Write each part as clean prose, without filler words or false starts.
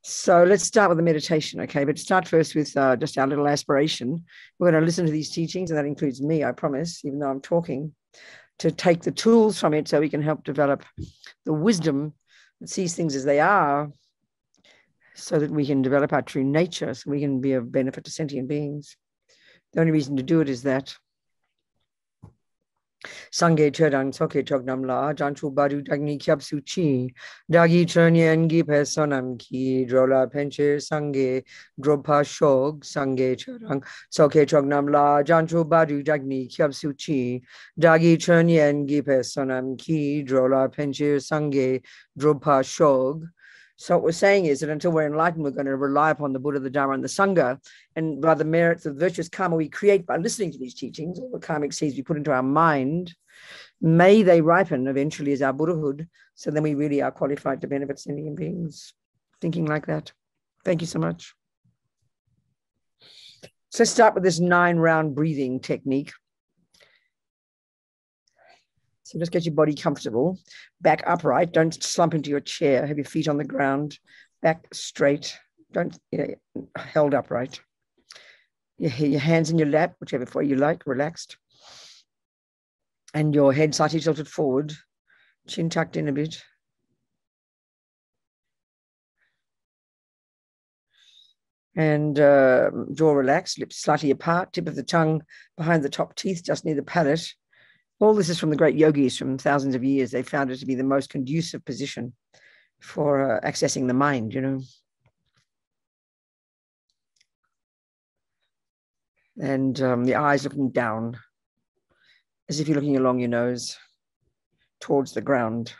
So let's start with the meditation, okay? But start first with just our little aspiration. We're going to listen to these teachings, and that includes me, I promise, even though I'm talking, to take the tools from it so we can help develop the wisdom that sees things as they are, so that we can develop our true nature, so we can be of benefit to sentient beings. The only reason to do it is that sangye chedang soke chognam la janchu badu dagni kyab suchi dagi chernyen gi pesonam ki drola penche sangye dropa shog sangye chedang soke chognam la janchu badu dagni kyab suchi dagi chernyen gi pesonam ki drola penche sangye dropa shog. So what we're saying is that until we're enlightened, we're going to rely upon the Buddha, the Dharma, and the Sangha. And by the merits of virtuous karma we create by listening to these teachings, all the karmic seeds we put into our mind, may they ripen eventually as our Buddhahood. So then we really are qualified to benefit sentient beings. Thinking like that. Thank you so much. So let's start with this 9-round breathing technique. So just get your body comfortable, back upright. Don't slump into your chair. Have your feet on the ground, back straight. Don't, held upright. Your hands in your lap, whichever way you like, relaxed. And your head slightly tilted forward, chin tucked in a bit. And jaw relaxed, lips slightly apart, tip of the tongue behind the top teeth, just near the palate. All this is from the great yogis from thousands of years. They found it to be the most conducive position for accessing the mind, And the eyes looking down, as if you're looking along your nose towards the ground.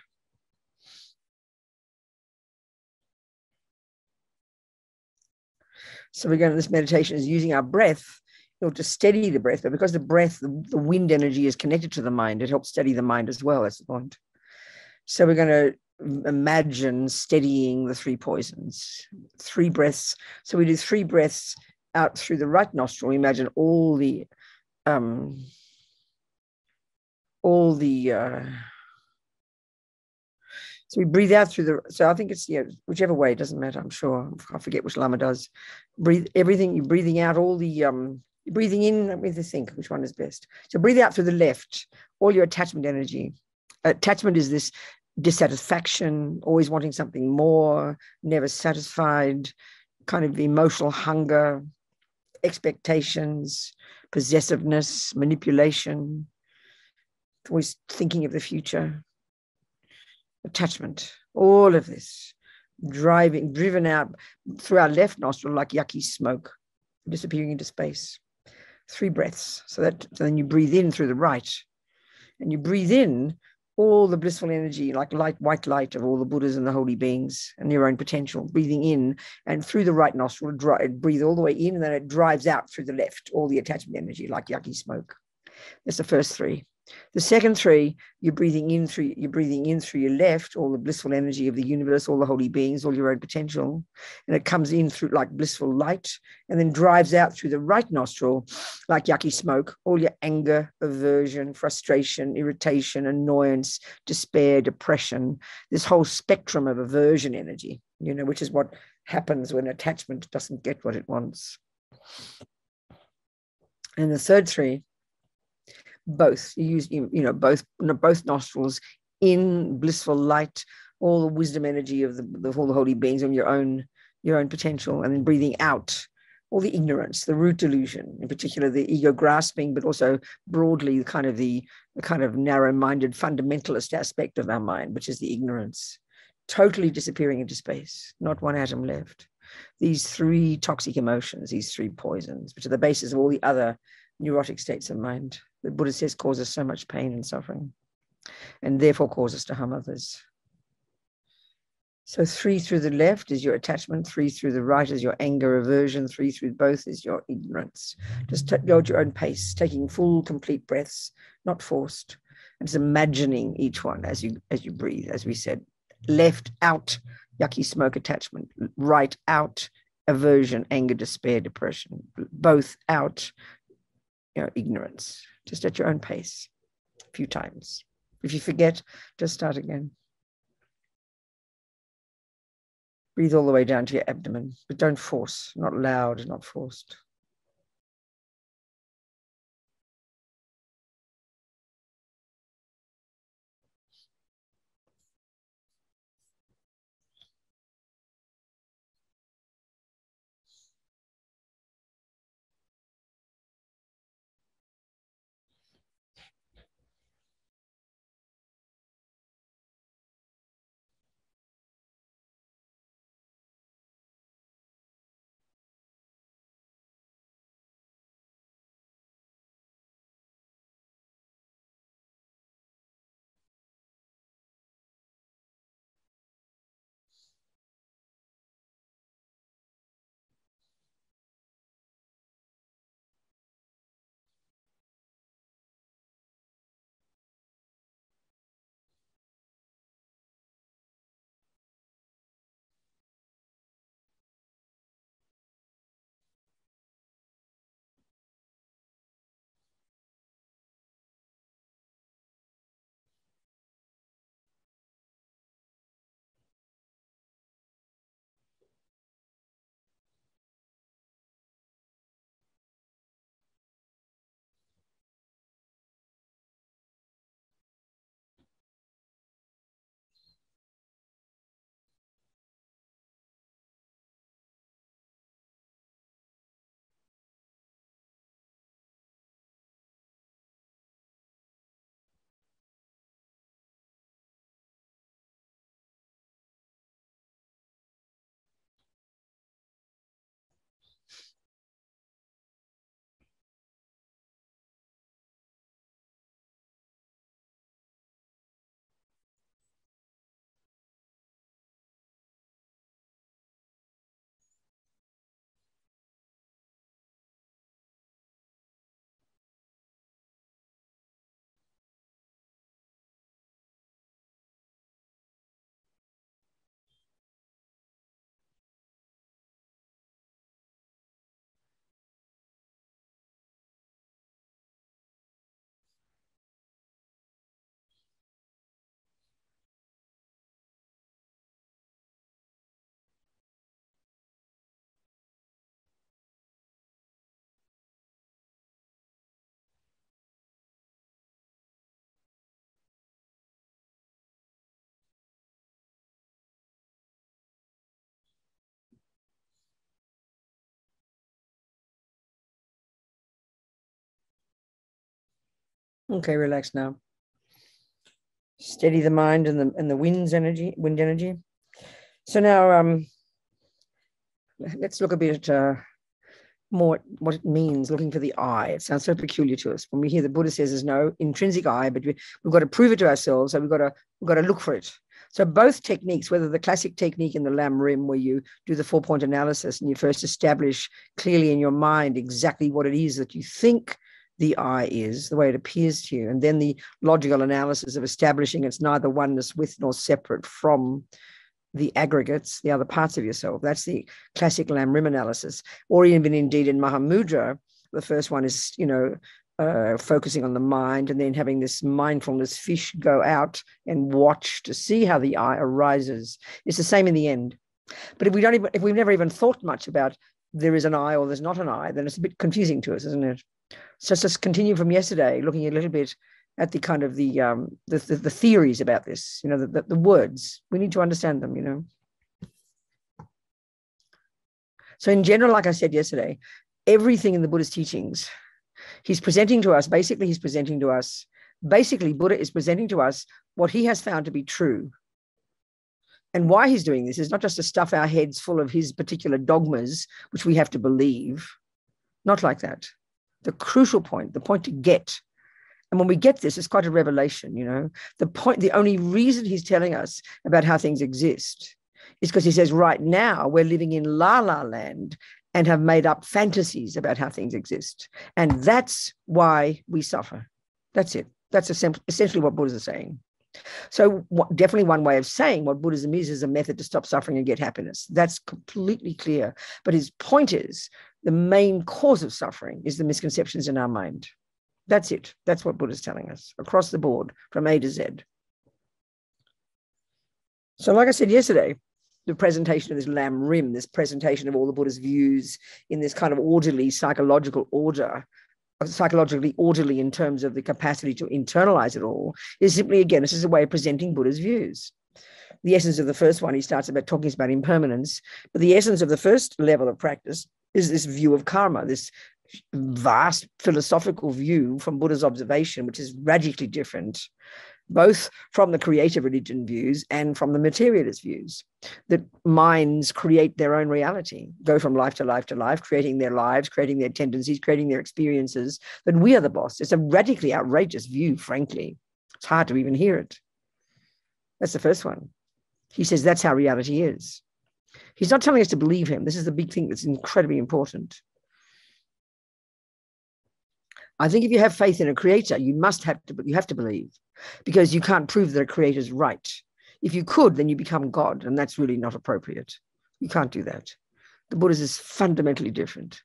So we're going to, this meditation is using our breath in order to steady the breath, but because the breath, the wind energy is connected to the mind, it helps steady the mind as well. That's the point. So we're going to imagine steadying the 3 poisons, 3 breaths. So we do 3 breaths out through the right nostril. We imagine all the so we breathe out through the, so I think it's, whichever way, it doesn't matter, I'm sure. I forget which Lama does. Breathe everything, you're breathing out all the, you're breathing in, let me think which one is best. So breathe out through the left, all your attachment energy. Attachment is this dissatisfaction, always wanting something more, never satisfied, kind of emotional hunger, expectations, possessiveness, manipulation, always thinking of the future. Attachment, all of this driven out through our left nostril like yucky smoke, disappearing into space. 3 breaths. So then you breathe in through the right, and you breathe in all the blissful energy, like white light of all the Buddhas and the holy beings and your own potential, breathing in, and through the right nostril, breathe all the way in, and then it drives out through the left, all the attachment energy like yucky smoke. That's the first 3. The second 3, you're breathing in through your left, all the blissful energy of the universe, all the holy beings, all your own potential. And it comes in through like blissful light and then drives out through the right nostril like yucky smoke, all your anger, aversion, frustration, irritation, annoyance, despair, depression, this whole spectrum of aversion energy, which is what happens when attachment doesn't get what it wants. And the third 3, both, you use both nostrils in blissful light, all the wisdom energy of all the holy beings and your own potential, and then breathing out all the ignorance, the root delusion, in particular the ego grasping, but also broadly the kind of narrow-minded fundamentalist aspect of our mind, which is the ignorance, totally disappearing into space, not one atom left. These 3 toxic emotions, these 3 poisons, which are the basis of all the other neurotic states of mind, the Buddha says cause us so much pain and suffering, and therefore cause us to harm others. So 3 through the left is your attachment, 3 through the right is your anger, aversion, 3 through both is your ignorance. Just go at your own pace, taking full, complete breaths, not forced, and just imagining each one as you breathe, as we said. Left out, yucky smoke attachment. Right out, aversion, anger, despair, depression. Both out, ignorance, just at your own pace, a few times. If you forget, just start again. Breathe all the way down to your abdomen, but don't force, not loud, not forced. Okay, relax now. Steady the mind and the wind energy. So now let's look a bit more what it means, looking for the I. It sounds so peculiar to us. When we hear the Buddha says there's no intrinsic I, but we've got to prove it to ourselves, so we've got to look for it. So both techniques, whether the classic technique in the Lam Rim, where you do the 4-point analysis and you first establish clearly in your mind exactly what it is that you think the I is, the way it appears to you, and then the logical analysis of establishing it's neither oneness with nor separate from the aggregates, the other parts of yourself. That's the classic Lam Rim analysis. Or even indeed in Mahamudra, the first one is, focusing on the mind and then having this mindfulness fish go out and watch to see how the I arises. It's the same in the end. But if we've never even thought much about there is an I or there's not an I, then it's a bit confusing to us, isn't it? So let's just continue from yesterday, looking a little bit at the kind of the theories about this, the words. We need to understand them, So in general, like I said yesterday, everything in the Buddhist teachings, Buddha is presenting to us what he has found to be true. And why he's doing this is not just to stuff our heads full of his particular dogmas, which we have to believe. Not like that. The crucial point, the point to get. And when we get this, it's quite a revelation, the only reason he's telling us about how things exist is because he says right now we're living in la-la land and have made up fantasies about how things exist. And that's why we suffer. That's it. That's essentially what Buddhists are saying. So definitely one way of saying what Buddhism is a method to stop suffering and get happiness. That's completely clear. But his point is the main cause of suffering is the misconceptions in our mind. That's it. That's what Buddha's telling us across the board from A to Z. So like I said yesterday, the presentation of this lam rim, this presentation of all the Buddha's views in this kind of orderly psychological order, psychologically orderly in terms of the capacity to internalize it all, is simply, again, this is a way of presenting Buddha's views. The essence of the first one, he starts about talking about impermanence, but the essence of the first level of practice is this view of karma, this vast philosophical view from Buddha's observation, which is radically different, both from the creative religion views and from the materialist views, that minds create their own reality, go from life to life to life, creating their lives, creating their tendencies, creating their experiences, that we are the boss. It's a radically outrageous view, frankly. It's hard to even hear it. That's the first one. He says that's how reality is. He's not telling us to believe him. This is the big thing that's incredibly important. I think if you have faith in a creator, you have to believe, because you can't prove that a creator is right. If you could, then you become God, and that's really not appropriate. You can't do that. The Buddha is fundamentally different.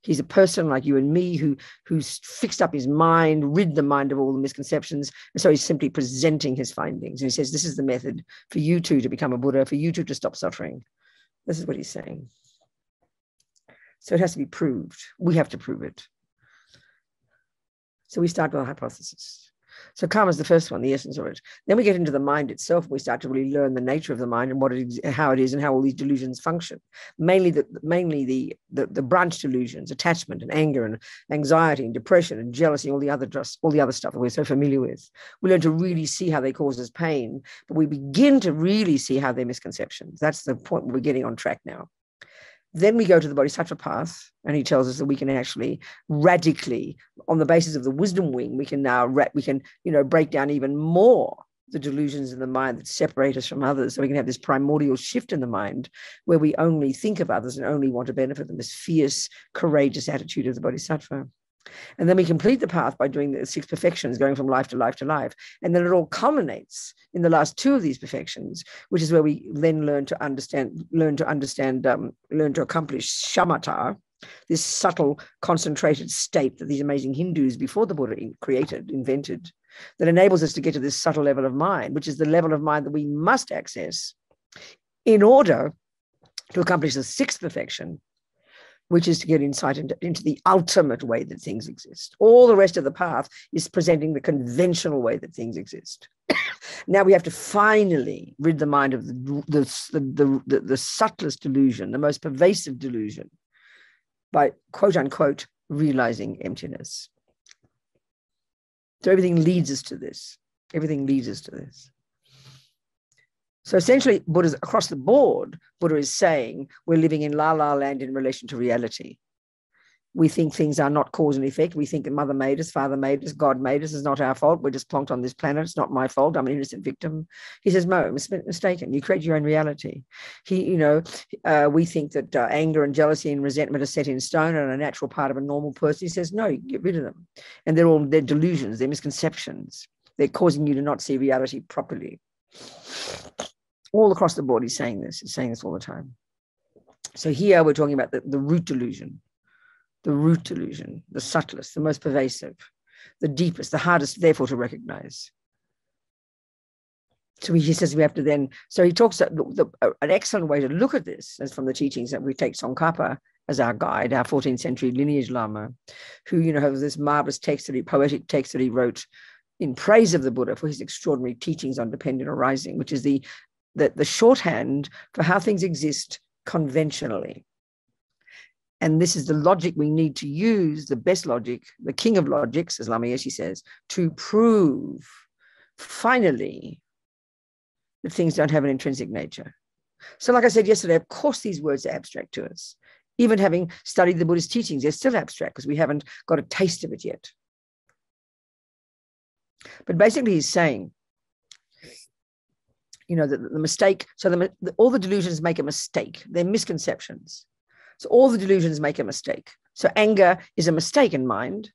He's a person like you and me who's fixed up his mind, rid the mind of all the misconceptions, and so he's simply presenting his findings. And he says, this is the method for you two to become a Buddha, for you two to stop suffering. This is what he's saying. So it has to be proved. We have to prove it. So we start with a hypothesis. So karma is the first one, the essence of it. Then we get into the mind itself. We start to really learn the nature of the mind and what it is, how it is, and how all these delusions function. Mainly the branch delusions, attachment and anger and anxiety and depression and jealousy, all the other stuff that we're so familiar with. We learn to really see how they cause us pain, but we begin to really see how they're misconceptions. That's the point we're getting on track now. Then we go to the Bodhisattva path, and he tells us that we can actually radically, on the basis of the wisdom wing, we can break down even more the delusions in the mind that separate us from others. So we can have this primordial shift in the mind where we only think of others and only want to benefit them, this fierce, courageous attitude of the Bodhisattva. And then we complete the path by doing the 6 perfections, going from life to life to life. And then it all culminates in the last 2 of these perfections, which is where we then learn to accomplish shamatha, this subtle, concentrated state that these amazing Hindus before the Buddha invented, that enables us to get to this subtle level of mind, which is the level of mind that we must access in order to accomplish the 6th perfection, which is to get insight into the ultimate way that things exist. All the rest of the path is presenting the conventional way that things exist. Now we have to finally rid the mind of the subtlest delusion, the most pervasive delusion, by quote unquote realizing emptiness. So everything leads us to this. Everything leads us to this. So essentially, Buddha's across the board, Buddha is saying we're living in la-la land in relation to reality. We think things are not cause and effect. We think that Mother made us, Father made us, God made us. It's not our fault. We're just plonked on this planet. It's not my fault. I'm an innocent victim. He says, no, mistaken. You create your own reality. We think that anger and jealousy and resentment are set in stone and a natural part of a normal person. He says, no, you get rid of them. And they're delusions. They're misconceptions. They're causing you to not see reality properly. All across the board, he's saying this. He's saying this all the time. So here we're talking about the root delusion, the subtlest, the most pervasive, the deepest, the hardest, therefore, to recognize. So he says we have to then, so he talks about an excellent way to look at this is from the teachings that we take Tsongkhapa as our guide, our 14th century lineage Lama, who, has this marvelous poetic text that he wrote in praise of the Buddha for his extraordinary teachings on dependent arising, which is the shorthand for how things exist conventionally. And this is the logic we need to use, the best logic, the king of logics, as Lama Yeshe says, to prove finally that things don't have an intrinsic nature. So like I said yesterday, of course these words are abstract to us. Even having studied the Buddhist teachings, they're still abstract because we haven't got a taste of it yet. But basically he's saying, the mistake, so all the delusions make a mistake. They're misconceptions. So all the delusions make a mistake. So anger is a mistake in mind.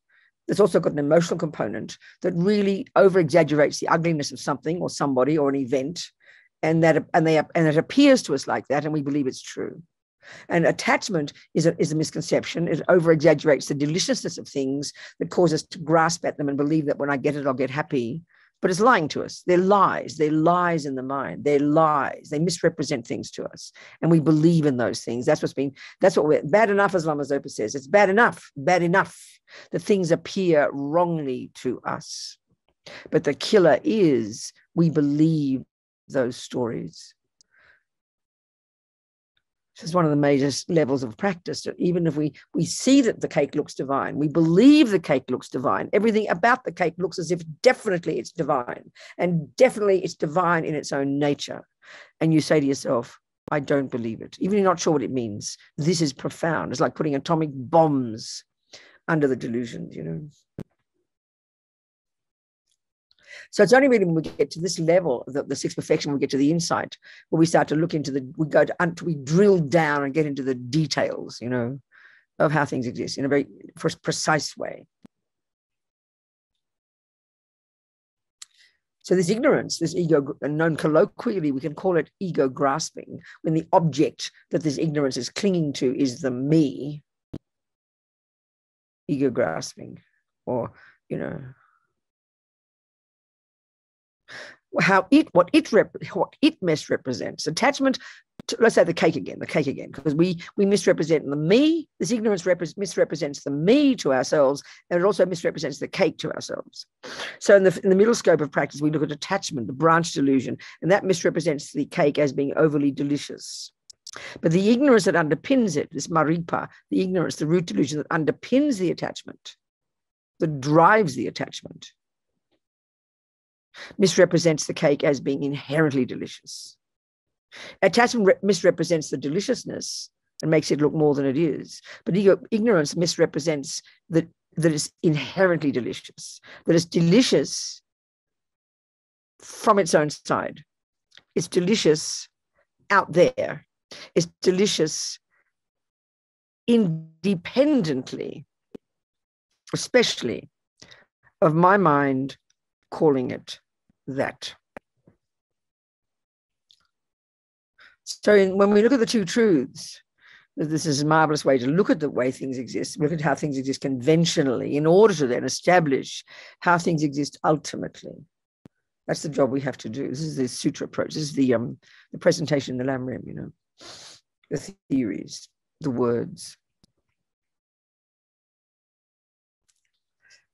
There's also got an emotional component that really over-exaggerates the ugliness of something or somebody or an event, and it appears to us like that, and we believe it's true. And attachment is a misconception. It over-exaggerates the deliciousness of things that cause us to grasp at them and believe that when I get it, I'll get happy. but it's lying to us. They're lies. They're lies in the mind. They're lies. They misrepresent things to us. And we believe in those things. That's what we're, bad enough, as Lama Zopa says. It's bad enough that things appear wrongly to us. But the killer is we believe those stories. This is one of the major levels of practice. That even if we see that the cake looks divine, we believe the cake looks divine, everything about the cake looks as if definitely it's divine, and definitely it's divine in its own nature. And you say to yourself, I don't believe it. Even if you're not sure what it means, this is profound. It's like putting atomic bombs under the delusions, you know. So it's only really when we get to this level, the sixth perfection, we get to the insight, where we start to look into we drill down and get into the details, you know, of how things exist in a very precise way. So this ignorance, this ego, known colloquially, we can call it ego grasping, when the object that this ignorance is clinging to is the me. Ego grasping, or, you know, what it misrepresents. Attachment to, let's say the cake again, because we misrepresent the me. This ignorance misrepresents the me to ourselves, and it also misrepresents the cake to ourselves. So in the middle scope of practice, we look at attachment, the branch delusion, and that misrepresents the cake as being overly delicious. But the ignorance that underpins it, this maripa, the ignorance, the root delusion that underpins the attachment, that drives the attachment, misrepresents the cake as being inherently delicious. Attachment misrepresents the deliciousness and makes it look more than it is. But ignorance misrepresents that it's inherently delicious, that it's delicious from its own side. It's delicious out there. It's delicious independently, especially of my mind calling it that. So when we look at the two truths, this is a marvelous way to look at the way things exist, look at how things exist conventionally, in order to then establish how things exist ultimately. That's the job we have to do. This is the sutra approach. This is the presentation in the Lamrim, you know, the theories, the words.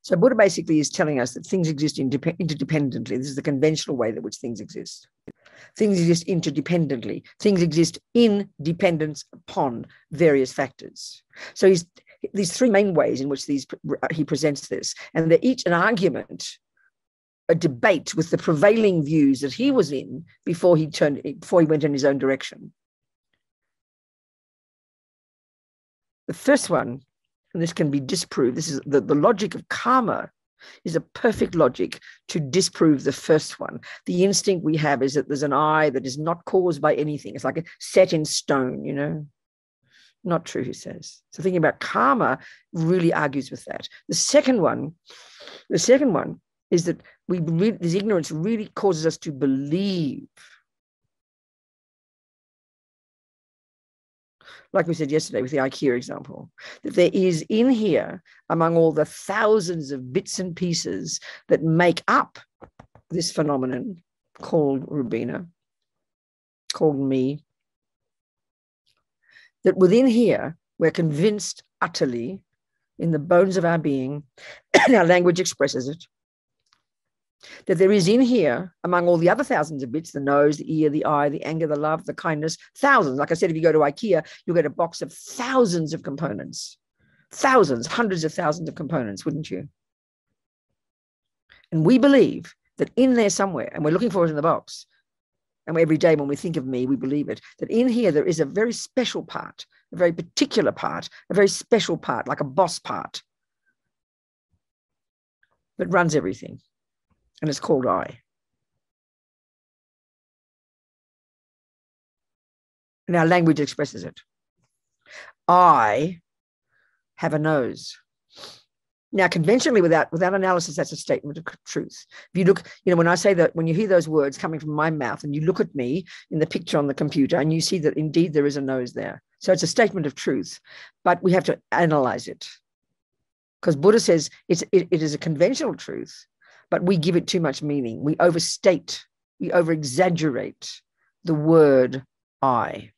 So Buddha basically is telling us that things exist interdependently. This is the conventional way in which things exist. Things exist interdependently. Things exist in dependence upon various factors. So these three main ways in which he presents this, and they're each an argument, a debate with the prevailing views that he was in before he went in his own direction. The first one, and this can be disproved, this is the logic of karma is a perfect logic to disprove the first one. The instinct we have is that there's an I that is not caused by anything. It's like a set in stone, you know. Not true, he says. So thinking about karma really argues with that. The second one is that this ignorance really causes us to believe, like we said yesterday with the IKEA example, that there is in here, among all the thousands of bits and pieces that make up this phenomenon called Robina, called me, that within here, we're convinced utterly in the bones of our being, and our language expresses it, that there is in here, among all the other thousands of bits, the nose, the ear, the eye, the anger, the love, the kindness, thousands. Like I said, if you go to IKEA, you'll get a box of thousands of components, thousands, hundreds of thousands of components, wouldn't you? And we believe that in there somewhere, and we're looking for it in the box, and every day when we think of me, we believe it, that in here there is a very special part, a very particular part, a very special part, like a boss part that runs everything. And it's called I. And our language expresses it. I have a nose. Now, conventionally, without analysis, that's a statement of truth. If you look, you know, when I say that, when you hear those words coming from my mouth and you look at me in the picture on the computer and you see that indeed there is a nose there. So it's a statement of truth, but we have to analyze it. Because Buddha says it is a conventional truth, but we give it too much meaning. We overstate, we over-exaggerate the word I.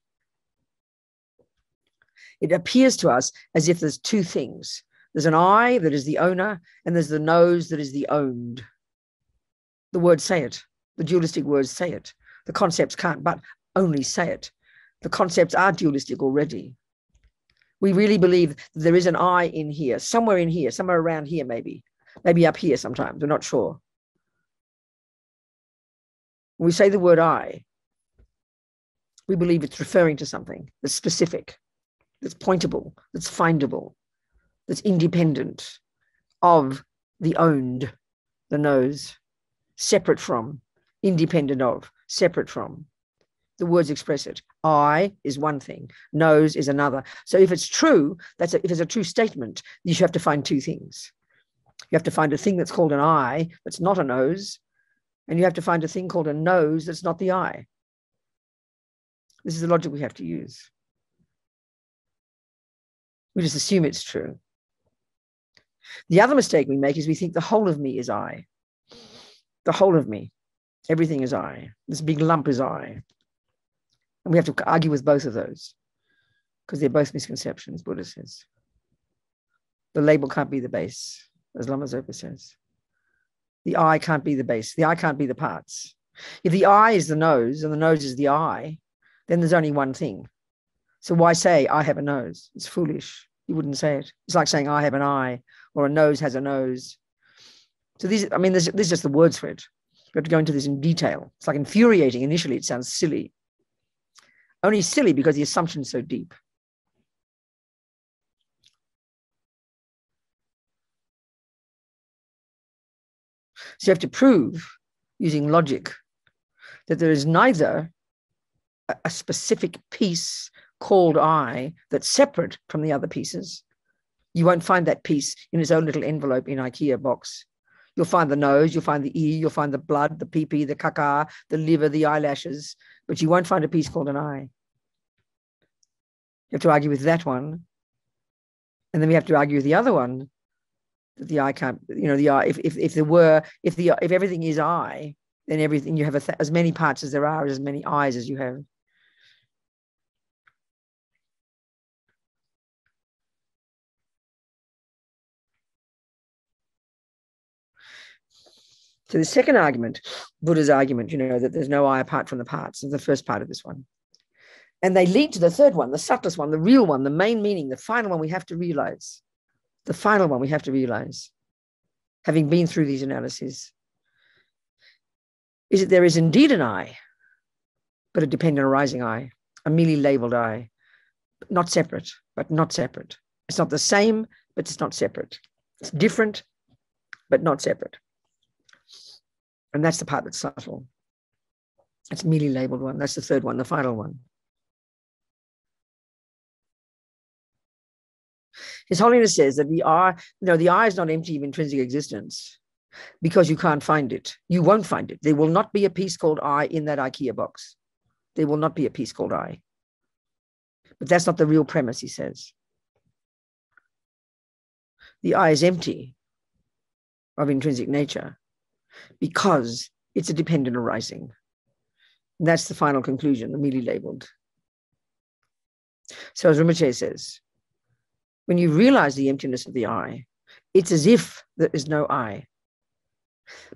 It appears to us as if there's two things. There's an I that is the owner, and there's the nose that is the owned. The words say it. The dualistic words say it. The concepts can't but only say it. The concepts are dualistic already. We really believe that there is an I in here, somewhere around here, maybe up here sometimes, we're not sure. When we say the word I, we believe it's referring to something that's specific, that's pointable, that's findable, that's independent of the owned, the nose, separate from, independent of, separate from. The words express it. I is one thing, nose is another. So if it's true, if it's a true statement, you have to find two things. You have to find a thing that's called an I that's not a nose, and you have to find a thing called a nose that's not the I. This is the logic we have to use. We just assume it's true. The other mistake we make is we think the whole of me is I. The whole of me, everything is I. This big lump is I. And we have to argue with both of those because they're both misconceptions, Buddha says. The label can't be the base, as Lama Zopa says. The I can't be the base. The I can't be the parts. If the I is the nose and the nose is the I, then there's only one thing. So why say I have a nose? It's foolish. You wouldn't say it. It's like saying I have an eye or a nose has a nose. So this is just the words for it. We have to go into this in detail. It's like infuriating. Initially, it sounds silly. Only silly because the assumption is so deep. So you have to prove, using logic, that there is neither a specific piece called I that's separate from the other pieces. You won't find that piece in its own little envelope in IKEA box. You'll find the nose, you'll find the ear, you'll find the blood, the pee-pee, the caca, the liver, the eyelashes, but you won't find a piece called an I. You have to argue with that one. And then we have to argue with the other one, that the I can't, the I, if everything is I, then everything, you have as many parts as there are, as many eyes as you have. So the second argument, Buddha's argument, that there's no I apart from the parts, is the first part of this one. And they lead to the third one, the subtlest one, the real one, the main meaning, the final one we have to realize. The final one we have to realize, having been through these analyses, is that there is indeed an I, but a dependent arising I, a merely labeled I, not separate, but not separate. It's not the same, but it's not separate. It's different, but not separate. And that's the part that's subtle. It's merely labeled one. That's the third one, the final one. His Holiness says that the I is not empty of intrinsic existence because you can't find it. You won't find it. There will not be a piece called I in that IKEA box. There will not be a piece called I. But that's not the real premise, he says. The I is empty of intrinsic nature because it's a dependent arising. And that's the final conclusion, the merely labeled. So as Rinpoche says, when you realize the emptiness of the I, it's as if there is no I.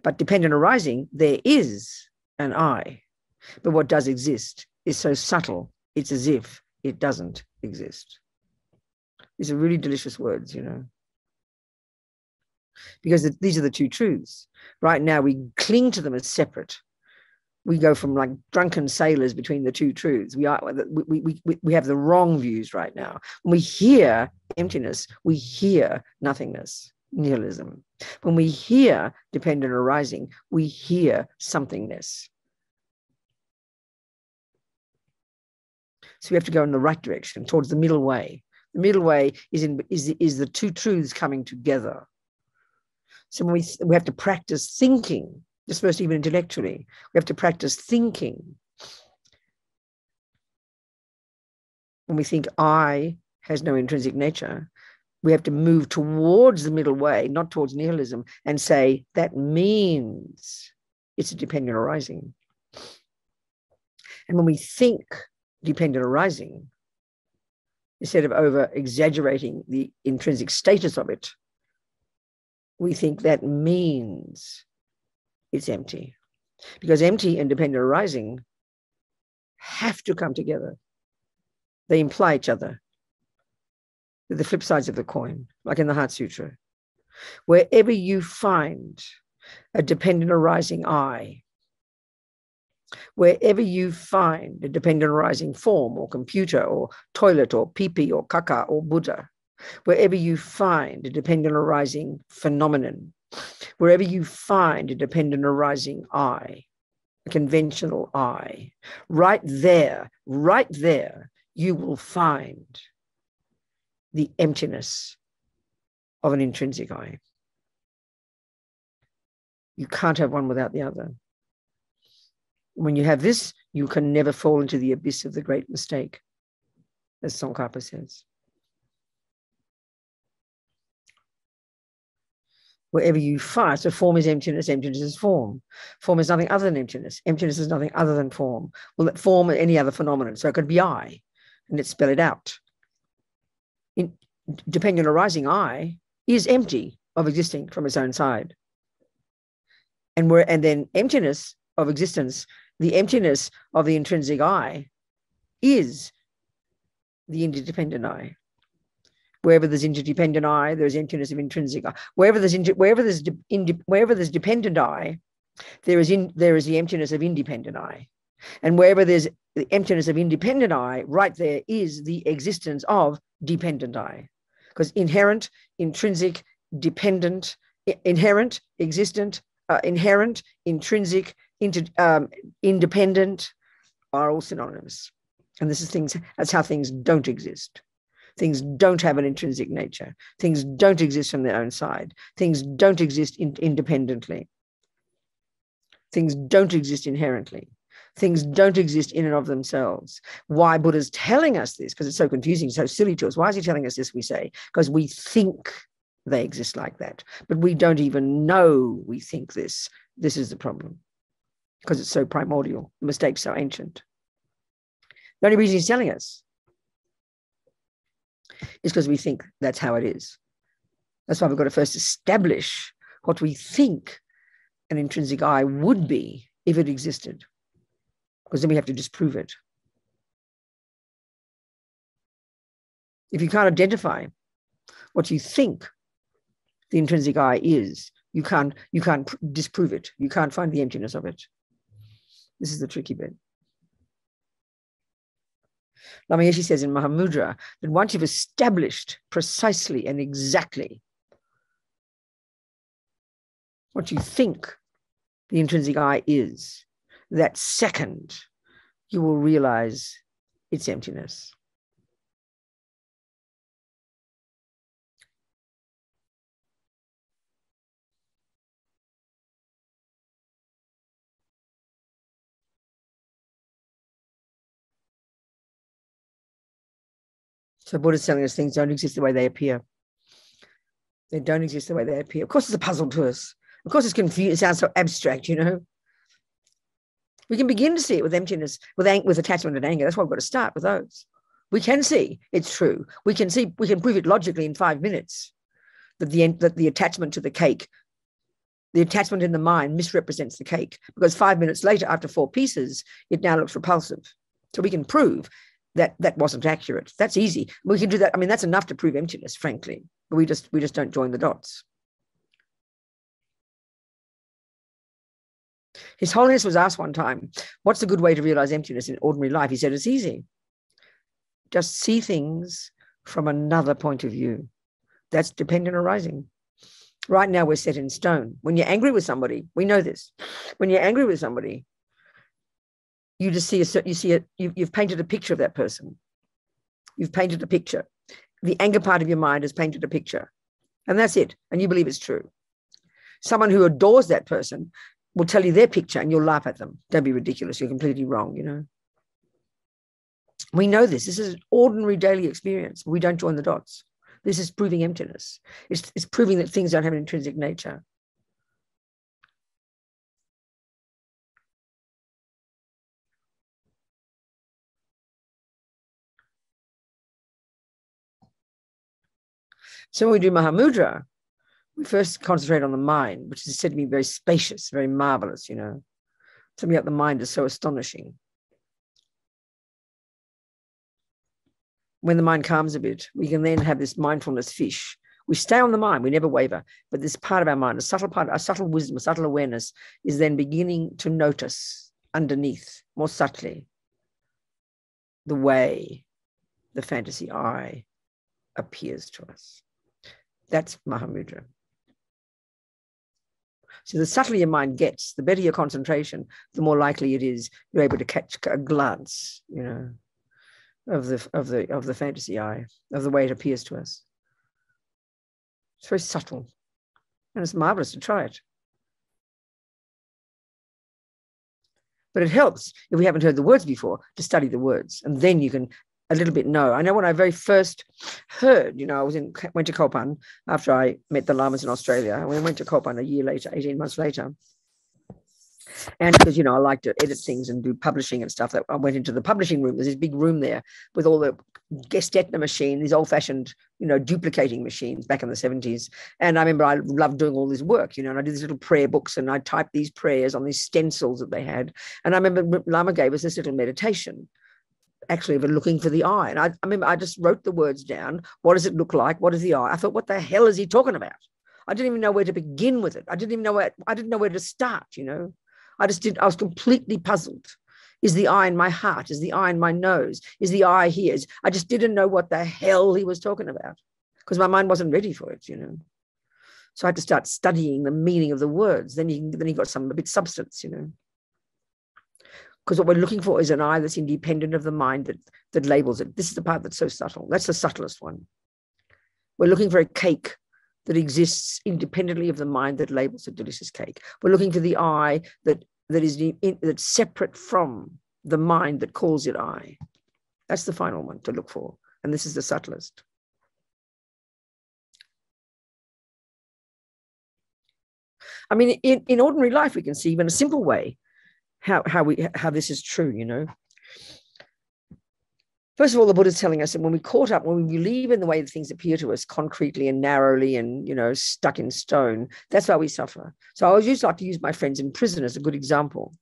But dependent arising, there is an I. But what does exist is so subtle, it's as if it doesn't exist. These are really delicious words, because these are the two truths. Right now, we cling to them as separate. We go from like drunken sailors between the two truths. We have the wrong views right now. When we hear emptiness, we hear nothingness, nihilism. When we hear dependent arising, we hear somethingness. So we have to go in the right direction, towards the middle way. The middle way is the two truths coming together. So when we have to practice thinking, just first even intellectually, we have to practice thinking. When we think I has no intrinsic nature, We have to move towards the middle way, not towards nihilism, and say that means it's a dependent arising. And when we think dependent arising, instead of over-exaggerating the intrinsic status of it, we think that means it's empty. Because empty and dependent arising have to come together. They imply each other. They're the flip sides of the coin, like in the Heart Sutra. Wherever you find a dependent arising I, wherever you find a dependent arising form or computer or toilet or pee-pee or caca or Buddha, wherever you find a dependent arising phenomenon, wherever you find a dependent arising I, a conventional I, right there, you will find the emptiness of an intrinsic I. You can't have one without the other. When you have this, you can never fall into the abyss of the great mistake, as Tsongkhapa says. Wherever you find, so form is emptiness, emptiness is form. Form is nothing other than emptiness. Emptiness is nothing other than form. Well, that form or any other phenomenon. So it could be I, and let's spell it out. Dependent arising I is empty of existing from its own side. And then emptiness of existence, the emptiness of the intrinsic I is the interdependent I. Wherever there's interdependent I, there's emptiness of intrinsic I. Wherever there's dependent I, there is the emptiness of independent I. And wherever there's the emptiness of independent I, right there is the existence of dependent I. Because inherent, intrinsic, dependent, inherent, existent, inherent, intrinsic, independent are all synonymous. And that's how things don't exist. Things don't have an intrinsic nature. Things don't exist on their own side. Things don't exist independently. Things don't exist inherently. Things don't exist in and of themselves. Why Buddha's telling us this? Because it's so confusing, so silly to us. Why is he telling us this, we say? Because we think they exist like that. But we don't even know we think this. This is the problem. Because it's so primordial. The mistake's so ancient. The only reason he's telling us is because we think that's how it is. That's why we've got to first establish what we think an intrinsic I would be if it existed. Because then we have to disprove it. If you can't identify what you think the intrinsic I is, you can't disprove it. You can't find the emptiness of it. This is the tricky bit. Lama Yeshe says in Mahamudra that once you've established precisely and exactly what you think the intrinsic I is, that second you will realize its emptiness. So Buddha's telling us things don't exist the way they appear. They don't exist the way they appear. Of course, it's a puzzle to us. Of course, it's confusing. It sounds so abstract, you know. We can begin to see it with emptiness, with attachment and anger. That's why we've got to start with those. We can see it's true. We can prove it logically in 5 minutes that the attachment to the cake, the attachment in the mind misrepresents the cake, because 5 minutes later, after 4 pieces, it now looks repulsive. So we can prove that wasn't accurate. That's easy. We can do that. I mean, that's enough to prove emptiness, frankly. But we just don't join the dots. His Holiness was asked one time, what's a good way to realize emptiness in ordinary life? He said, it's easy. Just see things from another point of view. That's dependent arising. Right now, we're set in stone. When you're angry with somebody, we know this. When you're angry with somebody, you just you've painted a picture of that person. You've painted a picture. The anger part of your mind has painted a picture. And that's it. And you believe it's true. Someone who adores that person will tell you their picture and you'll laugh at them. Don't be ridiculous. You're completely wrong, you know. We know this. This is an ordinary daily experience. We don't join the dots. This is proving emptiness. It's proving that things don't have an intrinsic nature. So when we do Mahamudra, we first concentrate on the mind, which is said to be very spacious, very marvelous, you know. Something about the mind is so astonishing. When the mind calms a bit, we can then have this mindfulness fish. We stay on the mind, we never waver, but this part of our mind, a subtle part, a subtle wisdom, a subtle awareness is then beginning to notice underneath, more subtly, the way the fantasy I appears to us. That's Mahamudra. So the subtler your mind gets, the better your concentration, the more likely it is you're able to catch a glance, you know, of the fantasy I, of the way it appears to us. It's very subtle, and it's marvelous to try it. But it helps, if we haven't heard the words before, to study the words, and then you can a little bit know. I know when I very first heard, you know, I went to Courtin after I met the Lamas in Australia. We went to Courtin a year later, 18 months later. And because, you know, I like to edit things and do publishing and stuff, that I went into the publishing room. There's this big room there with all the Gestetner machine, these old-fashioned, you know, duplicating machines back in the 70s. And I remember I loved doing all this work, you know, and I did these little prayer books and I typed these prayers on these stencils that they had. And I remember Lama gave us this little meditation, actually, of looking for the I. And I remember I just wrote the words down. What does it look like? What is the I? I thought, what the hell is he talking about? I didn't even know where to begin with it. I didn't know where to start, you know. I was completely puzzled. Is the I in my heart? Is the I in my nose? Is the I here? I just didn't know what the hell he was talking about because my mind wasn't ready for it, you know. So I had to start studying the meaning of the words. Then you got a bit substance, you know. Because what we're looking for is an I that's independent of the mind that labels it. This is the part that's so subtle. That's the subtlest one. We're looking for a cake that exists independently of the mind that labels a delicious cake. We're looking for the I that's separate from the mind that calls it I. That's the final one to look for. And this is the subtlest. I mean, in ordinary life, we can see even a simple way how this is true, you know. First of all, the Buddha is telling us that when we believe in the way that things appear to us concretely and narrowly and, you know, stuck in stone, that's why we suffer. So I always used to like to use my friends in prison as a good example.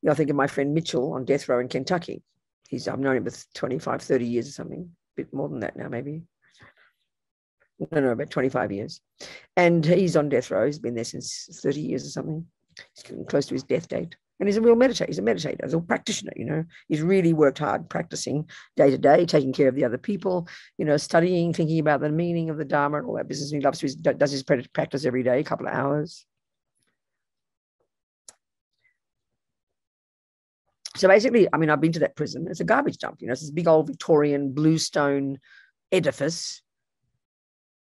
You know, I think of my friend Mitchell on death row in Kentucky. I've known him for 25, 30 years or something, a bit more than that now, maybe. No, about 25 years. And he's on death row. He's been there since 30 years or something. He's getting close to his death date. And he's a real meditator. He's a meditator. He's a practitioner, you know. He's really worked hard practicing day to day, taking care of the other people, you know, studying, thinking about the meaning of the Dharma and all that business. And he loves to, does his practice every day, a couple of hours. So basically, I mean, I've been to that prison. It's a garbage dump, you know. It's this big old Victorian bluestone edifice.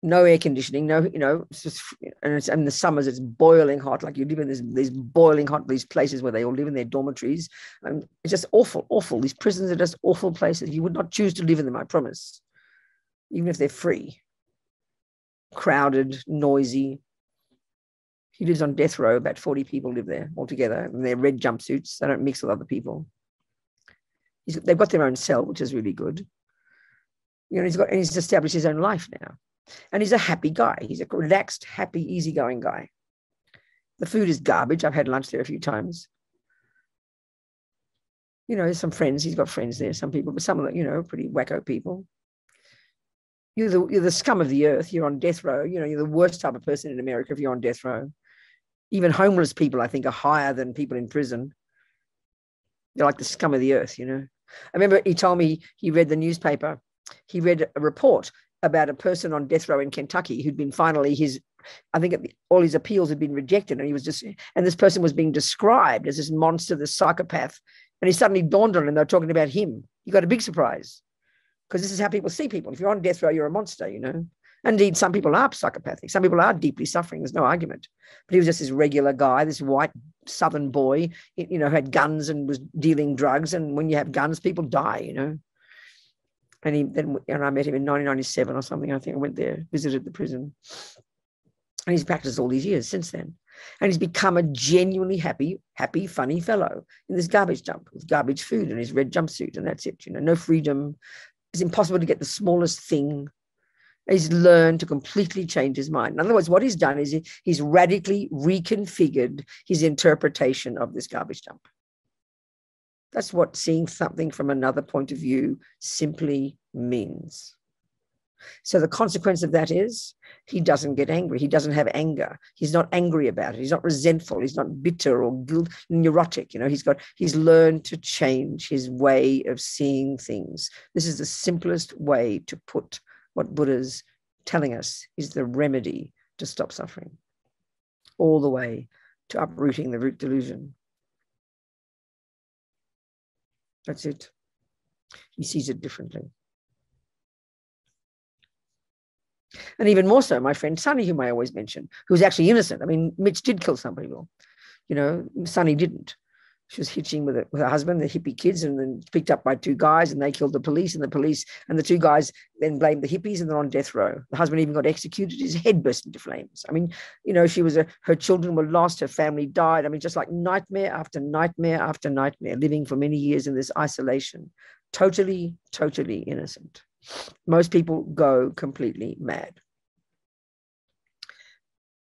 No air conditioning, no, you know, it's just, and in the summers it's boiling hot, like you live in these boiling hot, these places where they all live in their dormitories. And it's just awful, awful. These prisons are just awful places. You would not choose to live in them, I promise, even if they're free. Crowded, noisy. He lives on death row. About 40 people live there altogether, and they're red jumpsuits. They don't mix with other people. They've got their own cell, which is really good. You know, he's established his own life now. And he's a happy guy. He's a relaxed, happy, easygoing guy. The food is garbage. I've had lunch there a few times. You know, there's some friends. He's got friends there, some people, but some of them, you know, pretty wacko people. You're the scum of the earth. You're on death row. You know, you're the worst type of person in America if you're on death row. Even homeless people, I think, are higher than people in prison. They're like the scum of the earth, you know. I remember he told me he read the newspaper. He read a report about a person on death row in Kentucky who'd been finally all his appeals had been rejected, and this person was being described as this monster, this psychopath, and he suddenly dawned on him they were talking about him. He got a big surprise because this is how people see people. If you're on death row, you're a monster, you know. Indeed, some people are psychopathic. Some people are deeply suffering. There's no argument. But he was just this regular guy, this white Southern boy, you know, who had guns and was dealing drugs. And when you have guns, people die, you know. And I met him in 1997 or something. I think I went there, visited the prison. And he's practiced all these years since then. And he's become a genuinely happy, funny fellow in this garbage dump with garbage food and his red jumpsuit. And that's it, no freedom. It's impossible to get the smallest thing. He's learned to completely change his mind. In other words, what he's done is he's radically reconfigured his interpretation of this garbage dump. That's what seeing something from another point of view simply means. So the consequence of that is he doesn't get angry. He doesn't have anger. He's not angry about it. He's not resentful. He's not bitter or neurotic. He's learned to change his way of seeing things. This is the simplest way to put what Buddha's telling us is the remedy to stop suffering, all the way to uprooting the root delusion. That's it. He sees it differently. And even more so, my friend Sonny, whom I always mention, who's actually innocent. I mean, Mitch did kill some people. Sonny didn't. She was hitching with her husband, the hippie kids, and then picked up by two guys, and they killed the police, and the two guys then blamed the hippies, and they're on death row. The husband even got executed. His head burst into flames. I mean, her children were lost, her family died. I mean, just like nightmare after nightmare after nightmare, living for many years in this isolation. Totally, totally innocent. Most people go completely mad.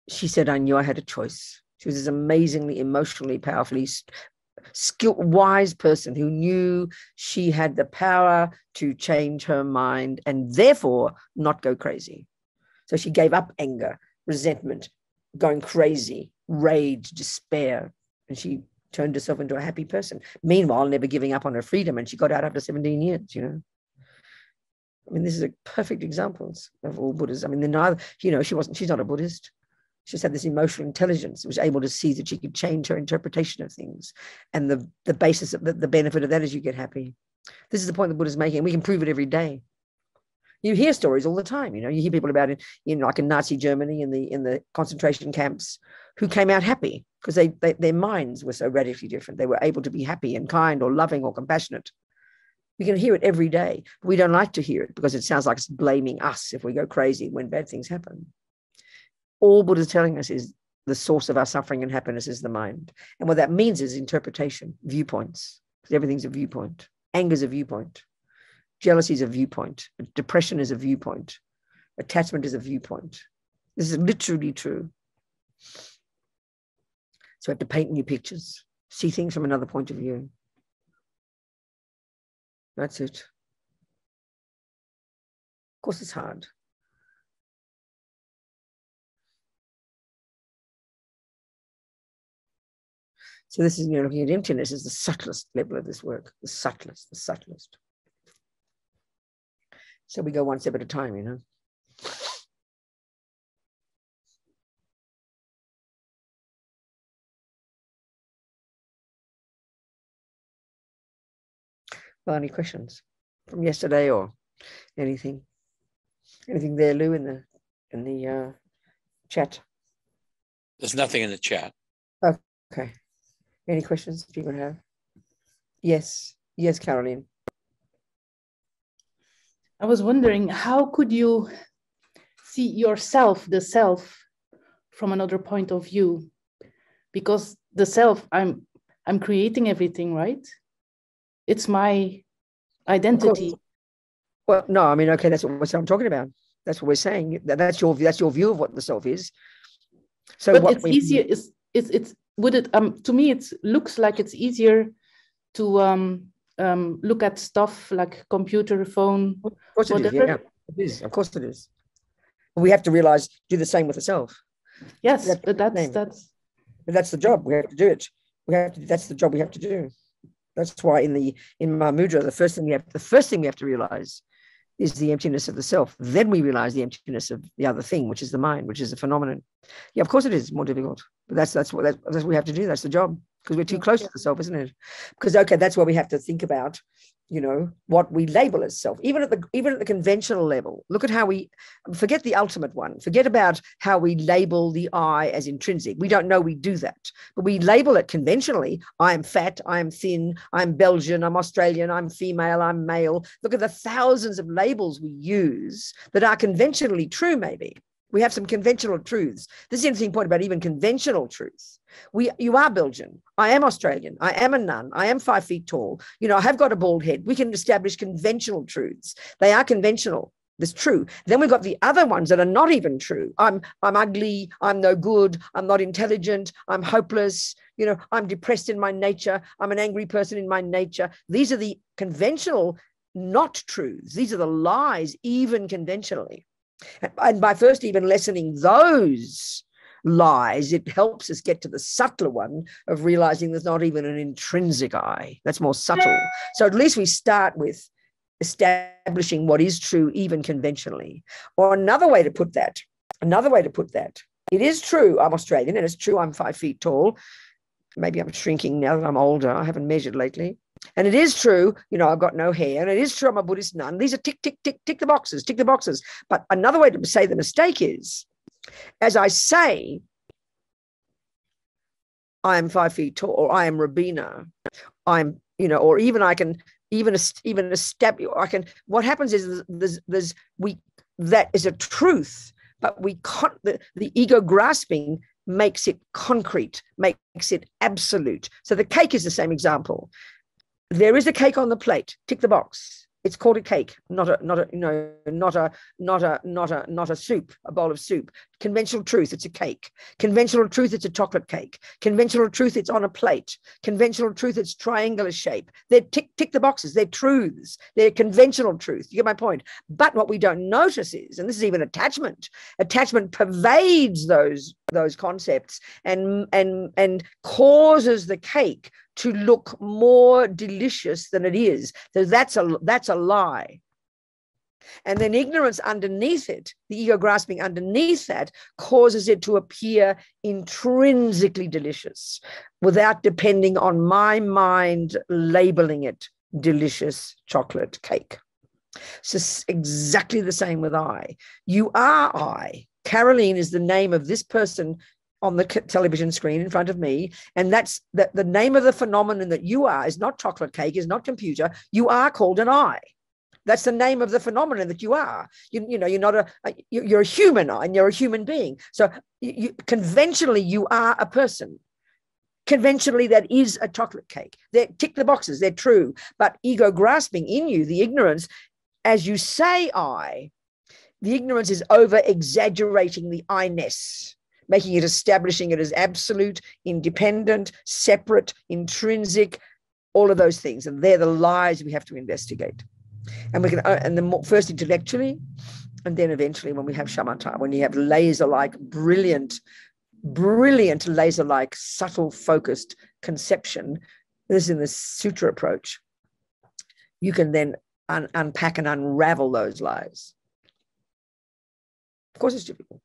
She said, I knew I had a choice. She was this amazingly, emotionally, powerfully skilled, wise person who knew she had the power to change her mind and therefore not go crazy. So she gave up anger, resentment, going crazy, rage, despair, and she turned herself into a happy person. Meanwhile, never giving up on her freedom, and she got out after 17 years, I mean, this is a perfect examples of all Buddhas. I mean, she's not a Buddhist. She just had this emotional intelligence, was able to see that she could change her interpretation of things. And the basis of the benefit of that is you get happy. This is the point the Buddha's making. We can prove it every day. You hear stories all the time. You hear people about it, like in Nazi Germany in the concentration camps, who came out happy because their minds were so radically different. They were able to be happy and kind or loving or compassionate. We can hear it every day. We don't like to hear it because it sounds like it's blaming us if we go crazy when bad things happen. All Buddha is telling us is the source of our suffering and happiness is the mind. And what that means is interpretation, viewpoints, because everything's a viewpoint. Anger is a viewpoint. Jealousy is a viewpoint. Depression is a viewpoint. Attachment is a viewpoint. This is literally true. So we have to paint new pictures, see things from another point of view. That's it. Of course, it's hard. So this is, looking at emptiness is the subtlest level of this work, the subtlest. So we go one step at a time, Well, any questions from yesterday or anything? Anything there, Lou, in the chat? There's nothing in the chat. Okay. Any questions people have? Yes, Caroline. I was wondering, how could you see yourself, the self, from another point of view? Because the self, I'm creating everything, right? It's my identity. Well, no, I mean, okay, that's what I'm talking about. That's what we're saying. That's your view of what the self is. So, but it's easier. To me, it looks like it's easier to look at stuff like computer, phone. Of course it is. Yeah, it is. Of course it is. We have to realize, do the same with the self. Yes, but that's the job. We have to do it. That's the job we have to do. That's why in Mahamudra, the first thing we have to realize is the emptiness of the self. Then we realize the emptiness of the other thing, which is the mind, which is a phenomenon. Yeah, of course it is more difficult, but that's what we have to do. That's the job. because we're too close to the self, isn't it? Because, okay, that's why we have to think about, what we label as self, even at the conventional level. Look at how we forget the ultimate one. Forget about how we label the I as intrinsic. We don't know we do that, but we label it conventionally. I am fat, I am thin, I'm Belgian, I'm Australian, I'm female, I'm male. Look at the thousands of labels we use that are conventionally true, maybe. We have some conventional truths. This is the interesting point about even conventional truths. You are Belgian. I am Australian. I am a nun. I am 5 feet tall. I have got a bald head. We can establish conventional truths. They are conventional. That's true. Then we've got the other ones that are not even true. I'm ugly. I'm no good. I'm not intelligent. I'm hopeless. I'm depressed in my nature. I'm an angry person in my nature. These are the conventional not truths. These are the lies, even conventionally. And by first even lessening those lies, it helps us get to the subtler one of realizing there's not even an intrinsic I. That's more subtle. So at least we start with establishing what is true, even conventionally. Or another way to put that, it is true I'm Australian, and it's true I'm 5 feet tall. Maybe I'm shrinking now that I'm older. I haven't measured lately. And it is true, I've got no hair, and it is true I'm a Buddhist nun. These are tick the boxes. But another way to say the mistake is, as I say, I am 5 feet tall, or I am Robina, I'm, or even I can even establish, what happens is that is a truth, but the ego grasping makes it concrete, makes it absolute. So the cake is the same example. There is a cake on the plate. Tick the box. It's called a cake, not a soup, a bowl of soup. Conventional truth, it's a cake. Conventional truth, it's a chocolate cake. Conventional truth, it's on a plate. Conventional truth, it's triangular shape. They're tick the boxes. They're truths. They're conventional truth. You get my point? But what we don't notice is, and this is even attachment pervades those concepts and causes the cake to look more delicious than it is. So that's a lie. And then ignorance underneath it, the ego grasping underneath that, causes it to appear intrinsically delicious without depending on my mind labeling it delicious chocolate cake. So it's exactly the same with I. You are I. Caroline is the name of this person on the television screen in front of me, and that's the name of the phenomenon that you are is not chocolate cake, is not computer. You are called an I. That's the name of the phenomenon that you are. You're a human, and you're a human being. So conventionally, you are a person. Conventionally, that is a chocolate cake. They tick the boxes. They're true. But ego grasping in you, the ignorance, as you say I, the ignorance is over exaggerating the I-ness, making it, establishing it as absolute, independent, separate, intrinsic, all of those things. And they're the lies we have to investigate. And first intellectually, and then eventually when we have shamatha, when you have laser-like, brilliant laser-like, subtle, focused conception, this is in the sutra approach, you can then unpack and unravel those lies. Of course it's difficult.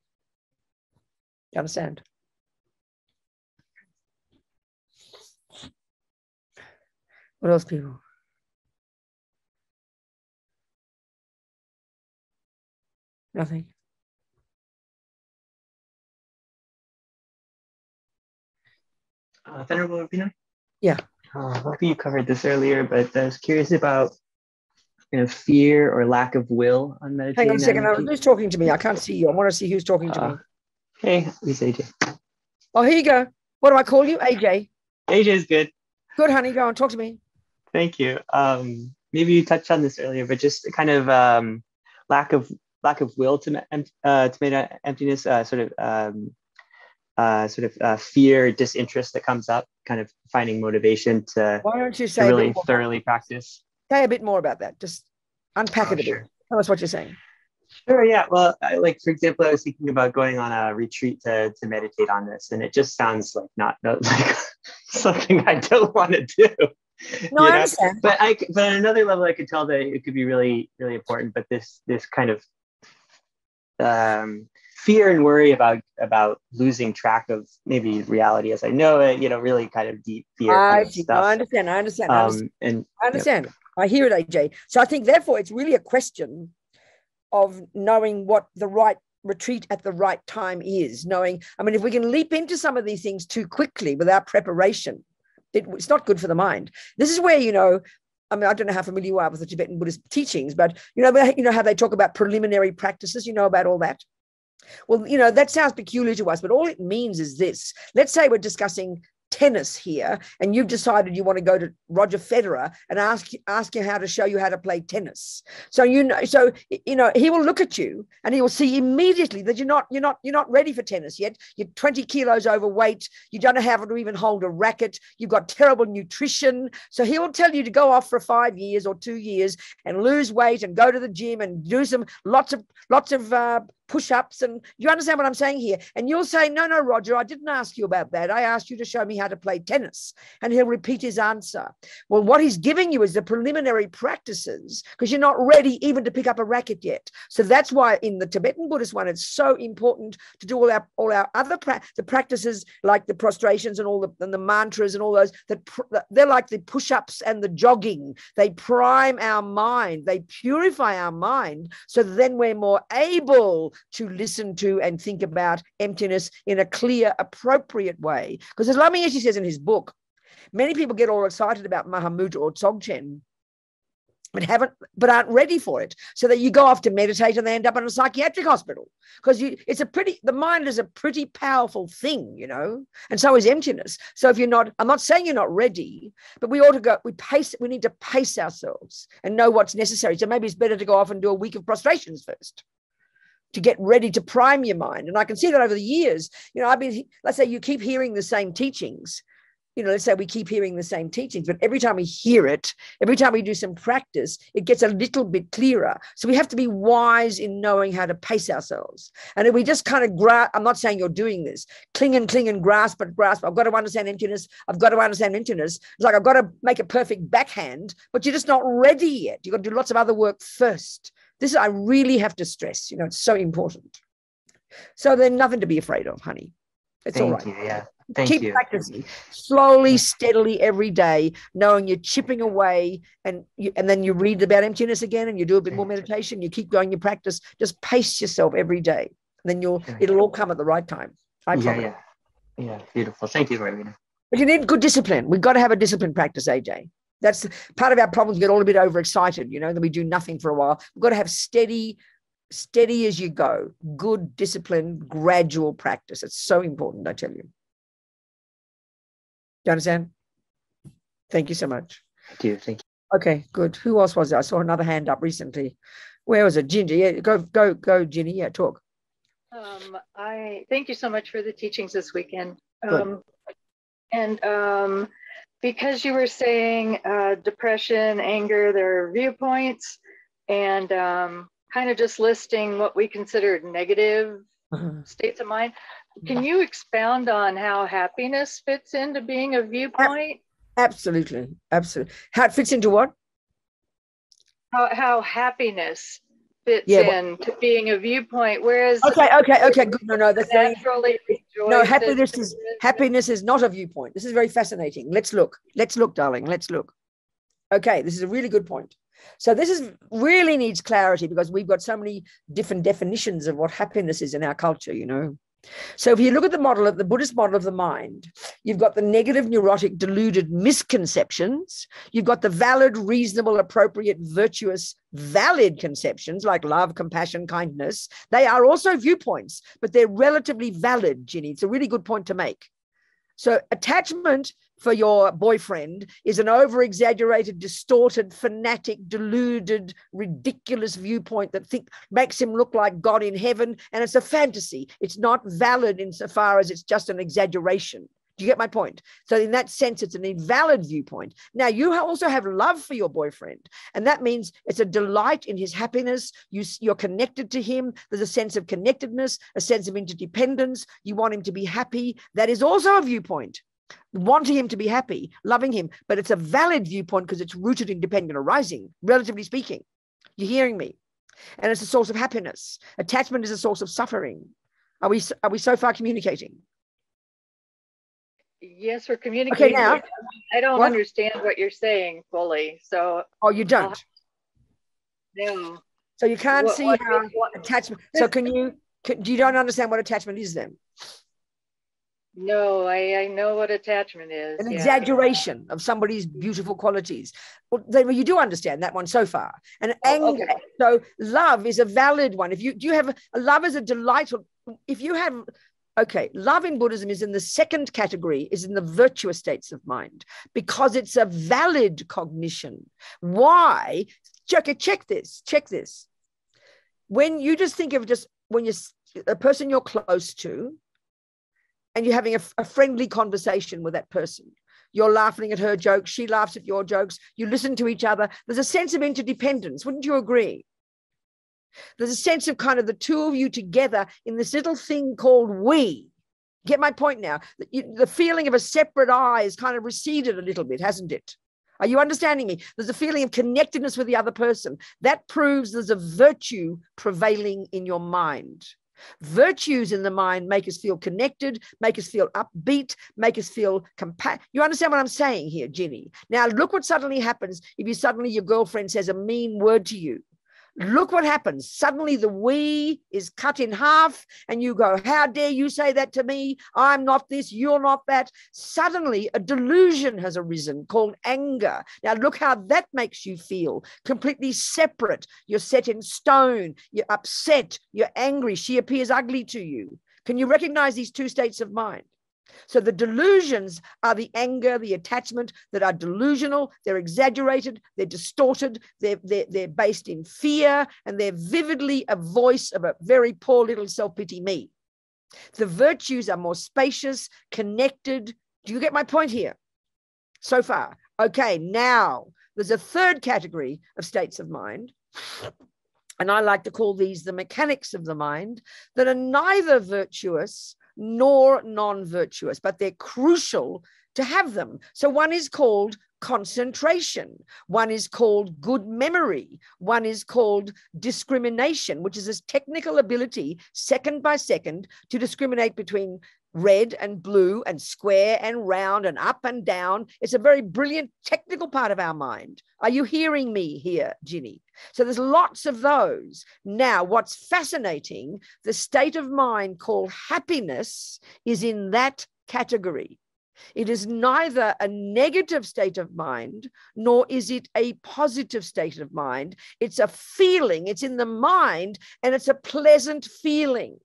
You understand? What else, people? Nothing. Venerable Robina? Yeah. Maybe you covered this earlier, but I was curious about fear or lack of will on meditating. Hang on a second. Who's talking to me? I can't see you. I want to see who's talking to me. Hey, it's AJ. Oh, here you go. What do I call you? AJ. AJ is good. Good, honey. Go on. Talk to me. Thank you. Maybe you touched on this earlier, but just kind of lack of will to make emptiness, sort of fear, disinterest that comes up, kind of finding motivation to, why don't you say to really thoroughly practice. Say a bit more about that. Just unpack it a bit. Tell us what you're saying. Sure, yeah. Well, for example, I was thinking about going on a retreat to meditate on this, and it just sounds like not like something I don't want to do. No, I understand. But on another level, I could tell that it could be really, really important. But this kind of fear and worry about losing track of maybe reality as I know it, really kind of deep fear kind of stuff. I understand. I understand. Yep. I hear it, AJ. So I think therefore it's really a question of knowing what the right retreat at the right time is. If we can leap into some of these things too quickly without preparation, it's not good for the mind. This is where, I don't know how familiar you are with the Tibetan Buddhist teachings, but how they talk about preliminary practices, about all that. Well, that sounds peculiar to us, but all it means is this. Let's say we're discussing tennis here, and you've decided you want to go to Roger Federer and ask him how to show you how to play tennis. So he will look at you and he will see immediately that you're not ready for tennis yet. You're 20 kilos overweight. You don't know how to even hold a racket. You've got terrible nutrition. So he will tell you to go off for 5 years or 2 years and lose weight and go to the gym and do lots of push-ups. And you understand what I'm saying here? And you'll say, no, Roger, I didn't ask you about that. I asked you to show me how to play tennis. And he'll repeat his answer. Well, what he's giving you is the preliminary practices, because you're not ready even to pick up a racket yet. So that's why in the Tibetan Buddhist one, it's so important to do all our other the practices, like the prostrations and the mantras and all those, they're like the push-ups and the jogging. They prime our mind. They purify our mind. So then we're more able to listen to and think about emptiness in a clear, appropriate way. Because as Lama Yeshe says in his book, many people get all excited about Mahamudra or Dzogchen, but aren't ready for it. So that you go off to meditate and they end up in a psychiatric hospital. Because the mind is a pretty powerful thing, and so is emptiness. So if you're not, I'm not saying you're not ready, but we need to pace ourselves and know what's necessary. So maybe it's better to go off and do a week of prostrations first, to get ready to prime your mind. And I can see that over the years, let's say you keep hearing the same teachings, let's say we keep hearing the same teachings, but every time we hear it, every time we do some practice, it gets a little bit clearer. So we have to be wise in knowing how to pace ourselves. And if we just kind of I'm not saying you're doing this, cling and grasp. I've got to understand emptiness. It's like I've got to make a perfect backhand, but you're just not ready yet. You've got to do lots of other work first. This I really have to stress, it's so important. So there's nothing to be afraid of, honey. It's all right. Thank you. Yeah. Thank you. Keep practicing slowly, steadily every day, knowing you're chipping away, and then you read about emptiness again and you do a bit more meditation. You keep going your practice. Just pace yourself every day. And then it'll all come at the right time. I promise. Yeah. Beautiful. Thank you, Robina. But you need good discipline. We've got to have a disciplined practice, AJ. That's part of our problems. We get all a bit overexcited, then we do nothing for a while. We've got to have steady as you go, good, disciplined, gradual practice. It's so important, I tell you. Do you understand? Thank you so much. Thank you. Okay, good. Who else was there? I saw another hand up recently. Where was it? Ginger. Yeah, go, Ginny. Yeah, talk. I thank you so much for the teachings this weekend. Because you were saying depression, anger, their viewpoints, and kind of just listing what we consider negative states of mind. Can you expound on how happiness fits into being a viewpoint? Absolutely. How it fits into what? How happiness fits into being a viewpoint, whereas okay, good. No, that's naturally happiness is not a viewpoint. This is very fascinating. Let's look, darling. Let's look. Okay, this is a really good point. So this really needs clarity, because we've got so many different definitions of what happiness is in our culture, So if you look at the Buddhist model of the mind, you've got the negative, neurotic, deluded misconceptions. You've got the valid, reasonable, appropriate, virtuous, valid conceptions like love, compassion, kindness. They are also viewpoints, but they're relatively valid, Ginny. It's a really good point to make. So attachment for your boyfriend is an over-exaggerated, distorted, fanatic, deluded, ridiculous viewpoint that makes him look like God in heaven, and it's a fantasy. It's not valid insofar as it's just an exaggeration. Do you get my point? So in that sense, it's an invalid viewpoint. Now, you also have love for your boyfriend, and that means it's a delight in his happiness. You're connected to him. There's a sense of connectedness, a sense of interdependence. You want him to be happy. That is also a viewpoint. Wanting him to be happy, loving him, but it's a valid viewpoint because it's rooted in dependent arising, relatively speaking. You're hearing me? And it's a source of happiness. Attachment is a source of suffering. Are we so far communicating? Yes, we're communicating. Okay, now, I don't what? understand what you're saying fully. So. Oh, you don't? No. So you can't see how what attachment. So you don't understand what attachment is then? No, I know what attachment is. An yeah. exaggeration of somebody's beautiful qualities. Well, then you do understand that one so far. And anger. Okay. So love is a valid one. If you do you have a love is a delightful. If you have, okay, love in Buddhism is in the second category, is in the virtuous states of mind, because it's a valid cognition. Why? Okay, check this. When you just think of when you're a person you're close to, and you're having a friendly conversation with that person. You're laughing at her jokes. She laughs at your jokes. You listen to each other. There's a sense of interdependence. Wouldn't you agree? There's a sense of kind of the two of you together in this little thing called we. Get my point now? The feeling of a separate I has kind of receded a little bit, hasn't it? Are you understanding me? There's a feeling of connectedness with the other person. That proves there's a virtue prevailing in your mind. Virtues in the mind make us feel connected, make us feel upbeat, make us feel You understand what I'm saying here, Ginny? Now, look what suddenly happens if your girlfriend says a mean word to you. Look what happens. Suddenly the we is cut in half and you go, how dare you say that to me? I'm not this, you're not that. Suddenly a delusion has arisen called anger. Now look how that makes you feel. Completely separate. You're set in stone. You're upset. You're angry. She appears ugly to you. Can you recognize these two states of mind? So the delusions are the anger, the attachment that are delusional, they're exaggerated, they're distorted, they're based in fear, and they're vividly a voice of a very poor little self-pity me. The virtues are more spacious, connected. Do you get my point here so far? Okay, now there's a third category of states of mind, and I like to call these the mechanics of the mind, that are neither virtuous nor non-virtuous, but they're crucial to have them. So one is called concentration, one is called good memory, one is called discrimination, which is this technical ability, second by second, to discriminate between red and blue and square and round and up and down. It's a very brilliant technical part of our mind. Are you hearing me here, Ginny? So there's lots of those. Now, what's fascinating, the state of mind called happiness is in that category. It is neither a negative state of mind, nor is it a positive state of mind. It's a feeling, it's in the mind, and it's a pleasant feeling.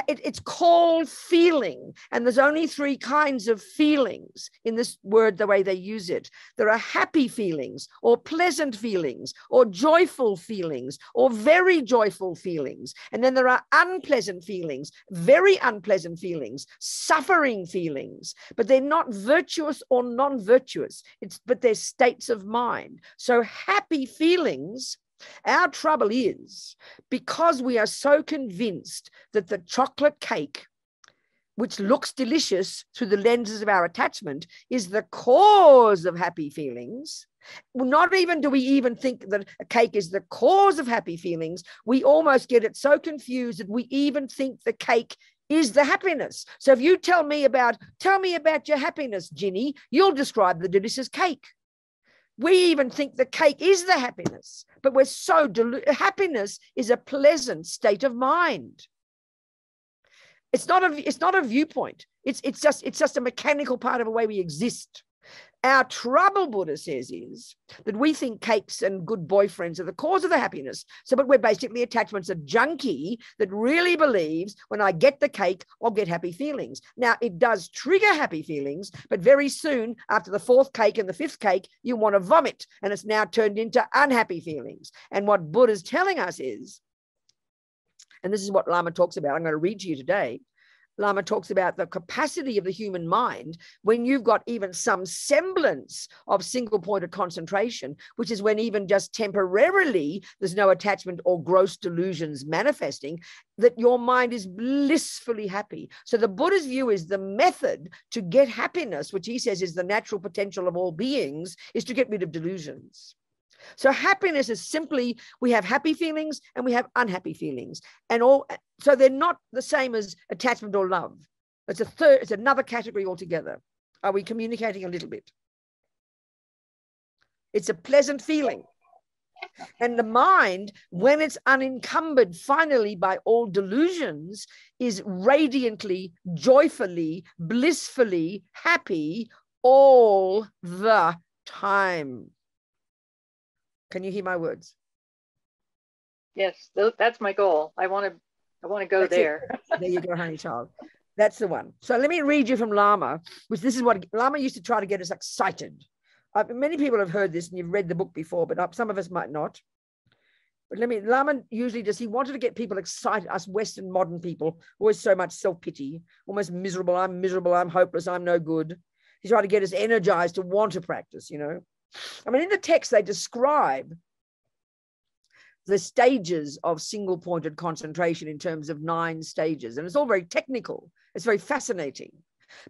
It's called feeling, and there's only three kinds of feelings in this word, the way they use it. There are happy feelings, or pleasant feelings, or joyful feelings, or very joyful feelings. And then there are unpleasant feelings, very unpleasant feelings, suffering feelings, but they're not virtuous or non-virtuous. But they're states of mind. So happy feelings. Our trouble is, because we are so convinced that the chocolate cake, which looks delicious through the lenses of our attachment, is the cause of happy feelings. Not even do we even think that a cake is the cause of happy feelings. We almost get it so confused that we even think the cake is the happiness. So if you tell me about your happiness, Ginny, you'll describe the delicious cake. We even think the cake is the happiness, but we're so happiness is a pleasant state of mind. It's not a viewpoint. It's just a mechanical part of the way we exist. Our trouble, Buddha says, is that we think cakes and good boyfriends are the cause of the happiness. So, but we're basically attachments, a junkie that really believes when I get the cake, I'll get happy feelings. Now, it does trigger happy feelings, but very soon after the fourth cake and the fifth cake, you want to vomit, and it's now turned into unhappy feelings. And what Buddha's telling us is, and this is what Lama talks about, I'm going to read to you today. Lama talks about the capacity of the human mind when you've got even some semblance of single-pointed concentration, which is when even just temporarily there's no attachment or gross delusions manifesting, that your mind is blissfully happy. So the Buddha's view is the method to get happiness, which he says is the natural potential of all beings, is to get rid of delusions. So happiness is simply, we have happy feelings and we have unhappy feelings. So they're not the same as attachment or love. It's another category altogether. Are we communicating a little bit? It's a pleasant feeling. And the mind, when it's unencumbered finally by all delusions, is radiantly, joyfully, blissfully happy all the time. Can you hear my words? Yes, that's my goal. I want to go there. There you go, honey child. That's the one. So let me read you from Lama, which this is what Lama used to try to get us excited. Many people have heard this and you've read the book before, but some of us might not. But Lama usually he wanted to get people excited, us Western modern people, always so much self-pity, almost miserable, I'm hopeless, I'm no good. He's trying to get us energized to want to practice, you know. I mean, in the text, they describe the stages of single-pointed concentration in terms of 9 stages. And it's all very technical. It's very fascinating.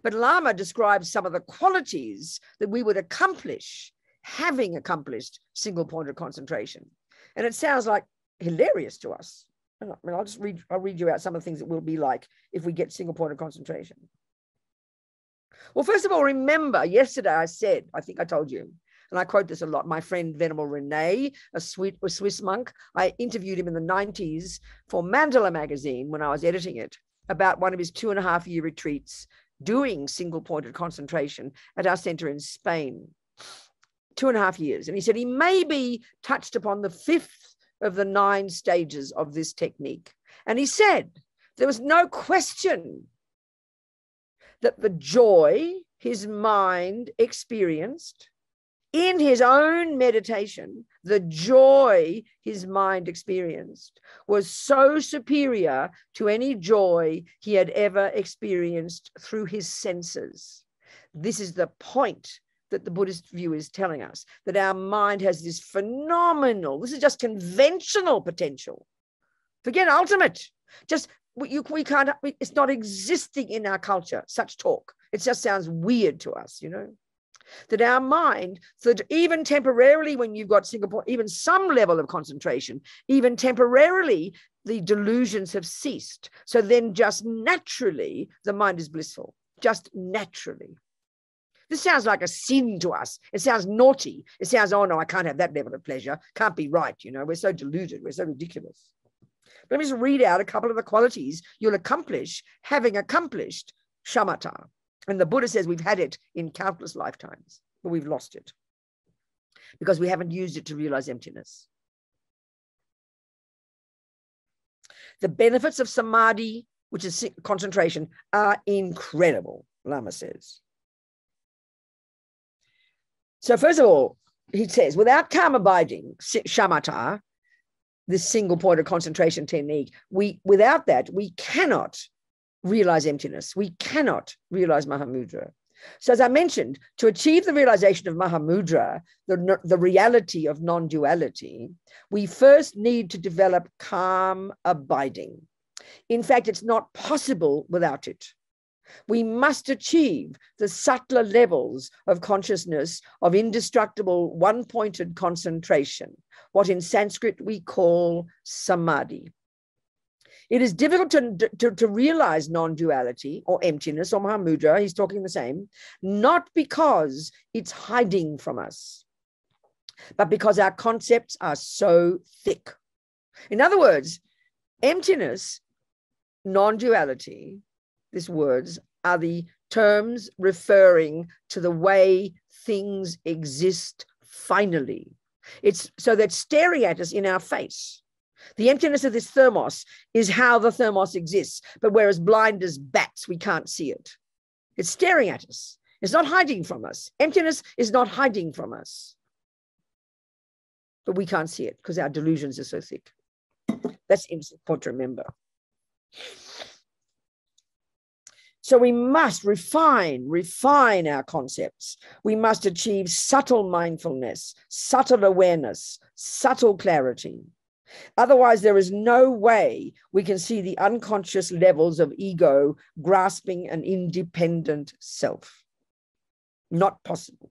But Lama describes some of the qualities that we would accomplish having accomplished single-pointed concentration. And it sounds like hilarious to us. I mean, I'll read you out some of the things it will be like if we get single-pointed concentration. Well, first of all, remember, yesterday I said, I think I told you, and I quote this a lot, my friend Venerable Rene, a Swiss monk, I interviewed him in the 90s for Mandala magazine when I was editing it, about one of his 2.5-year retreats doing single-pointed concentration at our center in Spain. 2.5 years. And he said he maybe touched upon the 5th of the 9 stages of this technique. And he said there was no question that the joy his mind experienced in his own meditation, the joy his mind experienced was so superior to any joy he had ever experienced through his senses. This is the point that the Buddhist view is telling us, that our mind has this phenomenal, this is just conventional potential. Forget ultimate. Just we can't, it's not existing in our culture, such talk. It just sounds weird to us, you know. That our mind, so that even temporarily when you've got single point, even some level of concentration, even temporarily, the delusions have ceased. So then just naturally, the mind is blissful, just naturally. This sounds like a sin to us. It sounds naughty. It sounds, oh no, I can't have that level of pleasure. Can't be right, you know. We're so deluded. We're so ridiculous. Let me just read out a couple of the qualities you'll accomplish having accomplished shamatha. And the Buddha says we've had it in countless lifetimes, but we've lost it because we haven't used it to realize emptiness. The benefits of samadhi, which is concentration, are incredible, Lama says. So first of all, he says, without calm abiding, shamatha, this single point of concentration technique, without that, we cannot realize emptiness. We cannot realize Mahamudra. So as I mentioned, to achieve the realization of Mahamudra, the reality of non-duality, we first need to develop calm abiding. In fact, it's not possible without it. We must achieve the subtler levels of consciousness of indestructible one-pointed concentration, what in Sanskrit we call samadhi. It is difficult to realize non-duality or emptiness or Mahamudra, he's talking the same, not because it's hiding from us, but because our concepts are so thick. In other words, emptiness, non-duality, these words are the terms referring to the way things exist finally. It's so that staring at us in our face. The emptiness of this thermos is how the thermos exists, but we're as blind as bats, we can't see it. It's staring at us. It's not hiding from us. Emptiness is not hiding from us. But we can't see it because our delusions are so thick. That's important to remember. So we must refine our concepts. We must achieve subtle mindfulness, subtle awareness, subtle clarity. Otherwise, there is no way we can see the unconscious levels of ego grasping an independent self. Not possible.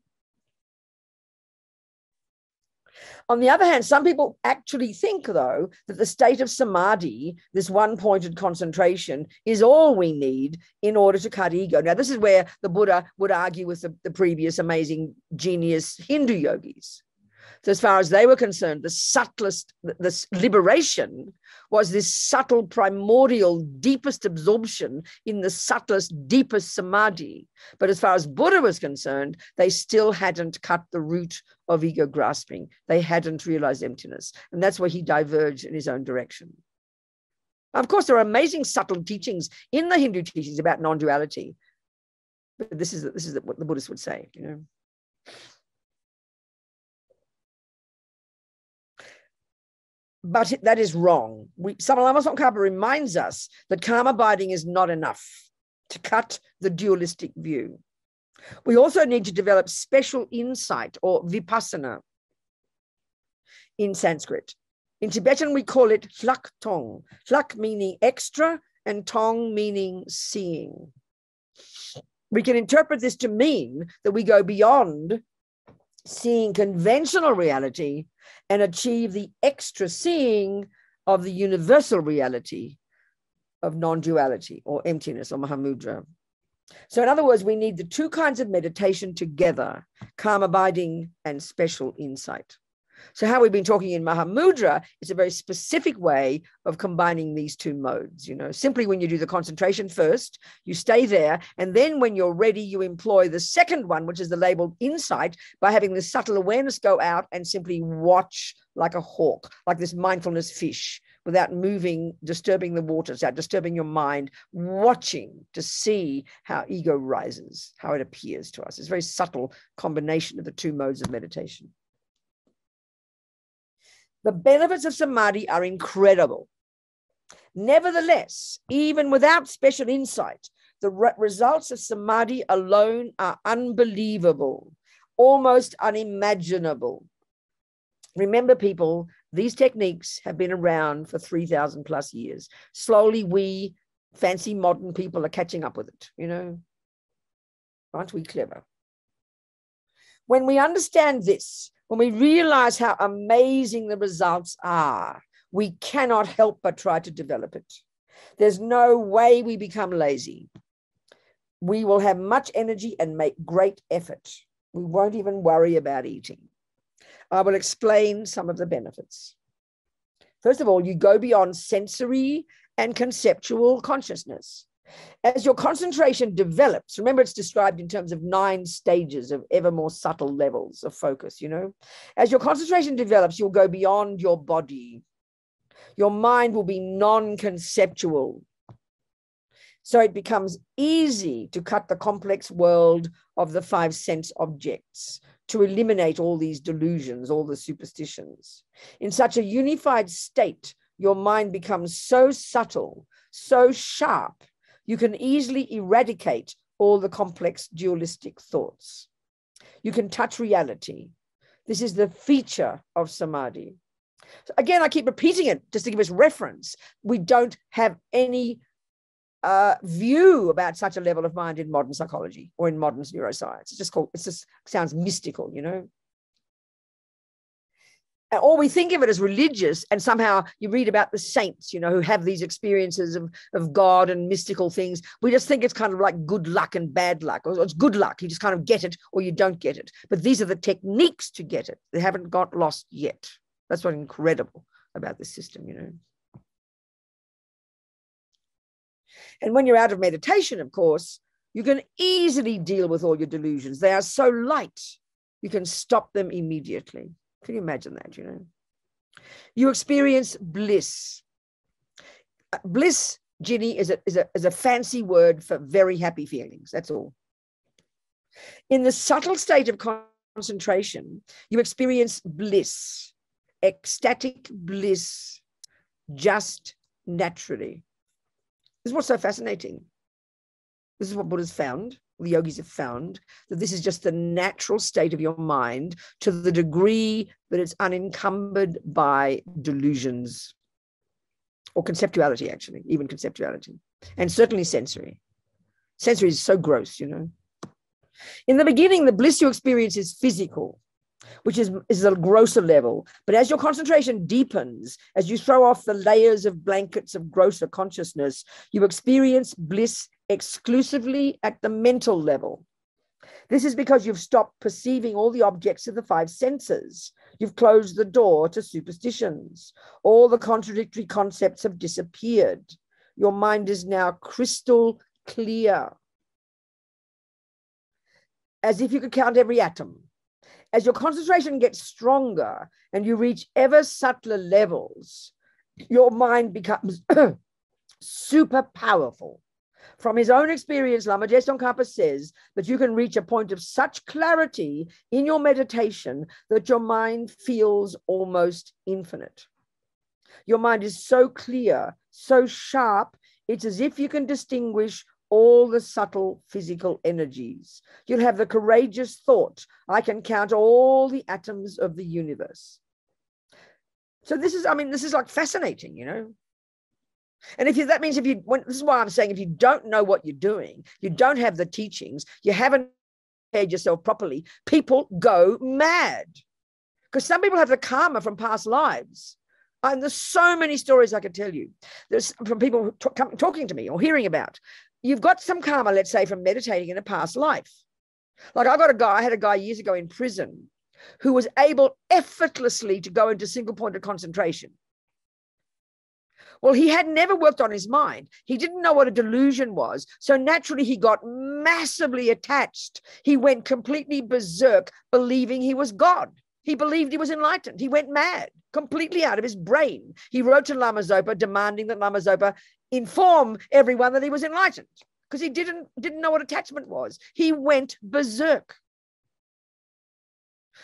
On the other hand, some people actually think, though, that the state of samadhi, this one-pointed concentration, is all we need in order to cut ego. Now, this is where the Buddha would argue with the previous amazing genius Hindu yogis. So as far as they were concerned, the subtlest, this liberation was this subtle, primordial, deepest absorption in the subtlest, deepest samadhi. But as far as Buddha was concerned, they still hadn't cut the root of ego grasping. They hadn't realized emptiness. And that's where he diverged in his own direction. Of course, there are amazing subtle teachings in the Hindu teachings about non-duality. But this is what the Buddhists would say, you know. But that is wrong. Lama Tsongkhapa reminds us that calm abiding is not enough to cut the dualistic view. We also need to develop special insight, or Vipassana in Sanskrit. In Tibetan, we call it hlak tong. Hlak meaning extra and tong meaning seeing. We can interpret this to mean that we go beyond seeing conventional reality and achieve the extra seeing of the universal reality of non-duality or emptiness or Mahamudra. So in other words, we need the two kinds of meditation together, calm abiding and special insight. So how we've been talking in Mahamudra is a very specific way of combining these two modes. You know, simply when you do the concentration first, you stay there. And then when you're ready, you employ the second one, which is the labeled insight, by having the subtle awareness go out and simply watch like a hawk, like this mindfulness fish, without moving, disturbing the waters, without disturbing your mind, watching to see how ego rises, how it appears to us. It's a very subtle combination of the two modes of meditation. The benefits of samadhi are incredible. Nevertheless, even without special insight, the results of samadhi alone are unbelievable, almost unimaginable. Remember, people, these techniques have been around for 3,000 plus years. Slowly, we fancy modern people are catching up with it, you know. Aren't we clever? When we understand this, when we realize how amazing the results are, we cannot help but try to develop it. There's no way we become lazy. We will have much energy and make great effort. We won't even worry about eating. I will explain some of the benefits. First of all, you go beyond sensory and conceptual consciousness. As your concentration develops, remember it's described in terms of 9 stages of ever more subtle levels of focus, you know. As your concentration develops, you'll go beyond your body. Your mind will be non-conceptual. So it becomes easy to cut the complex world of the 5 sense objects, to eliminate all these delusions, all the superstitions. In such a unified state, your mind becomes so subtle, so sharp, you can easily eradicate all the complex dualistic thoughts. You can touch reality. This is the feature of samadhi. So again, I keep repeating it just to give us reference. We don't have any view about such a level of mind in modern psychology or in modern neuroscience. It just sounds mystical, you know. Or we think of it as religious, and somehow you read about the saints, you know, who have these experiences of God and mystical things. We just think it's kind of like good luck and bad luck, or it's good luck. You just kind of get it or you don't get it. But these are the techniques to get it. They haven't got lost yet. That's what's incredible about this system, you know. And when you're out of meditation, of course, you can easily deal with all your delusions. They are so light, you can stop them immediately. Can you imagine that, you know? You experience bliss. Bliss, Ginny, is a fancy word for very happy feelings. That's all. In the subtle state of concentration, you experience bliss, ecstatic bliss, just naturally. This is what's so fascinating. This is what Buddha's found, the yogis have found, that this is just the natural state of your mind to the degree that it's unencumbered by delusions or conceptuality, actually, even conceptuality, and certainly sensory. Sensory is so gross, you know. In the beginning, the bliss you experience is physical. which is a grosser level. But as your concentration deepens, as you throw off the layers of blankets of grosser consciousness, you experience bliss exclusively at the mental level. This is because you've stopped perceiving all the objects of the five senses. You've closed the door to superstitions. All the contradictory concepts have disappeared. Your mind is now crystal clear, as if you could count every atom. As your concentration gets stronger and you reach ever subtler levels, your mind becomes super powerful. From his own experience, Lama Yeshe says that you can reach a point of such clarity in your meditation that your mind feels almost infinite. Your mind is so clear, so sharp, it's as if you can distinguish all the subtle physical energies. You'll have the courageous thought, I can count all the atoms of the universe. So this is, this is like fascinating, you know. And this is why I'm saying, if you don't know what you're doing, you don't have the teachings, you haven't prepared yourself properly, people go mad. Because some people have the karma from past lives. And there's so many stories I could tell you. There's from people talking to me or hearing about. You've got some karma, let's say, from meditating in a past life. Like I had a guy years ago in prison who was able effortlessly to go into single point of concentration. Well, he had never worked on his mind. He didn't know what a delusion was. So naturally, he got massively attached. He went completely berserk, believing he was God. He believed he was enlightened. He went mad, completely out of his brain. He wrote to Lama Zopa demanding that Lama Zopa inform everyone that he was enlightened, because he didn't know what attachment was. He went berserk.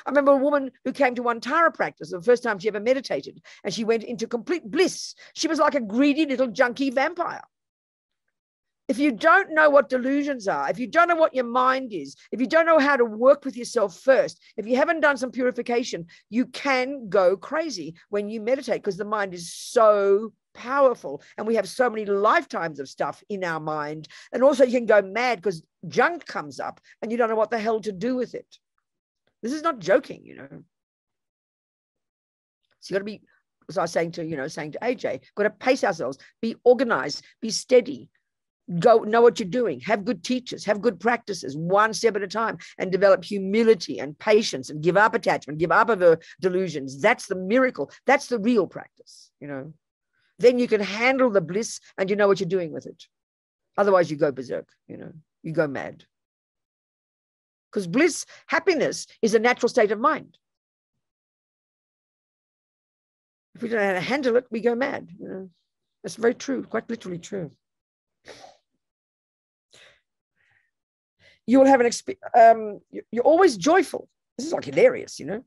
I remember a woman who came to Wantara practice the first time she ever meditated, and she went into complete bliss. She was like a greedy little junkie vampire. If you don't know what delusions are, if you don't know what your mind is, if you don't know how to work with yourself first, if you haven't done some purification, you can go crazy when you meditate, because the mind is so powerful and we have so many lifetimes of stuff in our mind. And also you can go mad because junk comes up and you don't know what the hell to do with it. This is not joking, you know. So you got to be, as I was saying to AJ, got to pace ourselves, be organized, be steady, go know what you're doing, have good teachers, have good practices, one step at a time, and develop humility and patience and give up attachment, give up the delusions. That's the miracle. That's the real practice, you know. Then you can handle the bliss and you know what you're doing with it. Otherwise you go berserk, you know, you go mad. Because bliss, happiness is a natural state of mind. If we don't know how to handle it, we go mad. You know? That's very true, quite literally true. You will have you're always joyful. This is like hilarious, you know.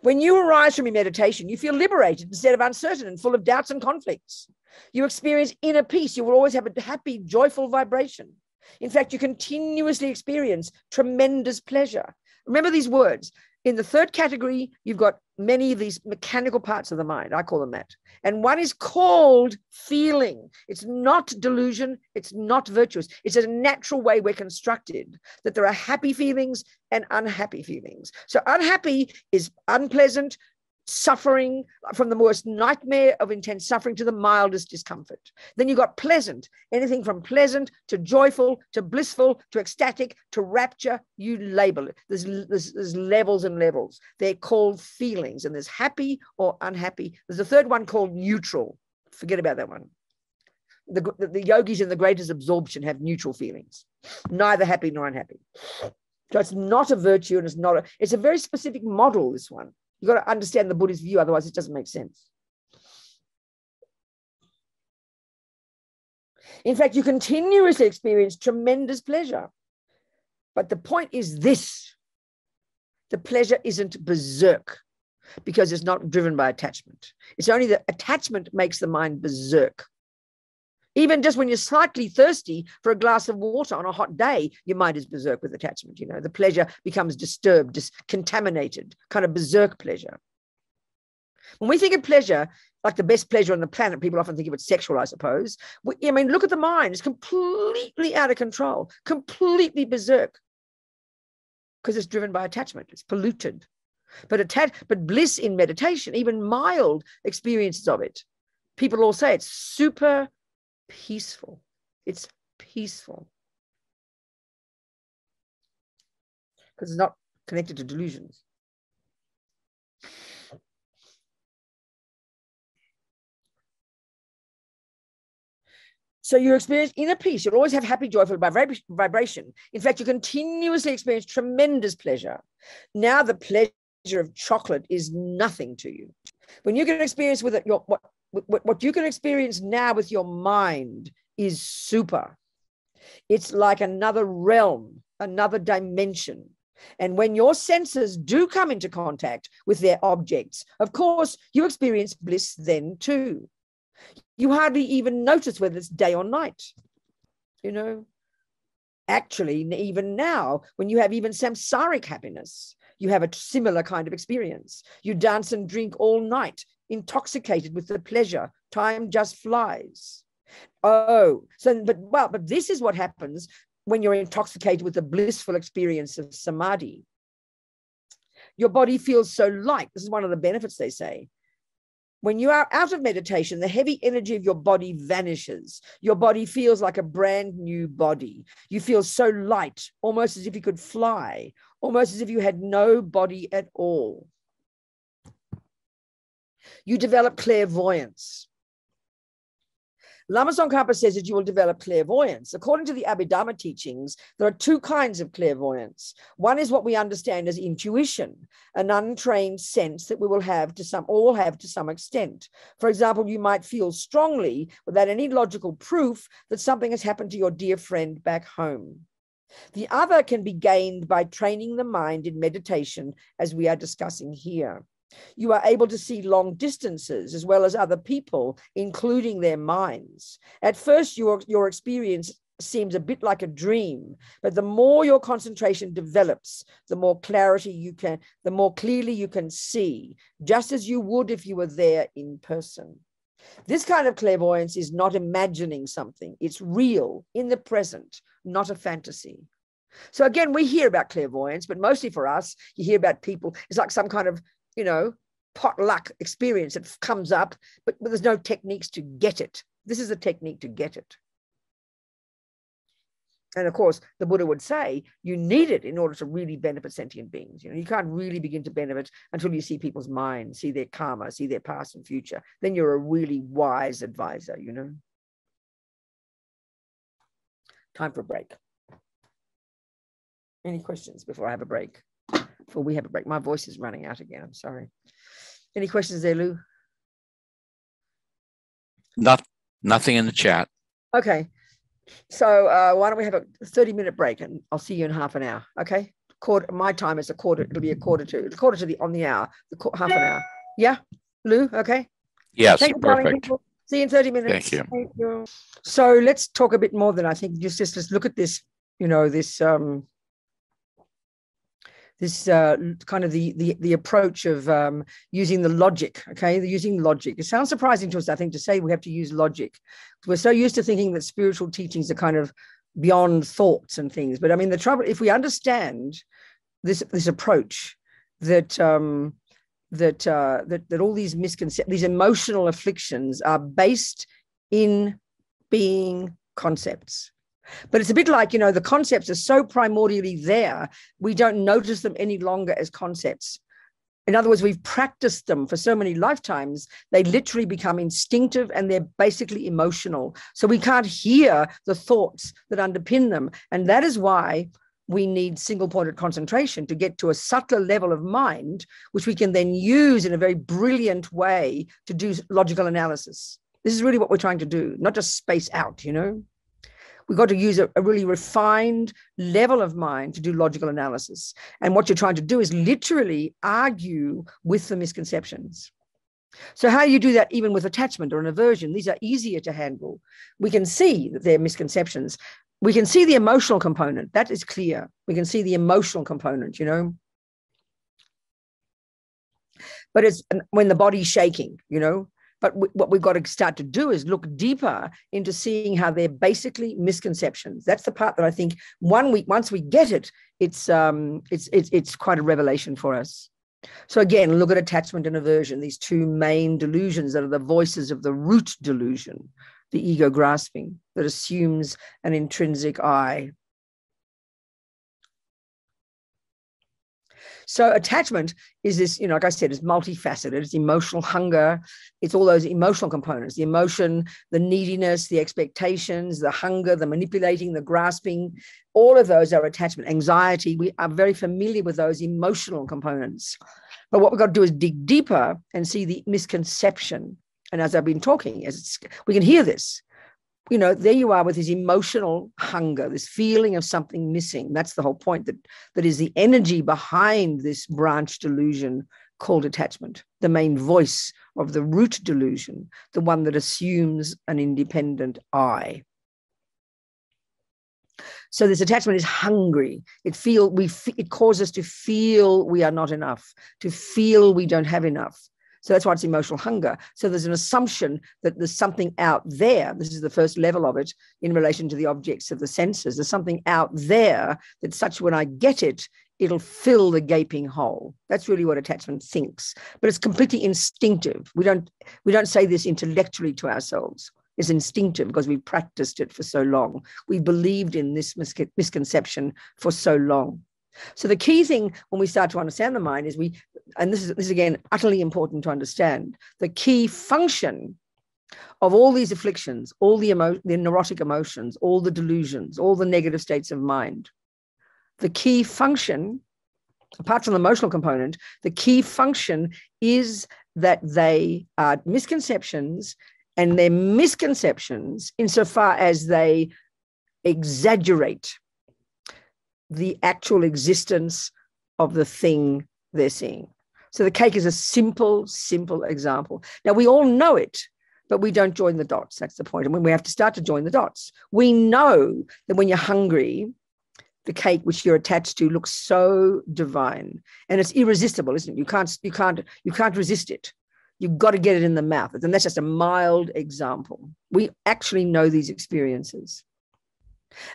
When you arise from your meditation, you feel liberated instead of uncertain and full of doubts and conflicts. You experience inner peace. You will always have a happy, joyful vibration. In fact, you continuously experience tremendous pleasure. Remember these words. In the third category, you've got many of these mechanical parts of the mind. I call them that. And one is called feeling. It's not delusion. It's not virtuous. It's a natural way we're constructed, that there are happy feelings and unhappy feelings. So unhappy is unpleasant, suffering, from the worst nightmare of intense suffering to the mildest discomfort. Then you've got pleasant, anything from pleasant to joyful to blissful to ecstatic to rapture, you label it. There's levels and levels. They're called feelings, and there's happy or unhappy. There's a third one called neutral. Forget about that one. The yogis in the greatest absorption have neutral feelings, neither happy nor unhappy. So it's not a virtue, and it's a very specific model, this one. You've got to understand the Buddhist view, otherwise it doesn't make sense. In fact, you continuously experience tremendous pleasure. But the point is this: the pleasure isn't berserk, because it's not driven by attachment. It's only that attachment makes the mind berserk. Even just when you're slightly thirsty for a glass of water on a hot day, your mind is berserk with attachment. You know, the pleasure becomes disturbed, contaminated, kind of berserk pleasure. When we think of pleasure, like the best pleasure on the planet, people often think of it sexual, I suppose. Look at the mind. It's completely out of control, completely berserk, because it's driven by attachment. It's polluted. But bliss in meditation, even mild experiences of it, people all say it's super peaceful. It's peaceful because it's not connected to delusions. So you experience inner peace. You'll always have happy, joyful vibration. In fact, you continuously experience tremendous pleasure. Now the pleasure of chocolate is nothing to you. When you can experience with it, what you can experience now with your mind is super. It's like another realm, another dimension. And when your senses do come into contact with their objects, of course, you experience bliss then too. You hardly even notice whether it's day or night. You know, actually, even now, when you have even samsaric happiness, you have a similar kind of experience. You dance and drink all night, intoxicated with the pleasure. Time just flies. Oh, so, but this is what happens when you're intoxicated with the blissful experience of samadhi. Your body feels so light. This is one of the benefits, they say. When you are out of meditation, the heavy energy of your body vanishes. Your body feels like a brand new body. You feel so light, almost as if you could fly, almost as if you had no body at all. You develop clairvoyance. Lama Tsongkhapa says that you will develop clairvoyance. According to the Abhidhamma teachings, there are two kinds of clairvoyance. One is what we understand as intuition, an untrained sense that we will all have to some extent. For example, you might feel strongly, without any logical proof, that something has happened to your dear friend back home. The other can be gained by training the mind in meditation, as we are discussing here. You are able to see long distances as well as other people, including their minds. At first, your experience seems a bit like a dream, but the more your concentration develops, the more clearly you can see, just as you would if you were there in person. This kind of clairvoyance is not imagining something. It's real in the present, not a fantasy. So again, we hear about clairvoyance, but mostly for us, you hear about people. It's like some kind of, potluck experience that comes up, but there's no techniques to get it. This is a technique to get it. And of course, the Buddha would say you need it in order to really benefit sentient beings. You can't really begin to benefit until you see people's minds, see their karma, see their past and future. Then you're a really wise advisor, Time for a break. Any questions before I have a break? Before we have a break. My voice is running out again. I'm sorry. Any questions there, Lou? Nothing in the chat. Okay. So why don't we have a 30-minute break, and I'll see you in half an hour. Okay. My time is a quarter. It'll be a quarter to on the hour. Half an hour. Yeah, Lou. Okay. Yes. Thank you, Perfect. See you in 30 minutes. Thank you. Thank you. So let's talk a bit more than I think. Just let's look at this. This kind of the approach of using the logic, okay? Using logic. It sounds surprising to us, I think, to say we have to use logic. We're so used to thinking that spiritual teachings are kind of beyond thoughts and things. But I mean, the trouble, if we understand this approach, that all these misconceptions, these emotional afflictions are based in being concepts. But it's a bit like, the concepts are so primordially there, we don't notice them any longer as concepts. In other words, we've practiced them for so many lifetimes, they literally become instinctive and they're basically emotional. So we can't hear the thoughts that underpin them. And that is why we need single-pointed concentration to get to a subtler level of mind, which we can then use in a very brilliant way to do logical analysis. This is really what we're trying to do, not just space out, We've got to use a really refined level of mind to do logical analysis. And what you're trying to do is literally argue with the misconceptions. So how you do that even with attachment or an aversion, these are easier to handle. We can see that they're misconceptions. We can see the emotional component. That is clear. We can see the emotional component, But it's when the body's shaking, But what we've got to start to do is look deeper into seeing how they're basically misconceptions. That's the part that I think once we get it, it's quite a revelation for us. So again, look at attachment and aversion, these two main delusions that are the voices of the root delusion, the ego grasping that assumes an intrinsic I. So attachment is this, like I said, it's multifaceted. It's emotional hunger. It's all those emotional components, the emotion, the neediness, the expectations, the hunger, the manipulating, the grasping. All of those are attachment. Anxiety, we are very familiar with those emotional components. But what we've got to do is dig deeper and see the misconception. And as I've been talking, we can hear this. There you are with his emotional hunger, this feeling of something missing. That's the whole point, that is the energy behind this branch delusion called attachment, the main voice of the root delusion, the one that assumes an independent I. So this attachment is hungry. It causes us to feel we are not enough, to feel we don't have enough. So that's why it's emotional hunger. So there's an assumption that there's something out there. This is the first level of it in relation to the objects of the senses. There's something out there that such when I get it, it'll fill the gaping hole. That's really what attachment thinks. But it's completely instinctive. We don't say this intellectually to ourselves. It's instinctive because we've practiced it for so long. We've believed in this misconception for so long. So the key thing when we start to understand the mind is and this is again utterly important to understand, the key function of all these afflictions, all the neurotic emotions, all the delusions, all the negative states of mind, the key function, apart from the emotional component, the key function is that they are misconceptions, and they're misconceptions insofar as they exaggerate the actual existence of the thing they're seeing. So the cake is a simple example. Now, we all know it, but we don't join the dots. That's the point. And when we have to start to join the dots, we know that when you're hungry, the cake which you're attached to looks so divine, and it's irresistible, isn't it? You can't resist it. You've got to get it in the mouth. And that's just a mild example. We actually know these experiences.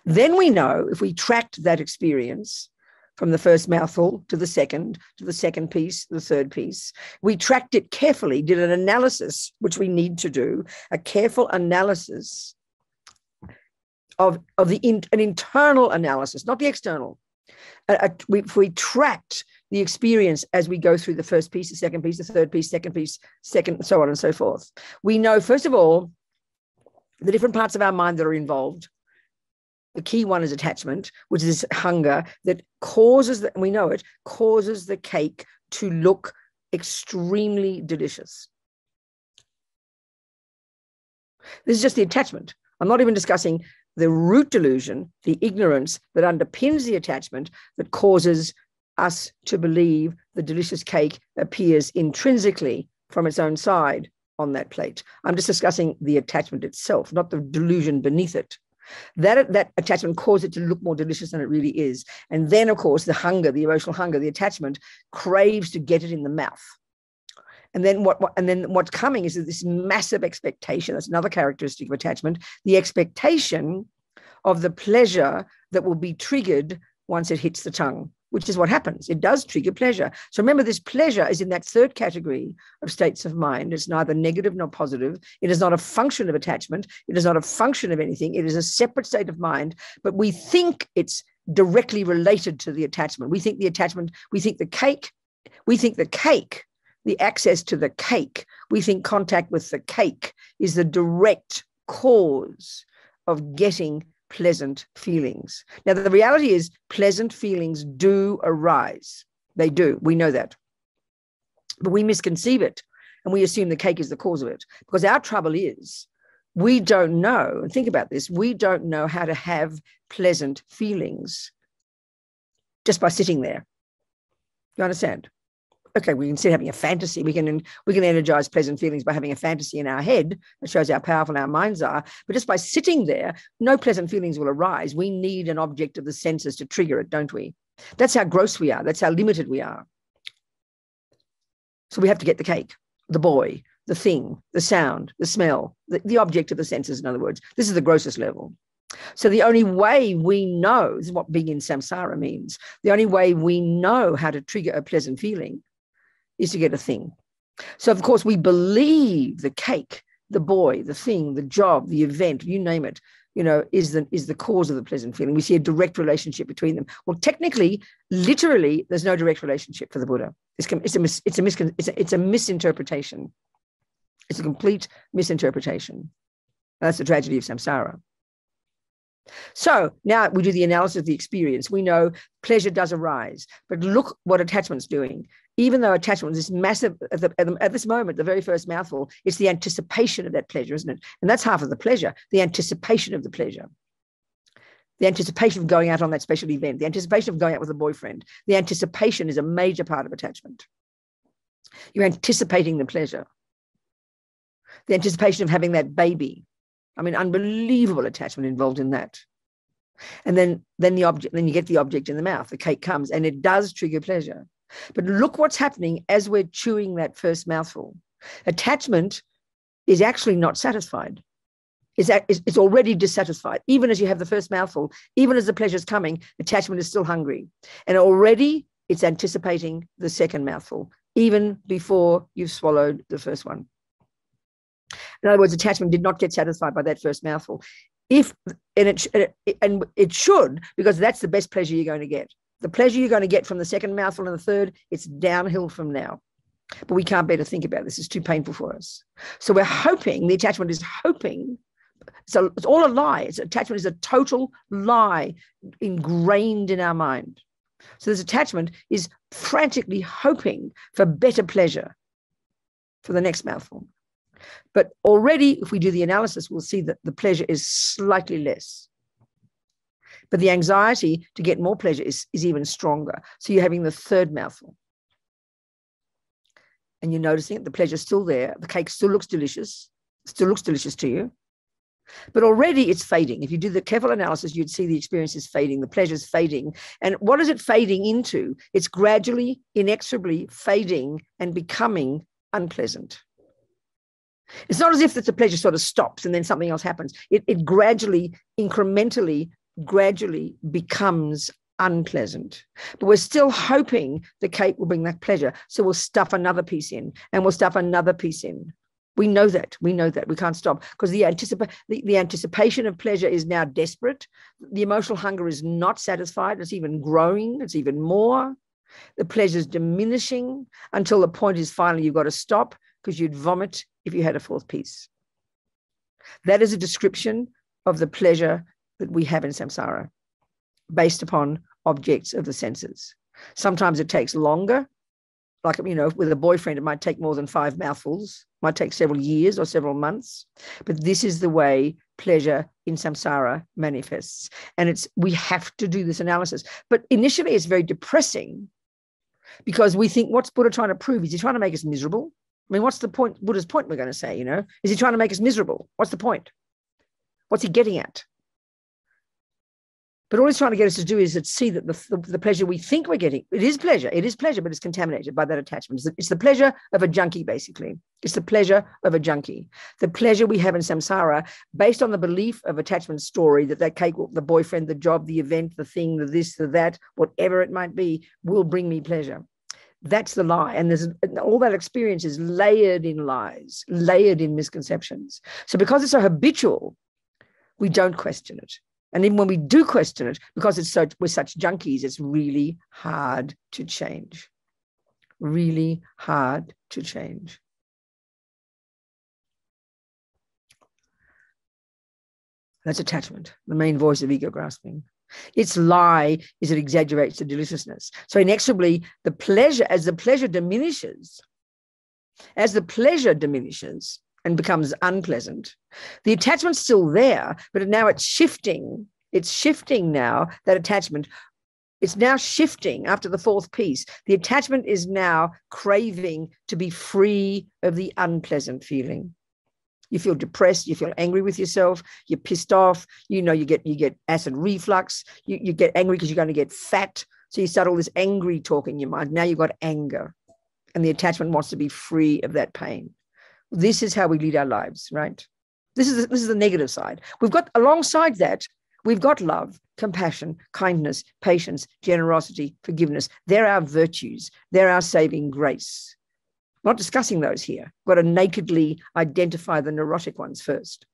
Then we know, if we tracked that experience from the first mouthful to the second piece, the third piece, we tracked it carefully, did an analysis, which we need to do, a careful analysis of an internal analysis, not the external. If we tracked the experience as we go through the first piece, the second piece, the third piece, second piece, so on and so forth, we know, first of all, the different parts of our mind that are involved. The key one is attachment, which is hunger that causes, we know it, causes the cake to look extremely delicious. This is just the attachment. I'm not even discussing the root delusion, the ignorance that underpins the attachment that causes us to believe the delicious cake appears intrinsically from its own side on that plate. I'm just discussing the attachment itself, not the delusion beneath it. That attachment causes it to look more delicious than it really is. And then, of course, the hunger, the emotional hunger, the attachment craves to get it in the mouth. And then what's coming is this massive expectation. That's another characteristic of attachment, the expectation of the pleasure that will be triggered once it hits the tongue, which is what happens. It does trigger pleasure. So remember, this pleasure is in that third category of states of mind. It's neither negative nor positive. It is not a function of attachment. It is not a function of anything. It is a separate state of mind, but we think it's directly related to the attachment. We think the attachment, we think the cake, the access to the cake, we think contact with the cake is the direct cause of getting pleasant feelings. Now, the reality is pleasant feelings do arise. They do. We know that. But we misconceive it and we assume the cake is the cause of it, because our trouble is we don't know, and think about this, we don't know how to have pleasant feelings just by sitting there. You understand? Okay, we can sit having a fantasy. We can energize pleasant feelings by having a fantasy in our head. It shows how powerful our minds are. But just by sitting there, no pleasant feelings will arise. We need an object of the senses to trigger it, don't we? That's how gross we are. That's how limited we are. So we have to get the cake, the boy, the thing, the sound, the smell, the object of the senses, in other words. This is the grossest level. So the only way we know, this is what being in samsara means, the only way we know how to trigger a pleasant feeling, is to get a thing. So, of course, we believe the cake, the boy, the thing, the job, the event, you name it, is the cause of the pleasant feeling. We see a direct relationship between them. Well, technically, literally, there's no direct relationship for the Buddha. It's a misinterpretation. It's a complete misinterpretation. That's the tragedy of samsara. So now we do the analysis of the experience. We know pleasure does arise, but look what attachment's doing. Even though attachment is massive at this moment, the very first mouthful, it's the anticipation of that pleasure, isn't it? And that's half of the pleasure, the anticipation of the pleasure. The anticipation of going out on that special event, the anticipation of going out with a boyfriend. The anticipation is a major part of attachment. You're anticipating the pleasure. The anticipation of having that baby. I mean, unbelievable attachment involved in that. And then you get the object in the mouth, the cake comes, and it does trigger pleasure. But look what's happening as we're chewing that first mouthful. Attachment is actually not satisfied. It's already dissatisfied. Even as you have the first mouthful, even as the pleasure's coming, attachment is still hungry. And already it's anticipating the second mouthful, even before you've swallowed the first one. In other words, attachment did not get satisfied by that first mouthful. It should, because that's the best pleasure you're going to get. The pleasure you're going to get from the second mouthful and the third, it's downhill from now. But we can't bear to think about this. It's too painful for us. So we're hoping, the attachment is hoping. So it's all a lie. Attachment is a total lie ingrained in our mind. So this attachment is frantically hoping for better pleasure for the next mouthful. But already, if we do the analysis, we'll see that the pleasure is slightly less. But the anxiety to get more pleasure is even stronger. So you're having the third mouthful. And you're noticing the pleasure's still there. The cake still looks delicious to you. But already it's fading. If you do the careful analysis, you'd see the experience is fading. The pleasure's fading. And what is it fading into? It's gradually, inexorably fading and becoming unpleasant. It's not as if the pleasure sort of stops and then something else happens. It gradually, incrementally, gradually becomes unpleasant. But we're still hoping the cake will bring that pleasure. So we'll stuff another piece in and we'll stuff another piece in. We know that. We can't stop because the anticipation of pleasure is now desperate. The emotional hunger is not satisfied. It's even growing. It's even more. The pleasure is diminishing until the point is finally you've got to stop because you'd vomit if you had a fourth piece. That is a description of the pleasure that we have in samsara based upon objects of the senses. Sometimes it takes longer. Like, with a boyfriend, it might take more than 5 mouthfuls, it might take several years or several months. But this is the way pleasure in samsara manifests. And we have to do this analysis. But initially, it's very depressing because we think, what's Buddha trying to prove? Is he trying to make us miserable? I mean, what's the point? Buddha's point, we're going to say, is he trying to make us miserable? What's the point? What's he getting at? But all he's trying to get us to do is to see that the pleasure we think we're getting, it is pleasure, but it's contaminated by that attachment. It's the pleasure of a junkie, basically. It's the pleasure of a junkie. The pleasure we have in samsara, based on the belief of attachment story, that cake, the boyfriend, the job, the event, the thing, the this, the that, whatever it might be, will bring me pleasure. That's the lie. And all that experience is layered in lies, layered in misconceptions. So because it's so habitual, we don't question it. And even when we do question it, because we're such junkies, it's really hard to change. Really hard to change. That's attachment, the main voice of ego grasping. Its lie is it exaggerates the deliciousness. So inexorably, as the pleasure diminishes, and becomes unpleasant, the attachment's still there, but now it's shifting. It's shifting now, that attachment. It's now shifting after the fourth piece. The attachment is now craving to be free of the unpleasant feeling. You feel depressed, you feel angry with yourself, you're pissed off, you get acid reflux, you get angry because you're going to get fat. So you start all this angry talk in your mind. Now you've got anger, and the attachment wants to be free of that pain. This is how we lead our lives, right? This is the negative side. Alongside that, we've got love, compassion, kindness, patience, generosity, forgiveness. They're our virtues. They're our saving grace. Not discussing those here. We've got to nakedly identify the neurotic ones first.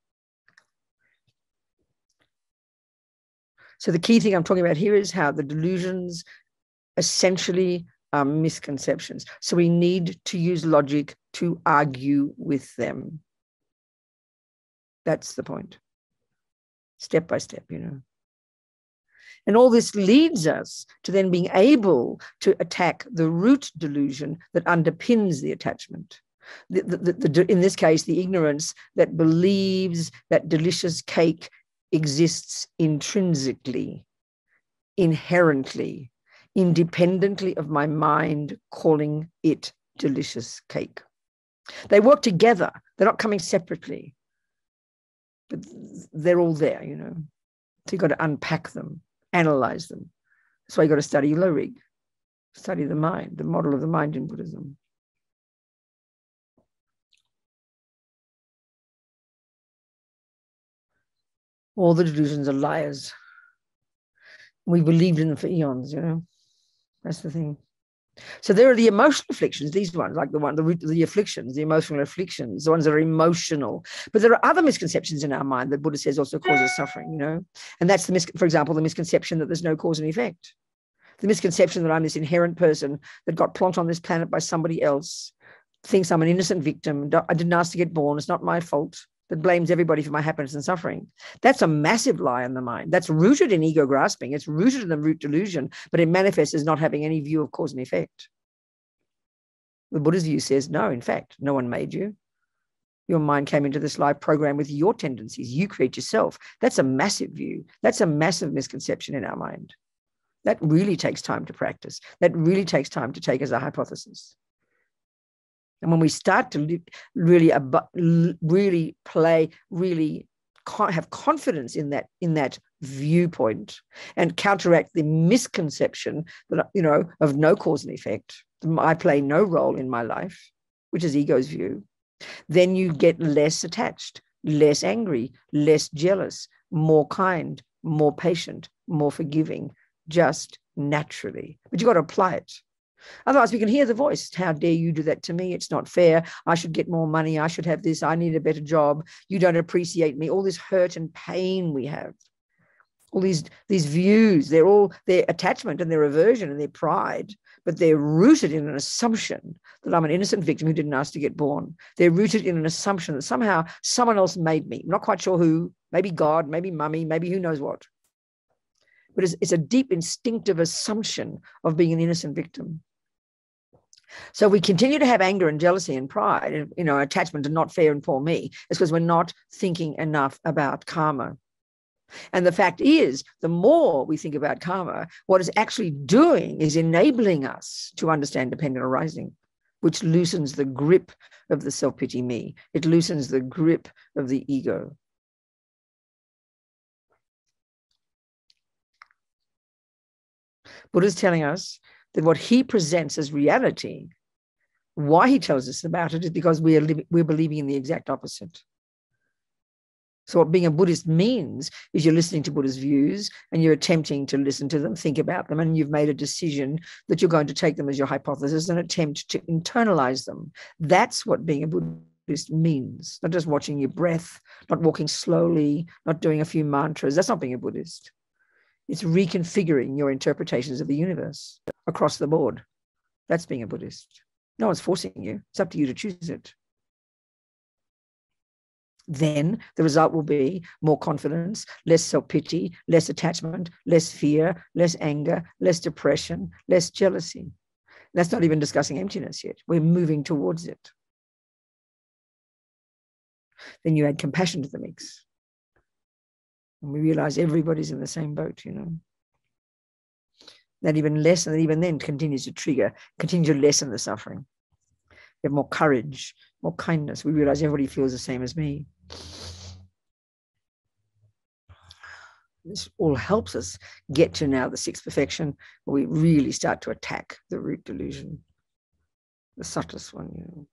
So the key thing I'm talking about here is how the delusions essentially are misconceptions. So we need to use logic to argue with them. That's the point. Step by step, you know. And all this leads us to then being able to attack the root delusion that underpins the attachment. In this case, the ignorance that believes that delicious cake exists intrinsically, inherently, independently of my mind calling it delicious cake. They work together. They're not coming separately, but they're all there, you know. So you've got to unpack them, analyze them. That's why you've got to study Lorig, study the mind, the model of the mind in Buddhism. All the delusions are liars. We believed in them for eons, you know. That's the thing. So there are the emotional afflictions, these ones, like the root of the afflictions, the emotional afflictions, the ones that are emotional. But there are other misconceptions in our mind that Buddha says also causes suffering, you know. And that's, for example, the misconception that there's no cause and effect. The misconception that I'm this inherent person that got plonked on this planet by somebody else, thinks I'm an innocent victim, I didn't ask to get born, it's not my fault, that blames everybody for my happiness and suffering. That's a massive lie in the mind. That's rooted in ego grasping. It's rooted in the root delusion, but it manifests as not having any view of cause and effect. The Buddha's view says, no, in fact, no one made you. Your mind came into this life programmed with your tendencies. You create yourself. That's a massive view. That's a massive misconception in our mind. That really takes time to practice. That really takes time to take as a hypothesis. And when we start to really have confidence in that viewpoint and counteract the misconception that, you know, of no cause and effect, I play no role in my life, which is ego's view, then you get less attached, less angry, less jealous, more kind, more patient, more forgiving, just naturally. But you've got to apply it. Otherwise, we can hear the voice. How dare you do that to me? It's not fair. I should get more money. I should have this. I need a better job. You don't appreciate me. All this hurt and pain we have. All these views, they're all their attachment and their aversion and their pride, but they're rooted in an assumption that I'm an innocent victim who didn't ask to get born. They're rooted in an assumption that somehow someone else made me. I'm not quite sure who, maybe God, maybe mummy, maybe who knows what. But it's a deep instinctive assumption of being an innocent victim. So we continue to have anger and jealousy and pride, and, you know, attachment to not fair and poor me. It's because we're not thinking enough about karma. And the fact is, the more we think about karma, what it's actually doing is enabling us to understand dependent arising, which loosens the grip of the self-pity me. It loosens the grip of the ego. Buddha's telling us that what he presents as reality, why he tells us about it, is because we're believing in the exact opposite. So what being a Buddhist means is you're listening to Buddha's views and you're attempting to listen to them, think about them, and you've made a decision that you're going to take them as your hypothesis and attempt to internalize them. That's what being a Buddhist means. Not just watching your breath, not walking slowly, not doing a few mantras. That's not being a Buddhist. It's reconfiguring your interpretations of the universe across the board. That's being a Buddhist. No one's forcing you. It's up to you to choose it. Then the result will be more confidence, less self-pity, less attachment, less fear, less anger, less depression, less jealousy. That's not even discussing emptiness yet. We're moving towards it. Then you add compassion to the mix. And we realize everybody's in the same boat, you know. That even less, and even then continues to lessen the suffering. We have more courage, more kindness. We realize everybody feels the same as me. This all helps us get to now the sixth perfection, where we really start to attack the root delusion, the subtlest one, you know,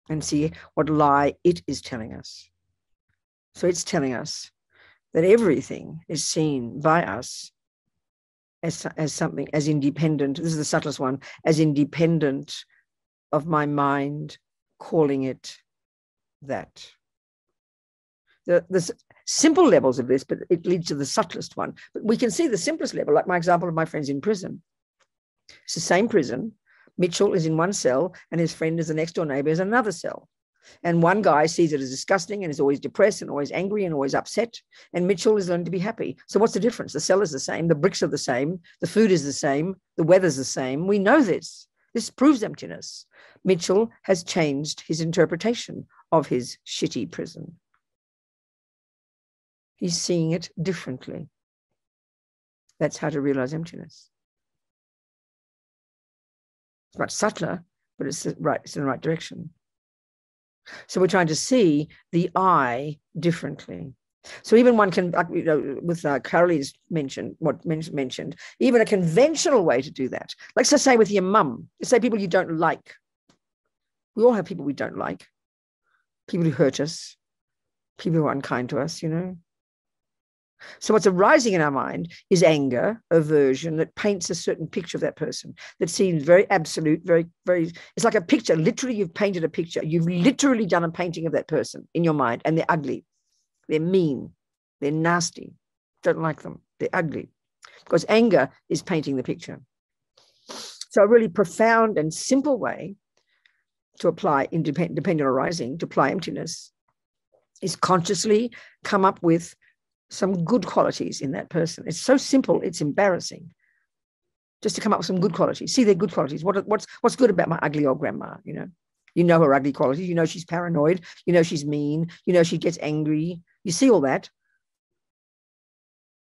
and see what lie it is telling us. So it's telling us that everything is seen by us as something, as independent. This is the subtlest one, as independent of my mind calling it that. There's simple levels of this, but it leads to the subtlest one. But we can see the simplest level, like my example of my friends in prison. It's the same prison. Mitchell is in one cell and his friend is the next door neighbor is in another cell. And one guy sees it as disgusting and is always depressed and always angry and always upset. And Mitchell is learning to be happy. So what's the difference? The cell is the same. The bricks are the same. The food is the same. The weather's the same. We know this. This proves emptiness. Mitchell has changed his interpretation of his shitty prison. He's seeing it differently. That's how to realize emptiness. It's much subtler, but it's in the right direction. So we're trying to see the I differently. So even one can, with Carolyn's mentioned, even a conventional way to do that. Like, so say with your mum, say people you don't like. We all have people we don't like. People who hurt us, people who are unkind to us, So what's arising in our mind is anger, aversion, that paints a certain picture of that person that seems very absolute, very, very, it's like a picture. Literally, you've painted a picture. You've literally done a painting of that person in your mind, and they're ugly. They're mean. They're nasty. Don't like them. They're ugly. Because anger is painting the picture. So a really profound and simple way to apply dependent arising, to apply emptiness, is consciously come up with some good qualities in that person. It's so simple, it's embarrassing. Just to come up with some good qualities. See their good qualities. What's good about my ugly old grandma, You know her ugly qualities. You know she's paranoid. You know she's mean. You know she gets angry. You see all that.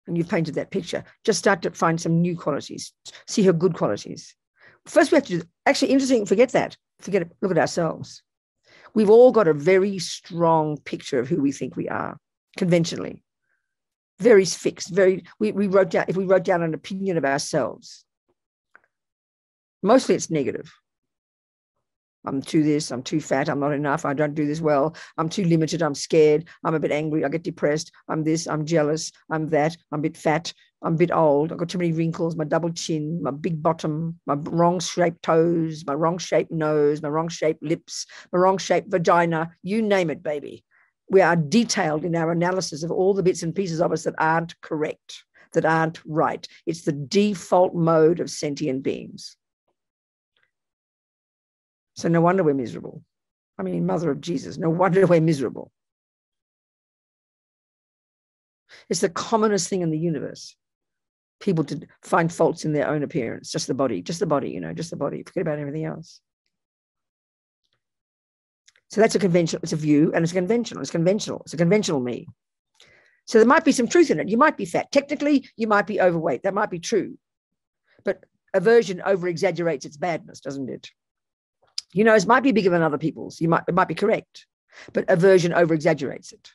And you've painted that picture. Just start to find some new qualities. See her good qualities. First we have to do, actually interesting, forget that. Forget it, look at ourselves. We've all got a very strong picture of who we think we are, conventionally. Very fixed, we wrote down, if we wrote down an opinion of ourselves, mostly it's negative. I'm too this, I'm too fat, I'm not enough, I don't do this well, I'm too limited, I'm scared, I'm a bit angry, I get depressed, I'm this, I'm jealous, I'm that, I'm a bit fat, I'm a bit old, I've got too many wrinkles, my double chin, my big bottom, my wrong shaped toes, my wrong shaped nose, my wrong shaped lips, my wrong shaped vagina, you name it, baby. We are detailed in our analysis of all the bits and pieces of us that aren't correct, that aren't right. It's the default mode of sentient beings. So no wonder we're miserable. I mean, Mother of Jesus, no wonder we're miserable. It's the commonest thing in the universe. People to find faults in their own appearance, just the body, just the body. Forget about everything else. So that's a conventional, it's a view, and it's a conventional me. So there might be some truth in it. You might be fat. Technically, you might be overweight. That might be true. But aversion over-exaggerates its badness, doesn't it? It might be bigger than other people's. It might be correct. But aversion over-exaggerates it.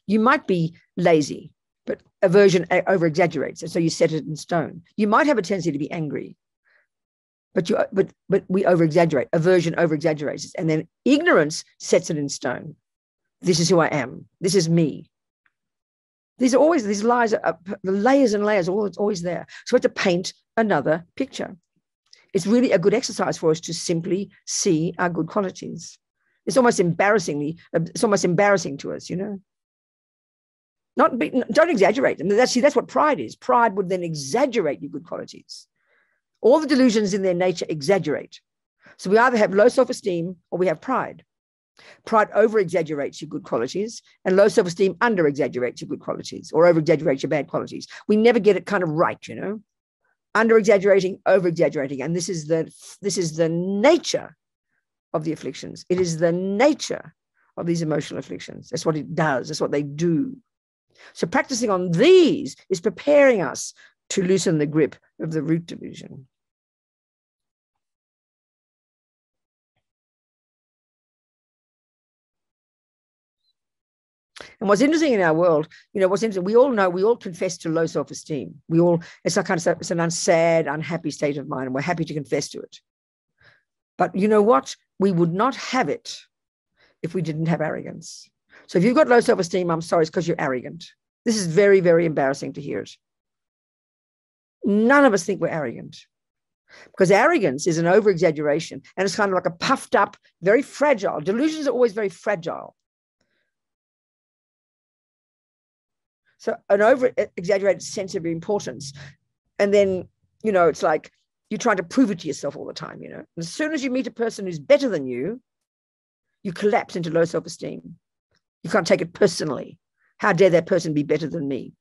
You might be lazy, but aversion over-exaggerates it. So you set it in stone. You might have a tendency to be angry. But we over-exaggerate. Aversion over-exaggerates it. And then ignorance sets it in stone. This is who I am. This is me. These lies, the layers and layers, always there. So we have to paint another picture. It's really a good exercise for us to simply see our good qualities. It's almost embarrassing to us, Don't exaggerate them. That's what pride is. Pride would then exaggerate your good qualities. All the delusions in their nature exaggerate. So we either have low self-esteem or we have pride. Pride over-exaggerates your good qualities, and low self-esteem under-exaggerates your good qualities or over-exaggerates your bad qualities. We never get it kind of right, Under-exaggerating, over-exaggerating. And this is the nature of the afflictions. It is the nature of these emotional afflictions. That's what it does. That's what they do. So practicing on these is preparing us to loosen the grip of the root delusion. And what's interesting in our world, we all confess to low self-esteem. It's an sad, unhappy state of mind, and we're happy to confess to it. But you know what? We would not have it if we didn't have arrogance. So if you've got low self-esteem, I'm sorry, it's because you're arrogant. This is very, very embarrassing to hear it. None of us think we're arrogant. Because arrogance is an over-exaggeration, and it's kind of like a puffed up, very fragile. Delusions are always very fragile. So an over-exaggerated sense of importance. And then, you know, it's like you're trying to prove it to yourself all the time, you know. And as soon as you meet a person who's better than you, you collapse into low self-esteem. You can't take it personally. How dare that person be better than me?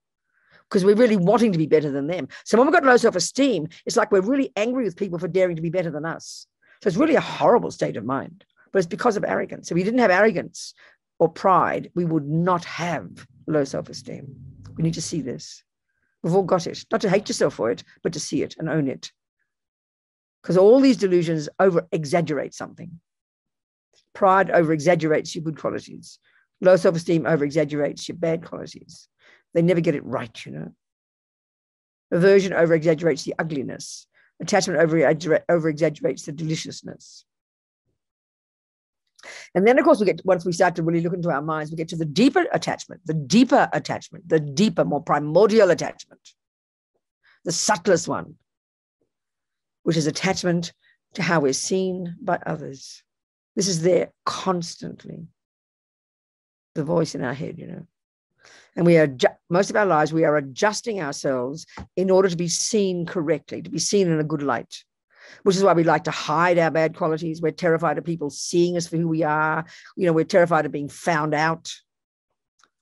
Because we're really wanting to be better than them. So when we've got low self-esteem, it's like we're really angry with people for daring to be better than us. So it's really a horrible state of mind. But it's because of arrogance. If we didn't have arrogance or pride, we would not have low self-esteem. We need to see this. We've all got it. Not to hate yourself for it, but to see it and own it. Because all these delusions over-exaggerate something. Pride over-exaggerates your good qualities. Low self-esteem over-exaggerates your bad qualities. They never get it right, you know. Aversion over-exaggerates the ugliness. Attachment over-exaggerates the deliciousness. And then, of course, once we start to really look into our minds, we get to the deeper attachment, the deeper, more primordial attachment, the subtlest one, which is attachment to how we're seen by others. This is there constantly, the voice in our head, you know. And we are, most of our lives, we are adjusting ourselves in order to be seen correctly, to be seen in a good light, which is why we like to hide our bad qualities. We're terrified of people seeing us for who we are. You know, we're terrified of being found out.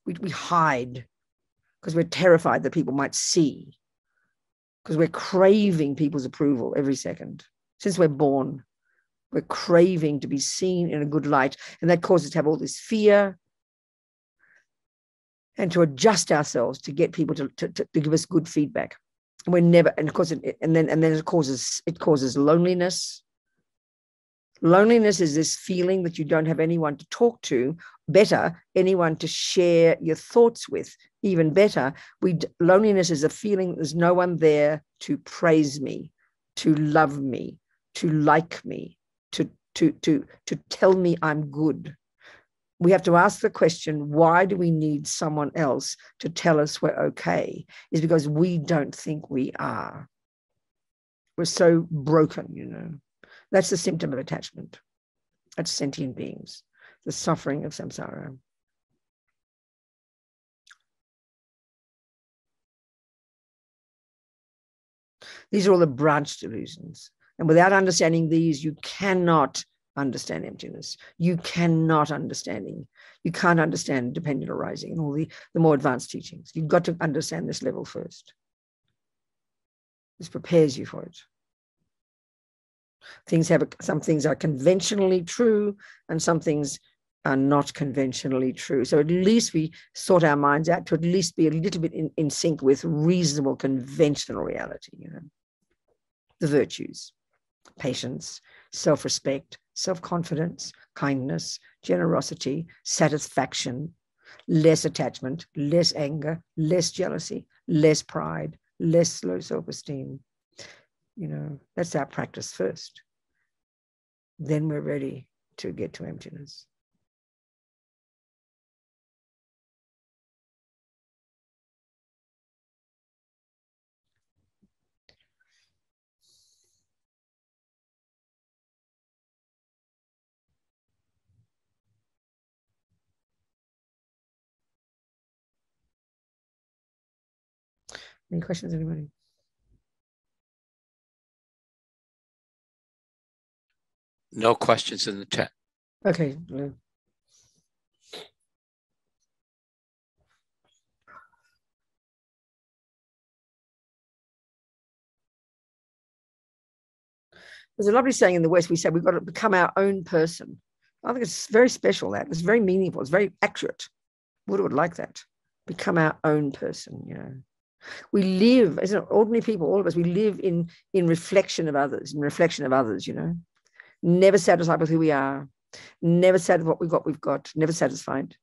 We hide because we're terrified that people might see, because we're craving people's approval every second. Since we're born, we're craving to be seen in a good light. And that causes us to have all this fear, and to adjust ourselves to get people to give us good feedback. And we're never, and of course, and then it causes loneliness. Loneliness is this feeling that you don't have anyone to talk to, better, anyone to share your thoughts with, even better. Loneliness is a feeling that there's no one there to praise me, to love me, to like me, to tell me I'm good. We have to ask the question, why do we need someone else to tell us we're okay? It's because we don't think we are. We're so broken, you know. That's the symptom of attachment. That's sentient beings, the suffering of samsara. These are all the branch delusions. And without understanding these, you cannot understand emptiness. You cannot understanding. You can't understand dependent arising and all the more advanced teachings. You've got to understand this level first. This prepares you for it. Some things are conventionally true and some things are not conventionally true. So at least we sort our minds out to at least be a little bit in sync with reasonable conventional reality, you know. The virtues, patience, self-respect, self-confidence, kindness, generosity, satisfaction, less attachment, less anger, less jealousy, less pride, less low self-esteem. You know, that's our practice first. Then we're ready to get to emptiness. Any questions, anybody? No questions in the chat. Okay. There's a lovely saying in the West, we say we've got to become our own person. I think it's very special, that. It's very meaningful. It's very accurate. Buddha would like that. Become our own person, you know. We live, as ordinary people, all of us, we live in reflection of others, you know. Never satisfied with who we are, never satisfied with what we've got, never satisfied.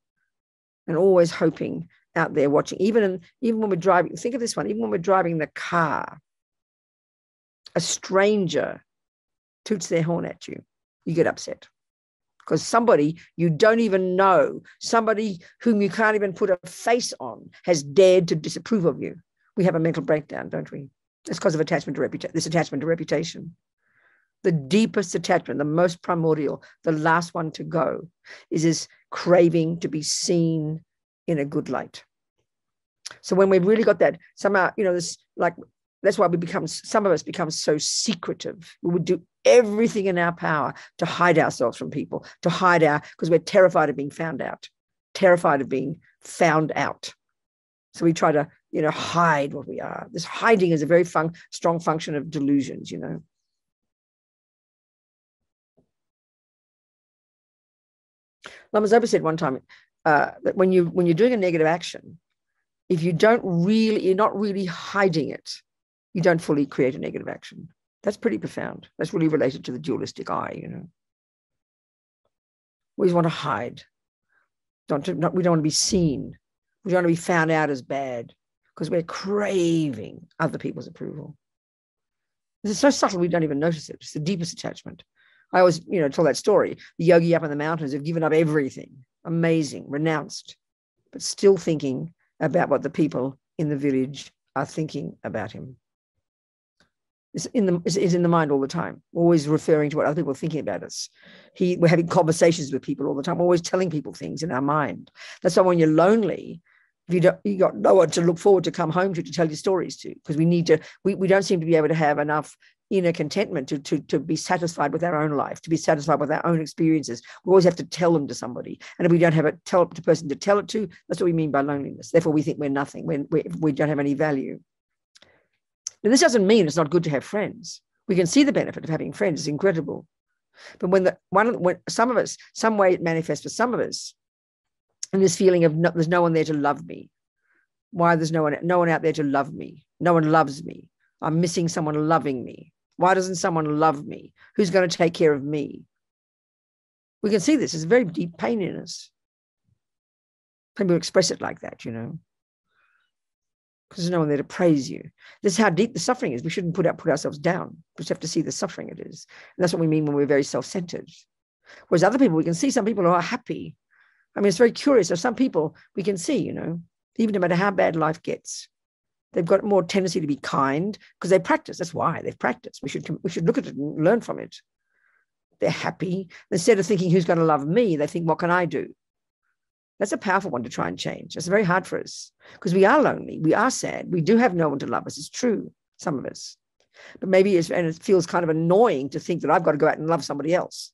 And always hoping out there, watching, even when we're driving, think of this one, even when we're driving the car, a stranger toots their horn at you, you get upset. Because somebody you don't even know, somebody whom you can't even put a face on, has dared to disapprove of you. We have a mental breakdown, don't we? It's because of attachment to reputation. This attachment to reputation. The deepest attachment, the most primordial, the last one to go, is this craving to be seen in a good light. So when we've really got that, somehow, this, like, that's why some of us become so secretive. We would do everything in our power to hide ourselves from people, because we're terrified of being found out, terrified of being found out. So we try to, hide what we are. This hiding is a very strong function of delusions, Lama Zopa said one time that when you're doing a negative action, if you're not really hiding it, you don't fully create a negative action. That's pretty profound. That's really related to the dualistic eye, We always want to hide. We don't want to be seen. We don't want to be found out as bad because we're craving other people's approval. This is so subtle we don't even notice it. It's the deepest attachment. I always, tell that story. The yogi up in the mountains have given up everything, amazing, renounced, but still thinking about what the people in the village are thinking about him. It's in the mind all the time, always referring to what other people are thinking about us. We're having conversations with people all the time, always telling people things in our mind. That's why when you're lonely, you got no one to look forward to come home to tell your stories to, because we don't seem to be able to have enough inner contentment to be satisfied with our own life, to be satisfied with our own experiences. We always have to tell them to somebody. And if we don't have a person to tell it to, that's what we mean by loneliness. Therefore, we think we're nothing when we don't have any value. Now, this doesn't mean it's not good to have friends. We can see the benefit of having friends. It's incredible. But when some of us, some way it manifests for some of us, and this feeling of there's no one there to love me. Why there's no one out there to love me? No one loves me. I'm missing someone loving me. Why doesn't someone love me? Who's going to take care of me? We can see this. There's a very deep pain in us. People express it like that, because there's no one there to praise you. This is how deep the suffering is. We shouldn't put ourselves down. We just have to see the suffering it is. And that's what we mean when we're very self-centered. Whereas other people, we can see some people who are happy. I mean, it's very curious. There's some people we can see, even no matter how bad life gets, they've got more tendency to be kind because they practice. That's why they've practiced. We should look at it and learn from it. They're happy. Instead of thinking, who's going to love me? They think, what can I do? That's a powerful one to try and change. It's very hard for us because we are lonely. We are sad. We do have no one to love us. It's true, some of us. But maybe it feels kind of annoying to think that I've got to go out and love somebody else,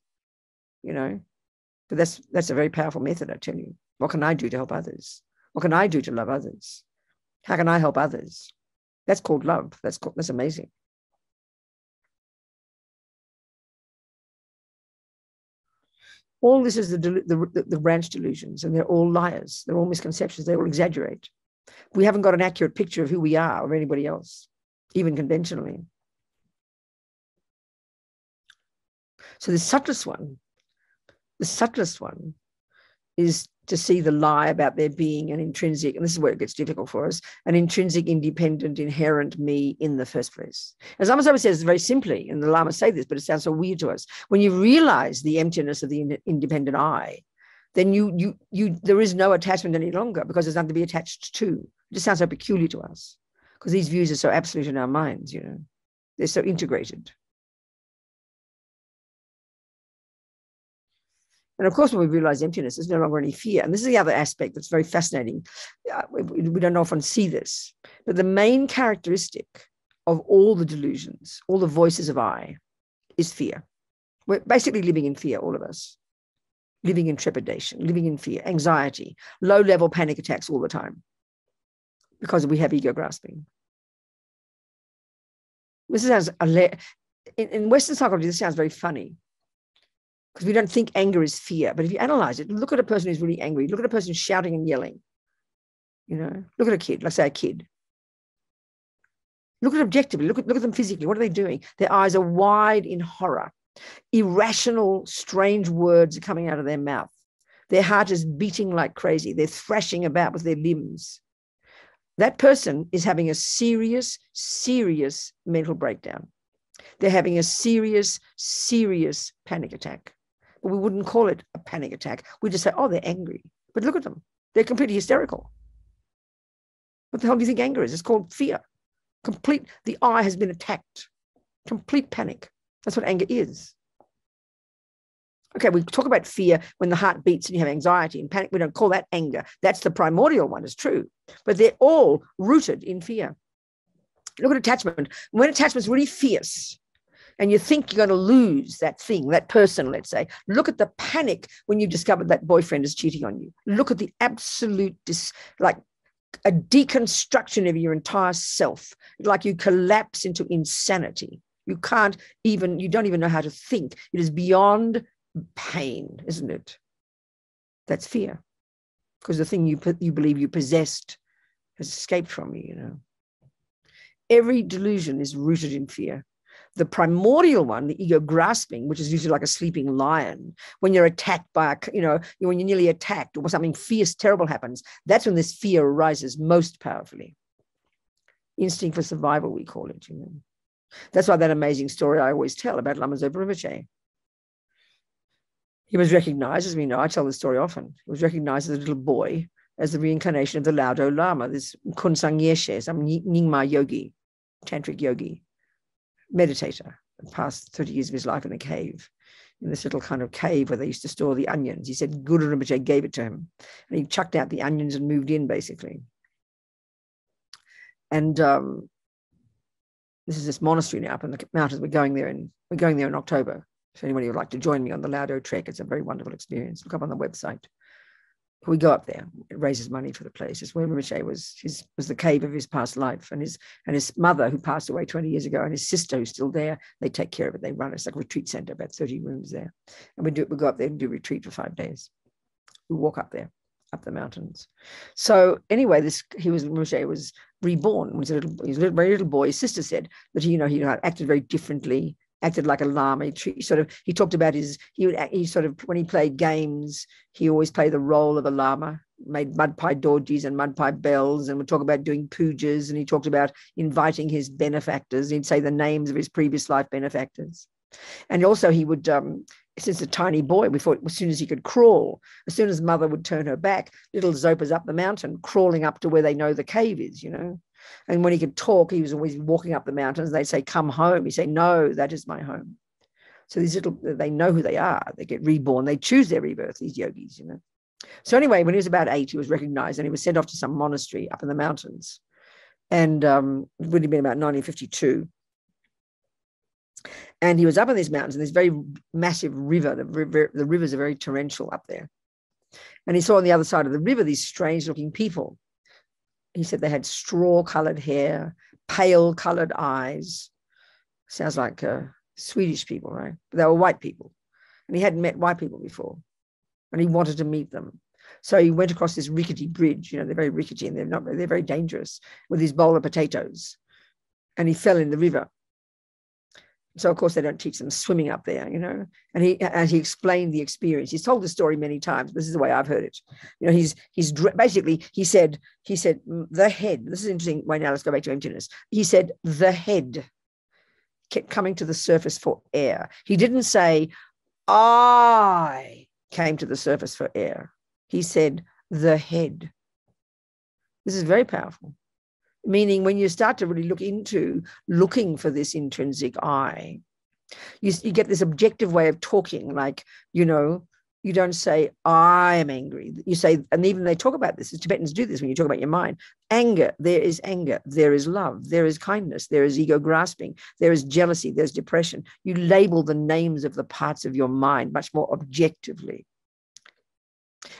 But that's a very powerful method, I tell you. What can I do to help others? What can I do to love others? How can I help others? That's called love. That's amazing. All this is the branch delusions, and they're all liars. They're all misconceptions. They all exaggerate. We haven't got an accurate picture of who we are or anybody else, even conventionally. So the subtlest one is to see the lie about there being an intrinsic, and this is where it gets difficult for us, an intrinsic, independent, inherent me in the first place. As Lama Zopa says very simply, and the Lamas say this, but it sounds so weird to us. When you realize the emptiness of the independent I, then there is no attachment any longer because there's nothing to be attached to. It just sounds so peculiar to us because these views are so absolute in our minds, They're so integrated. And of course, when we realize emptiness, there's no longer any fear. And this is the other aspect that's very fascinating. We don't often see this. But the main characteristic of all the delusions, all the voices of I, is fear. We're basically living in fear, all of us. Living in trepidation, living in fear, anxiety, low-level panic attacks all the time because we have ego grasping. This sounds, in Western psychology, this sounds very funny, because we don't think anger is fear. But if you analyze it, look at a person who's really angry. Look at a person shouting and yelling. Look at a kid, let's say a kid. Look at it objectively. Look at them physically. What are they doing? Their eyes are wide in horror. Irrational, strange words are coming out of their mouth. Their heart is beating like crazy. They're thrashing about with their limbs. That person is having a serious, serious mental breakdown. They're having a serious, serious panic attack. But we wouldn't call it a panic attack. We just say, oh, they're angry. But look at them. They're completely hysterical. What the hell do you think anger is? It's called fear. The I has been attacked. Complete panic. That's what anger is. Okay, we talk about fear when the heart beats and you have anxiety and panic. We don't call that anger. That's the primordial one, it's true. But they're all rooted in fear. Look at attachment. When attachment's really fierce and you think you're going to lose that thing, that person, let's say, look at the panic when you discover that boyfriend is cheating on you. Look at the absolute, like a deconstruction of your entire self, like you collapse into insanity. You don't even know how to think. It is beyond pain, isn't it? That's fear, because the thing you believe you possessed has escaped from you, you know. Every delusion is rooted in fear. The primordial one, the ego grasping, which is usually like a sleeping lion, when you're attacked by, when you're nearly attacked or something fierce, terrible happens, that's when this fear arises most powerfully. Instinct for survival, we call it, you know. That's why that amazing story I always tell about Lama Rinpoche. He was recognized, as we know, I tell this story often, he was recognized as a little boy as the reincarnation of the Laudo Lama, this Kunsang Yeshe, some Nyingma yogi, tantric yogi, meditator, passed 30 years of his life in a cave, in this little kind of cave where they used to store the onions. He said Guru Rinpoche gave it to him, and he chucked out the onions and moved in, basically. And this is this monastery now up in the mountains. We're going there in October. If anybody would like to join me on the Laudo trek, it's a very wonderful experience. Look up on the website. We go up there. It raises money for the place. It's where Rinpoche was the cave of his past life, and his mother, who passed away 20 years ago, and his sister, who's still there. They take care of it. They run it. It's like a retreat center, about 30 rooms there, and we go up there and do retreat for 5 days. We walk up there, up the mountains. So anyway, Rinpoche was reborn. He was a very little boy. His sister said that he acted very differently. Acted like a lama. He talked about when he played games, he always played the role of a lama, made mud pie dojis and mud pie bells, and would talk about doing pujas, and he talked about inviting his benefactors. He'd say the names of his previous life benefactors. And also he would, since a tiny boy, we thought as soon as he could crawl, as soon as mother would turn her back, little Zopa's up the mountain, crawling up to where they know the cave is, you know. And when he could talk, he was always walking up the mountains. They'd say, come home. He'd say, no, that is my home. So they know who they are. They get reborn. They choose their rebirth, these yogis, you know. So anyway, when he was about 8, he was recognized and he was sent off to some monastery up in the mountains. And it would have been about 1952. And he was up in these mountains, and this very massive river. The rivers are very torrential up there. And he saw on the other side of the river these strange-looking people. He said they had straw-colored hair, pale-colored eyes. Sounds like Swedish people, right? But they were white people. And he hadn't met white people before. And he wanted to meet them. So he went across this rickety bridge. You know, they're very rickety and they're very dangerous, with his bowl of potatoes. And he fell in the river. So, of course, they don't teach them swimming up there, you know. And he explained the experience. He's told the story many times. This is the way I've heard it. You know, he's basically, he said, the head, this is interesting. Wait, now let's go back to emptiness. He said, the head kept coming to the surface for air. He didn't say, I came to the surface for air. He said, the head. This is very powerful. Meaning when you start to really looking for this intrinsic I, you get this objective way of talking, like, you know, you don't say, I am angry. You say, and even they talk about this, the Tibetans do this when you talk about your mind. Anger, there is love, there is kindness, there is ego grasping, there is jealousy, there's depression. You label the names of the parts of your mind much more objectively.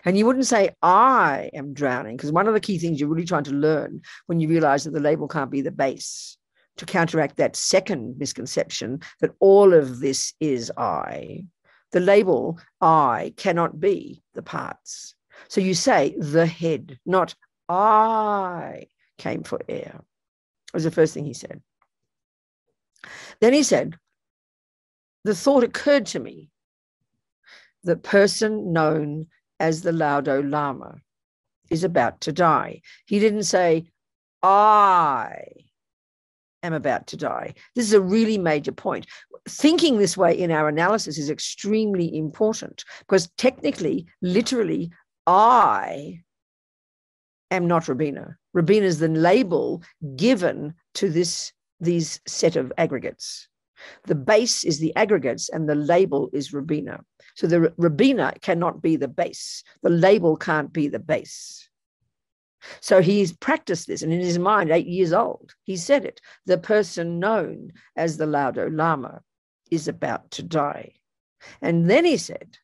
And you wouldn't say, I am drowning, because one of the key things you're really trying to learn when you realize that the label can't be the base, to counteract that second misconception that all of this is I, the label I cannot be the parts. So you say the head, not I came for air. That was the first thing he said. Then he said, the thought occurred to me, the person known as the Laudo Lama is about to die. He didn't say, I am about to die. This is a really major point. Thinking this way in our analysis is extremely important, because technically, literally, I am not Robina. Robina is the label given to these set of aggregates. The base is the aggregates and the label is Robina. So the Robina cannot be the base. The label can't be the base. So he's practiced this, and in his mind, 8 years old, he said it. The person known as the Laudo Lama is about to die. And then he said,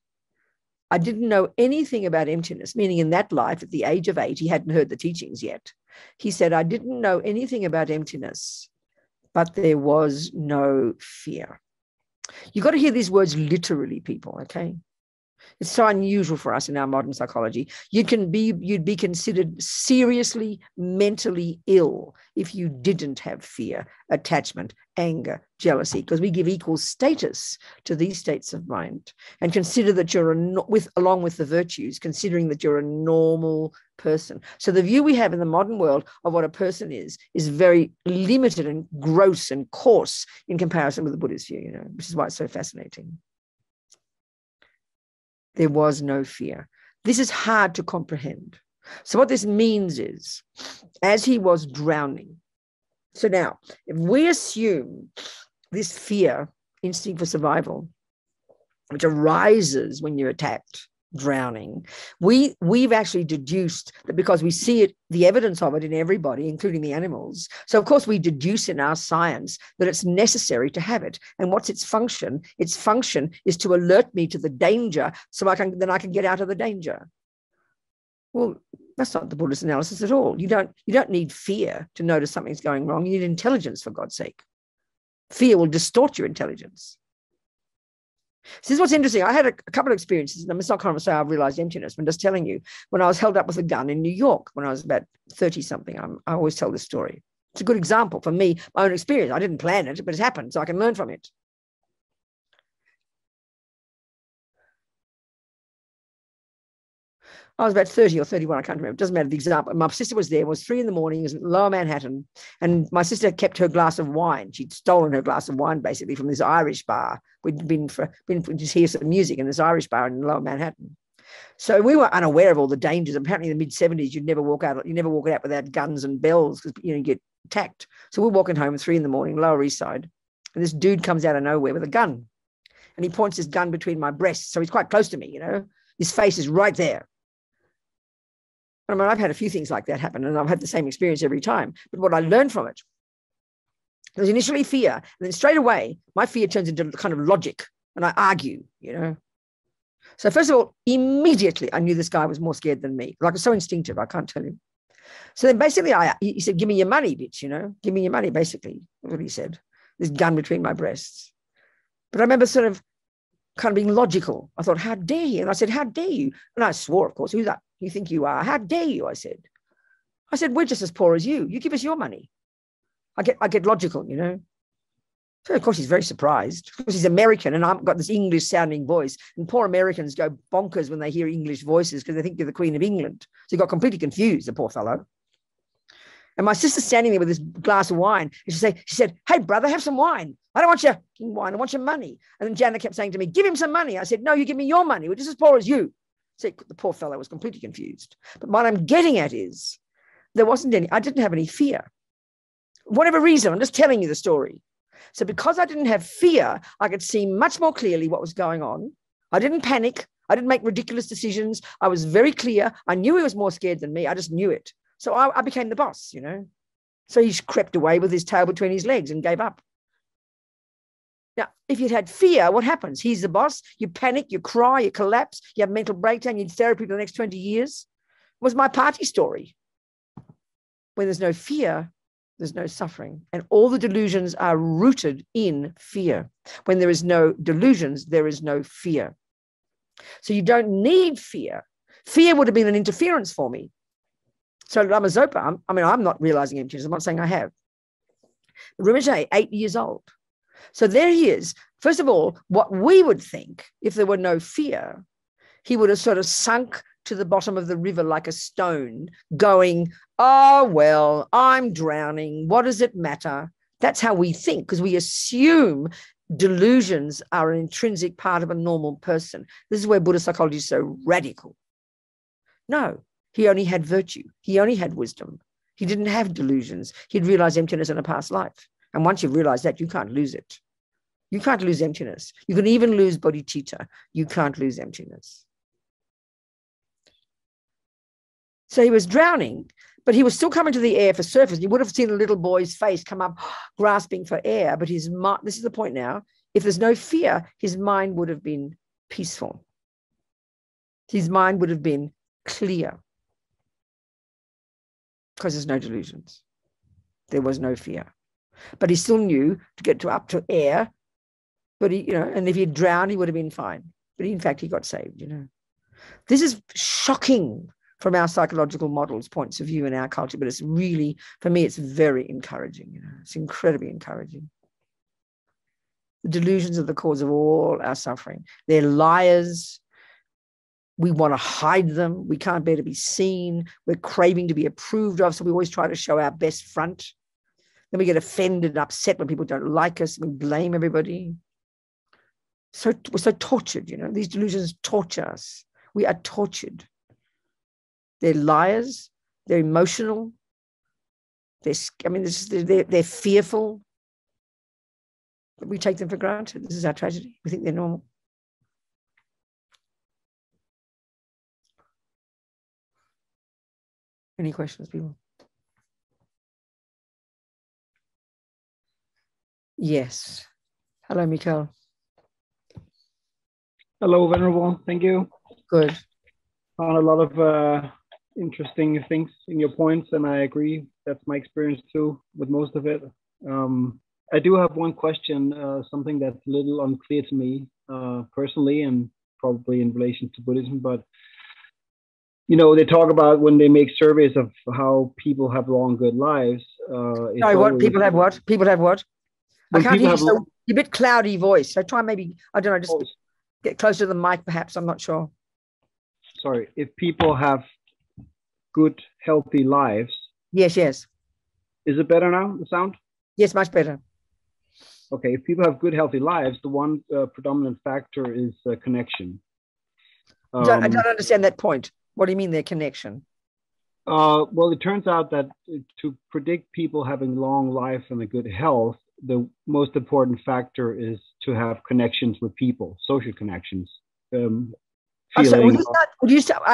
I didn't know anything about emptiness, meaning in that life, at the age of 8, he hadn't heard the teachings yet. He said, I didn't know anything about emptiness, but there was no fear. You've got to hear these words literally, people, okay? It's so unusual for us in our modern psychology. You'd be considered seriously mentally ill if you didn't have fear, attachment, anger, jealousy, because we give equal status to these states of mind and consider that you're along with the virtues, considering that you're a normal person. So the view we have in the modern world of what a person is very limited and gross and coarse in comparison with the Buddhist view, which is why it's so fascinating. There was no fear. This is hard to comprehend. So what this means is, as he was drowning, so now, if we assume this fear, instinct for survival, which arises when you're attacked, drowning, we've actually deduced that because we see it, the evidence of it in everybody, including the animals. So of course we deduce in our science that it's necessary to have it. And what's its function? Its function is to alert me to the danger so I can get out of the danger. Well, that's not the Buddhist analysis at all. You don't need fear to notice something's going wrong. You need intelligence, for God's sake. Fear will distort your intelligence. So this is what's interesting. I had a couple of experiences, and it's not kind of say I've realized emptiness, but I'm just telling you, when I was held up with a gun in New York when I was about 30-something, I always tell this story. It's a good example for me, my own experience. I didn't plan it, but it happened, so I can learn from it. I was about 30 or 31, I can't remember. It doesn't matter the example. My sister was there. It was 3 a.m. It was in Lower Manhattan. And my sister kept her glass of wine. She'd stolen her glass of wine, basically, from this Irish bar. We'd been to hear some music in this Irish bar in Lower Manhattan. So we were unaware of all the dangers. Apparently in the mid-70s, you'd never walk out without guns and bells because you get attacked. So we're walking home at 3 a.m, Lower East Side. And this dude comes out of nowhere with a gun. And he points his gun between my breasts. So he's quite close to me, His face is right there. I mean, I've had a few things like that happen, and I've had the same experience every time. But what I learned from it, there was initially fear, and then straight away, my fear turns into kind of logic, and I argue, So first of all, immediately, I knew this guy was more scared than me. Like, it was so instinctive, I can't tell you. So then basically, he said, give me your money, bitch, Give me your money, basically, what he said. This gun between my breasts. But I remember sort of kind of being logical. I thought, how dare you? And I said, how dare you? And I swore, of course, who's that? You think you are? How dare you? I said, we're just as poor as you. You give us your money. I get logical, So of course he's very surprised because he's American and I've got this English sounding voice, and poor Americans go bonkers when they hear English voices because they think you're the Queen of England. So he got completely confused, the poor fellow. And my sister's standing there with this glass of wine. And she said, hey, brother, have some wine. I don't want your wine. I want your money. And then Janet kept saying to me, give him some money. I said, no, you give me your money. We're just as poor as you. So the poor fellow was completely confused. But what I'm getting at is I didn't have any fear. For whatever reason, I'm just telling you the story. So because I didn't have fear, I could see much more clearly what was going on. I didn't panic. I didn't make ridiculous decisions. I was very clear. I knew he was more scared than me. I just knew it. So I became the boss, So he crept away with his tail between his legs and gave up. Now, if you'd had fear, what happens? He's the boss. You panic, you cry, you collapse, you have mental breakdown, you need therapy for the next 20 years. It was my party story. When there's no fear, there's no suffering. And all the delusions are rooted in fear. When there is no delusions, there is no fear. So you don't need fear. Fear would have been an interference for me. So Lama Zopa, I'm not realizing emptiness. I'm not saying I have. Rinpoche, 8 years old. So there he is. First of all, what we would think, if there were no fear, he would have sort of sunk to the bottom of the river like a stone, going, oh, well, I'm drowning. What does it matter? That's how we think, because we assume delusions are an intrinsic part of a normal person. This is where Buddhist psychology is so radical. No, He only had virtue. He only had wisdom. He didn't have delusions. He'd realized emptiness in a past life. And once you've realized that, you can't lose it. You can't lose emptiness. You can even lose bodhicitta. You can't lose emptiness. So he was drowning, but he was still coming to the air for surface. You would have seen a little boy's face come up grasping for air, but his mind, this is the point now, if there's no fear, his mind would have been peaceful. His mind would have been clear because there's no delusions. There was no fear. But he still knew to get up to air, but he, and if he'd drowned, he would have been fine. But in fact, he got saved, This is shocking from our psychological models, points of view in our culture, but it's really, for me, it's very encouraging. It's incredibly encouraging. The delusions are the cause of all our suffering. They're liars. We want to hide them. We can't bear to be seen. We're craving to be approved of, so we always try to show our best front. Then we get offended and upset when people don't like us. We blame everybody. We're so tortured, These delusions torture us. We are tortured. They're liars. They're emotional. They're fearful. But we take them for granted. This is our tragedy. We think they're normal. Any questions, people? Yes. Hello, Mikhail. Hello, Venerable. Thank you. Good. Found a lot of interesting things in your points, and I agree. That's my experience too with most of it. I do have one question, something that's a little unclear to me personally, and probably in relation to Buddhism, but they talk about when they make surveys of how people have long, good lives. Sorry, what? People have what? People have what? I can't hear you. So a bit cloudy voice. So try maybe, I don't know, just get closer to the mic perhaps. I'm not sure. Sorry. If people have good, healthy lives. Yes, yes. Is it better now, the sound? Yes, much better. Okay. If people have good, healthy lives, the one predominant factor is connection. I don't understand that point. What do you mean their connection? Well, it turns out that to predict people having long life and a good health, the most important factor is to have connections with people, social connections. Are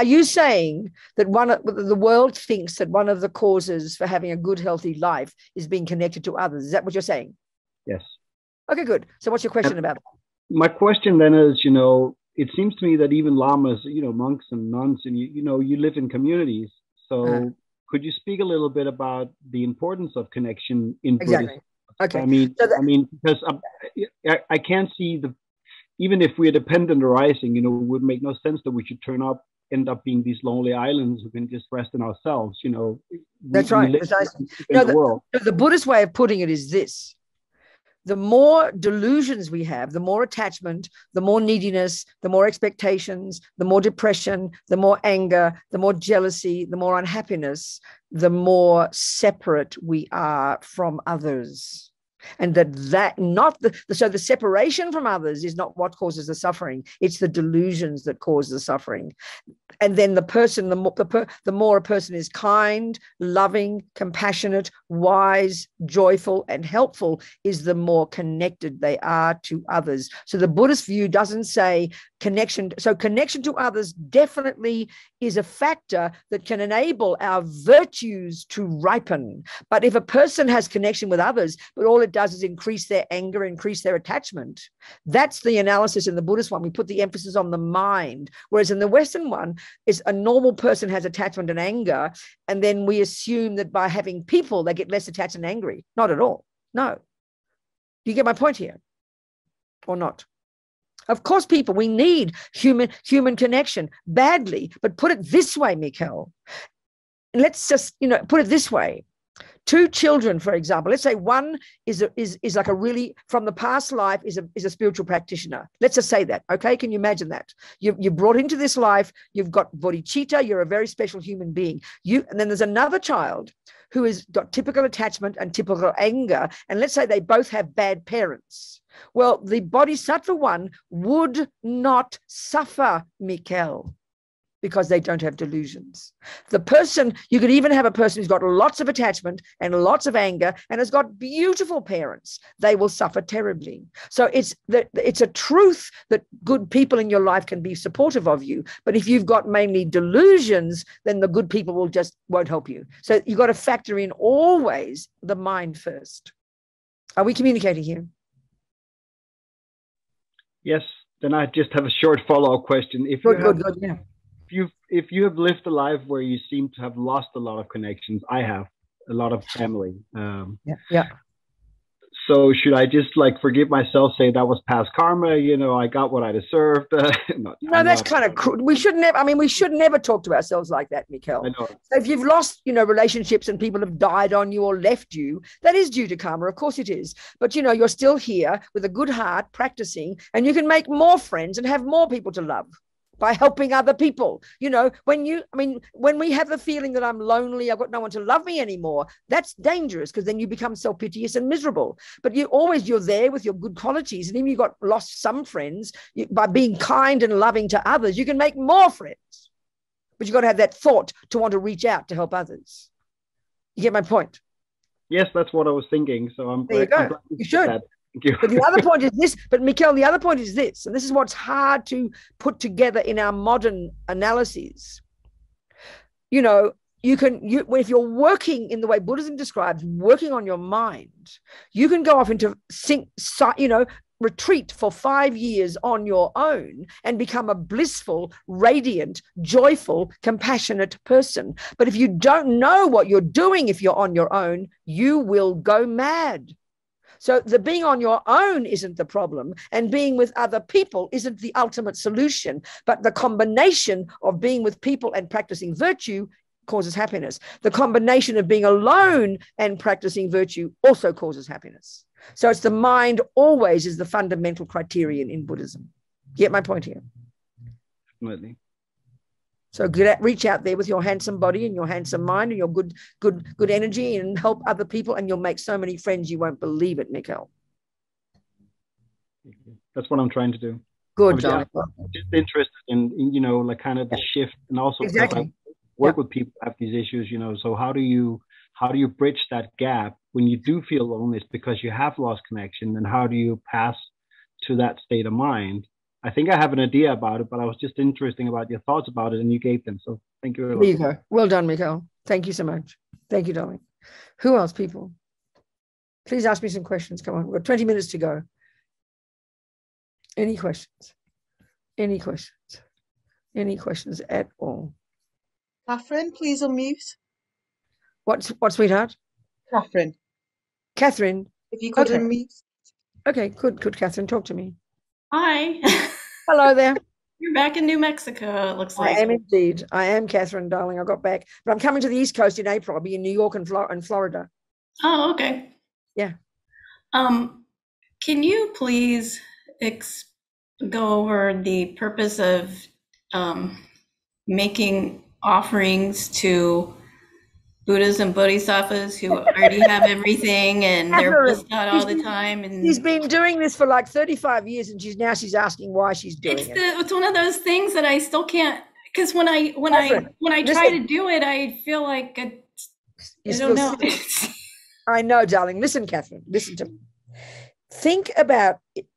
you saying that the world thinks that one of the causes for having a good, healthy life is being connected to others? Is that what you're saying? Yes. Okay, good. So what's your question about that? My question then is, it seems to me that even lamas, monks and nuns, and you live in communities. So could you speak a little bit about the importance of connection in Buddhism? Okay. Because I can't see even if we're dependent arising, it would make no sense that we should end up being these lonely islands who can just rest in ourselves. That's right. The Buddhist way of putting it is this. The more delusions we have, the more attachment, the more neediness, the more expectations, the more depression, the more anger, the more jealousy, the more unhappiness, the more separate we are from others. And so the separation from others is not what causes the suffering. It's the delusions that cause the suffering. And then the more a person is kind, loving, compassionate, wise, joyful, and helpful, is the more connected they are to others. So the Buddhist view doesn't say connection. So connection to others definitely is a factor that can enable our virtues to ripen. But if a person has connection with others, but all it does is increase their anger, increase their attachment, that's the analysis in the Buddhist one. We put the emphasis on the mind, whereas in the Western one, is a normal person has attachment and anger, and then we assume that by having people, they get less attached and angry. Not at all. No. Do you get my point here? Or not? Of course, people, we need human connection badly, but put it this way, Mikhail. Let's just, put it this way. Two children, for example, let's say one is like a really, from the past life, is a spiritual practitioner. Let's just say that, okay? Can you imagine that? You're brought into this life, you've got bodhicitta, you're a very special human being. And then there's another child who has got typical attachment and typical anger, and let's say they both have bad parents. Well, the bodhisattva one would not suffer, Mikhail. because they don't have delusions. The person, you could even have a person who's got lots of attachment and lots of anger and has got beautiful parents. They will suffer terribly. So it's a truth that good people in your life can be supportive of you. But if you've got mainly delusions, then the good people won't help you. So you've got to factor in always the mind first. Are we communicating here? Yes. Then I just have a short follow-up question. If you have lived a life where you seem to have lost a lot of connections, I have a lot of family. So should I just like forgive myself, say that was past karma? You know, I got what I deserved. No, that's kind of cruel. We should never. I mean, we should never talk to ourselves like that, Mikkel. I know. So if you've lost, relationships and people have died on you or left you, that is due to karma. Of course it is. But you're still here with a good heart, practicing, and you can make more friends and have more people to love by helping other people. When we have the feeling that I'm lonely, I've got no one to love me anymore, that's dangerous, because then you become self-piteous and miserable. But you're there with your good qualities, and even you've got lost some friends, by being kind and loving to others, you can make more friends. But you've got to have that thought to want to reach out to help others. You get my point? Yes, that's what I was thinking. So I'm there glad, you go. You should. Thank you. But the other point is this, Mikkel, the other point is this, and this is what's hard to put together in our modern analyses. If you're working in the way Buddhism describes, working on your mind, you can go off into retreat for 5 years on your own and become a blissful, radiant, joyful, compassionate person. But if you don't know what you're doing if you're on your own, you will go mad. So the being on your own isn't the problem, and being with other people isn't the ultimate solution, but the combination of being with people and practicing virtue causes happiness. The combination of being alone and practicing virtue also causes happiness. So it's the mind always is the fundamental criterion in Buddhism. Get my point here? Definitely. So reach out there with your handsome body and your handsome mind and your good energy, and help other people, and you'll make so many friends you won't believe it, Mikkel. That's what I'm trying to do. Good, John. I'm just interested in like kind of the shift, and also exactly. Work with people who have these issues, so how do you bridge that gap when you do feel loneliness because you have lost connection, and how do you pass to that state of mind? I think I have an idea about it, but I was just interested about your thoughts about it, and you gave them. So thank you very much. There you go. Well done, Mikkel. Thank you so much. Thank you, darling. Who else, people? Please ask me some questions. Come on. We've got 20 minutes to go. Any questions? Any questions? Any questions at all? Catherine, please unmute. What, sweetheart? Catherine. If you could unmute. Okay, good, Catherine. Talk to me. Hi. Hello there. You're back in New Mexico, it looks like. I am indeed. I am, Catherine, darling. I got back. But I'm coming to the East Coast in April. I'll be in New York and Florida. Oh, okay. Yeah. Can you please go over the purpose of making offerings to Buddhas and Bodhisattvas who already have everything and they're blissed out all the time? And she's been doing this for like 35 years, and she's asking why she's doing it. It's one of those things that I still can't, because when I try to do it, I feel like I don't know. I know, darling. Listen, Catherine, listen to me. Think about it.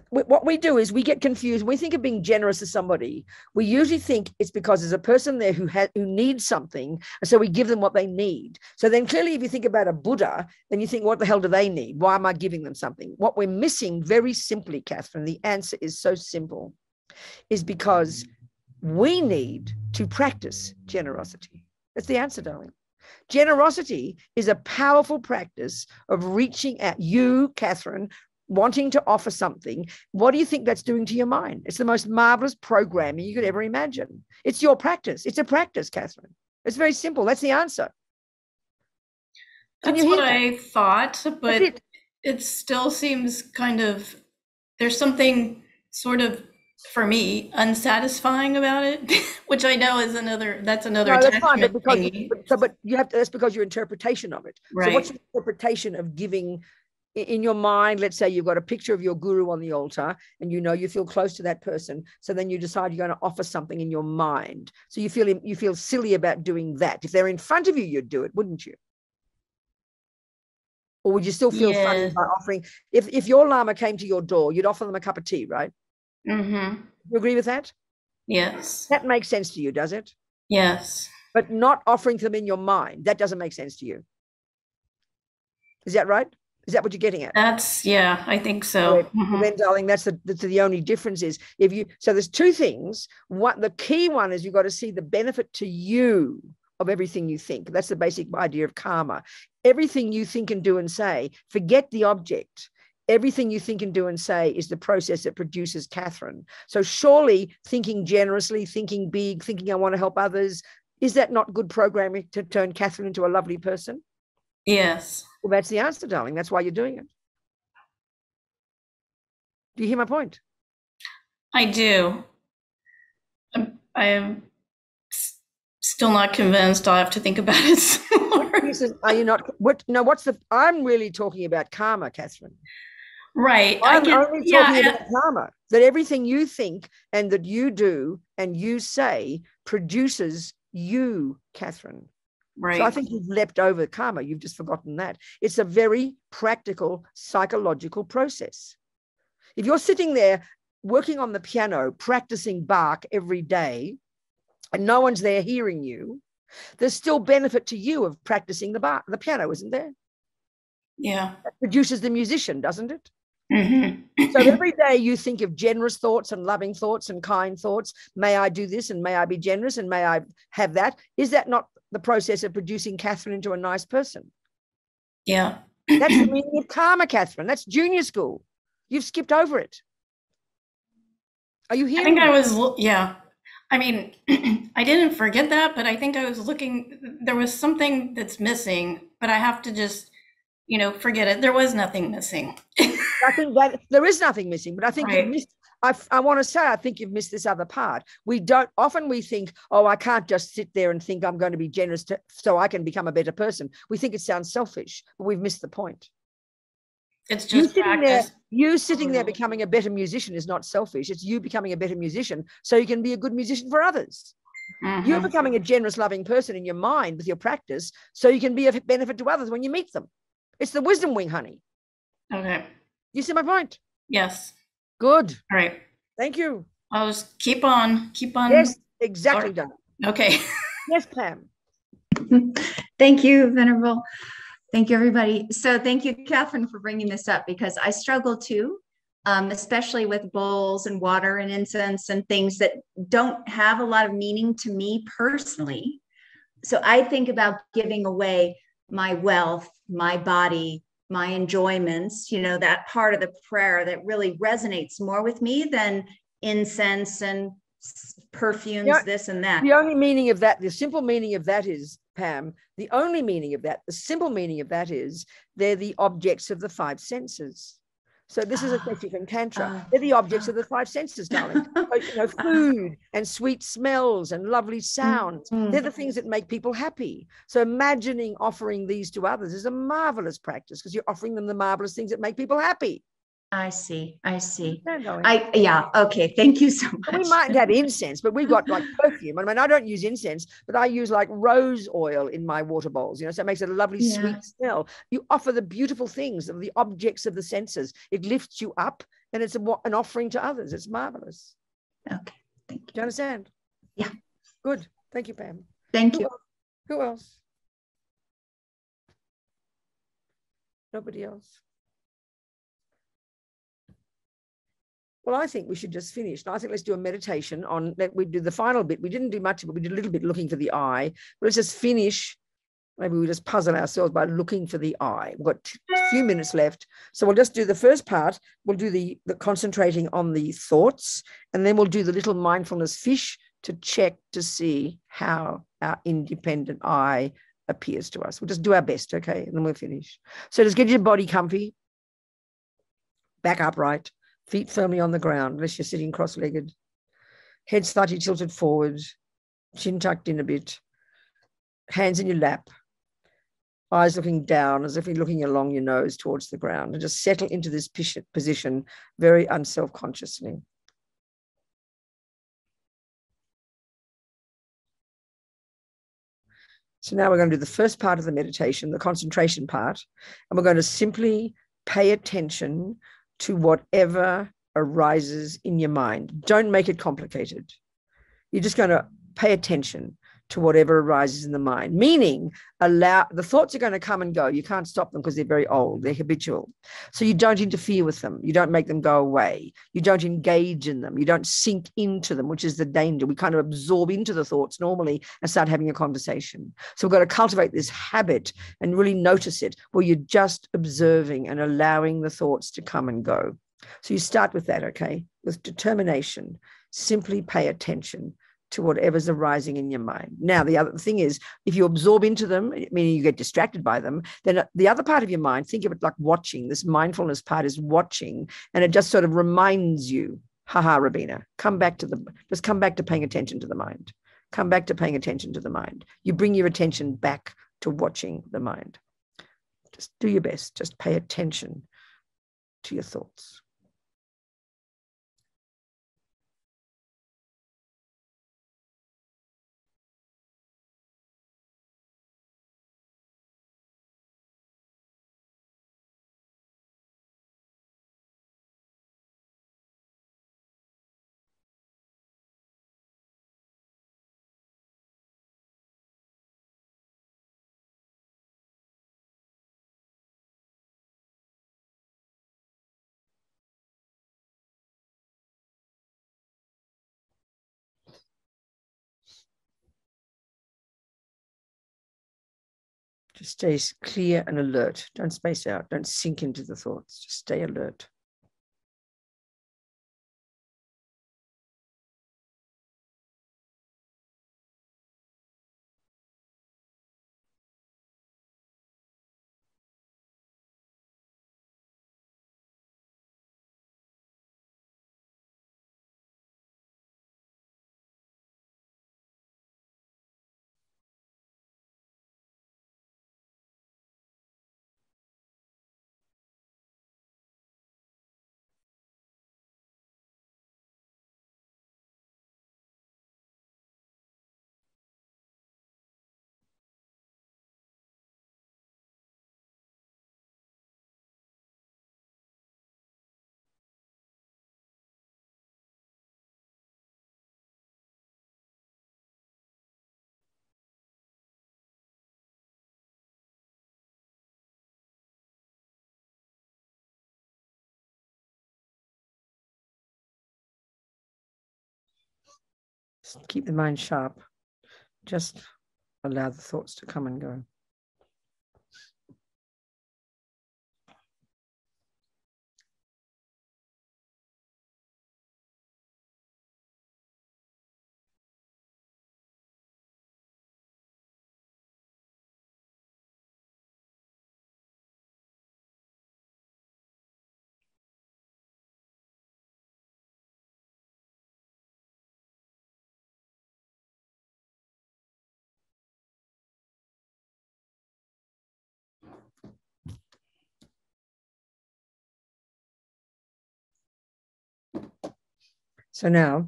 What we do is we get confused. When we think of being generous to somebody, we usually think it's because there's a person there who needs something, and so we give them what they need. So then clearly, if you think about a Buddha, then you think, what the hell do they need? Why am I giving them something? What we're missing, very simply, Catherine, the answer is so simple, is because we need to practice generosity. That's the answer, darling. Generosity is a powerful practice of reaching at you, Catherine, wanting to offer something. What do you think that's doing to your mind? It's the most marvelous programming you could ever imagine. It's your practice. It's a practice, Catherine. It's very simple. That's the answer. That's what I thought, but it still seems kind of, there's something sort of, for me, unsatisfying about it, which I know is another attachment thingy. But you have to, that's because your interpretation of it. Right. So what's your interpretation of giving in your mind, let's say you've got a picture of your guru on the altar and you know you feel close to that person. So then you decide you're going to offer something in your mind. So you feel silly about doing that. If they're in front of you, you'd do it, wouldn't you? Or would you still feel funny by offering? If your Lama came to your door, you'd offer them a cup of tea, right? Mm-hmm. You agree with that? Yes. That makes sense to you, does it? Yes. But not offering them in your mind, that doesn't make sense to you. Is that right? Is that what you're getting at? Yeah, I think so. Mm-hmm. Then, darling, that's the only difference is so there's two things. The key one is you've got to see the benefit to you of everything you think. That's the basic idea of karma. Everything you think and do and say, forget the object. Everything you think and do and say is the process that produces Catherine. So surely thinking generously, thinking big, thinking I want to help others, is that not good programming to turn Catherine into a lovely person? Yes. Well, that's the answer, darling. That's why you're doing it. Do you hear my point? I do. I am still not convinced. I'll have to think about it some more. Are you not? I'm really talking about karma, Catherine. Right. I'm only talking about karma, that everything you think and that you do and you say produces you, Catherine. Right. So I think you've leapt over karma. You've just forgotten that. It's a very practical, psychological process. If you're sitting there working on the piano, practicing Bach every day, and no one's there hearing you, there's still benefit to you of practicing the piano, isn't there? Yeah. That produces the musician, doesn't it? Mm-hmm. So every day you think of generous thoughts and loving thoughts and kind thoughts. May I do this and may I be generous and may I have that? Is that not the process of producing Catherine into a nice person? Yeah. That's the meaning of karma, Catherine. That's junior school. You've skipped over it. Are you hearing? I mean, I didn't forget that, but I think I was looking, there was something that's missing, but I have to just, forget it. There was nothing missing. I think that there is nothing missing, but I think right. you've missed. I want to say, I think you've missed this other part. We think, oh, I can't just sit there and think I'm going to be generous so I can become a better person. We think it sounds selfish, but we've missed the point. It's just practice. You sitting there becoming a better musician is not selfish. It's you becoming a better musician so you can be a good musician for others. Mm-hmm. You're becoming a generous, loving person in your mind with your practice so you can be of benefit to others when you meet them. It's the wisdom wing, honey. Okay. You see my point? Yes. Good. All right. Thank you. I'll just keep on. Yes, exactly, done. Okay. Yes, Pam. Thank you, Venerable. Thank you, everybody. So thank you, Catherine, for bringing this up because I struggle too, especially with bowls and water and incense and things that don't have a lot of meaning to me personally. So I think about giving away my wealth, my body, my enjoyments, that part of the prayer that really resonates more with me than incense and perfumes, this and that. The only meaning of that, the simple meaning of that is, Pam, the only meaning of that, the simple meaning of that is they're the objects of the five senses. So this is a question from Tantra. They're the objects of the five senses, darling. So, food and sweet smells and lovely sounds. They're the things that make people happy. So imagining offering these to others is a marvelous practice because you're offering them the marvelous things that make people happy. I see. Yeah, okay. Thank you so much. We might have incense, but we've got like perfume. I mean, I don't use incense, but I use like rose oil in my water bowls, so it makes it a lovely sweet smell. You offer the beautiful things of the objects of the senses. It lifts you up and it's an offering to others. It's marvelous. Okay. Thank you. Do you understand? Yeah. Good. Thank you, Pam. Thank you. Who else? Nobody else. Well, I think we should just finish. I think let's do a meditation on that. We do the final bit. We didn't do much of it. We did a little bit looking for the eye. But let's just finish. Maybe we just puzzle ourselves by looking for the eye. We've got a few minutes left. So we'll just do the first part. We'll do the concentrating on the thoughts. And then we'll do the little mindfulness fish to check to see how our independent eye appears to us. We'll just do our best, okay? And then we'll finish. So just get your body comfy. Back upright. Feet firmly on the ground, unless you're sitting cross-legged. Head slightly tilted forward, chin tucked in a bit. Hands in your lap. eyes looking down, as if you're looking along your nose towards the ground, and just settle into this position very unself-consciously. So now we're going to do the first part of the meditation, the concentration part, and we're going to simply pay attention to whatever arises in your mind. Don't make it complicated. You're just going to pay attention to whatever arises in the mind, meaning allow the thoughts are going to come and go. You can't stop them because they're very old, they're habitual. So you don't interfere with them. You don't make them go away. You don't engage in them. You don't sink into them, which is the danger. We kind of absorb into the thoughts normally and start having a conversation. So we've got to cultivate this habit and really notice it, where you're just observing and allowing the thoughts to come and go. So you start with that, okay? With determination, simply pay attention to whatever's arising in your mind. Now, the other thing is, if you absorb into them, meaning you get distracted by them, then the other part of your mind, think of it like watching. This mindfulness part is watching, and it just sort of reminds you, haha, Robina, just come back to paying attention to the mind. Come back to paying attention to the mind. You bring your attention back to watching the mind. Just do your best. Just pay attention to your thoughts. Just stay clear and alert. Don't space out. Don't sink into the thoughts. Just stay alert. Just keep the mind sharp. Just allow the thoughts to come and go. So now,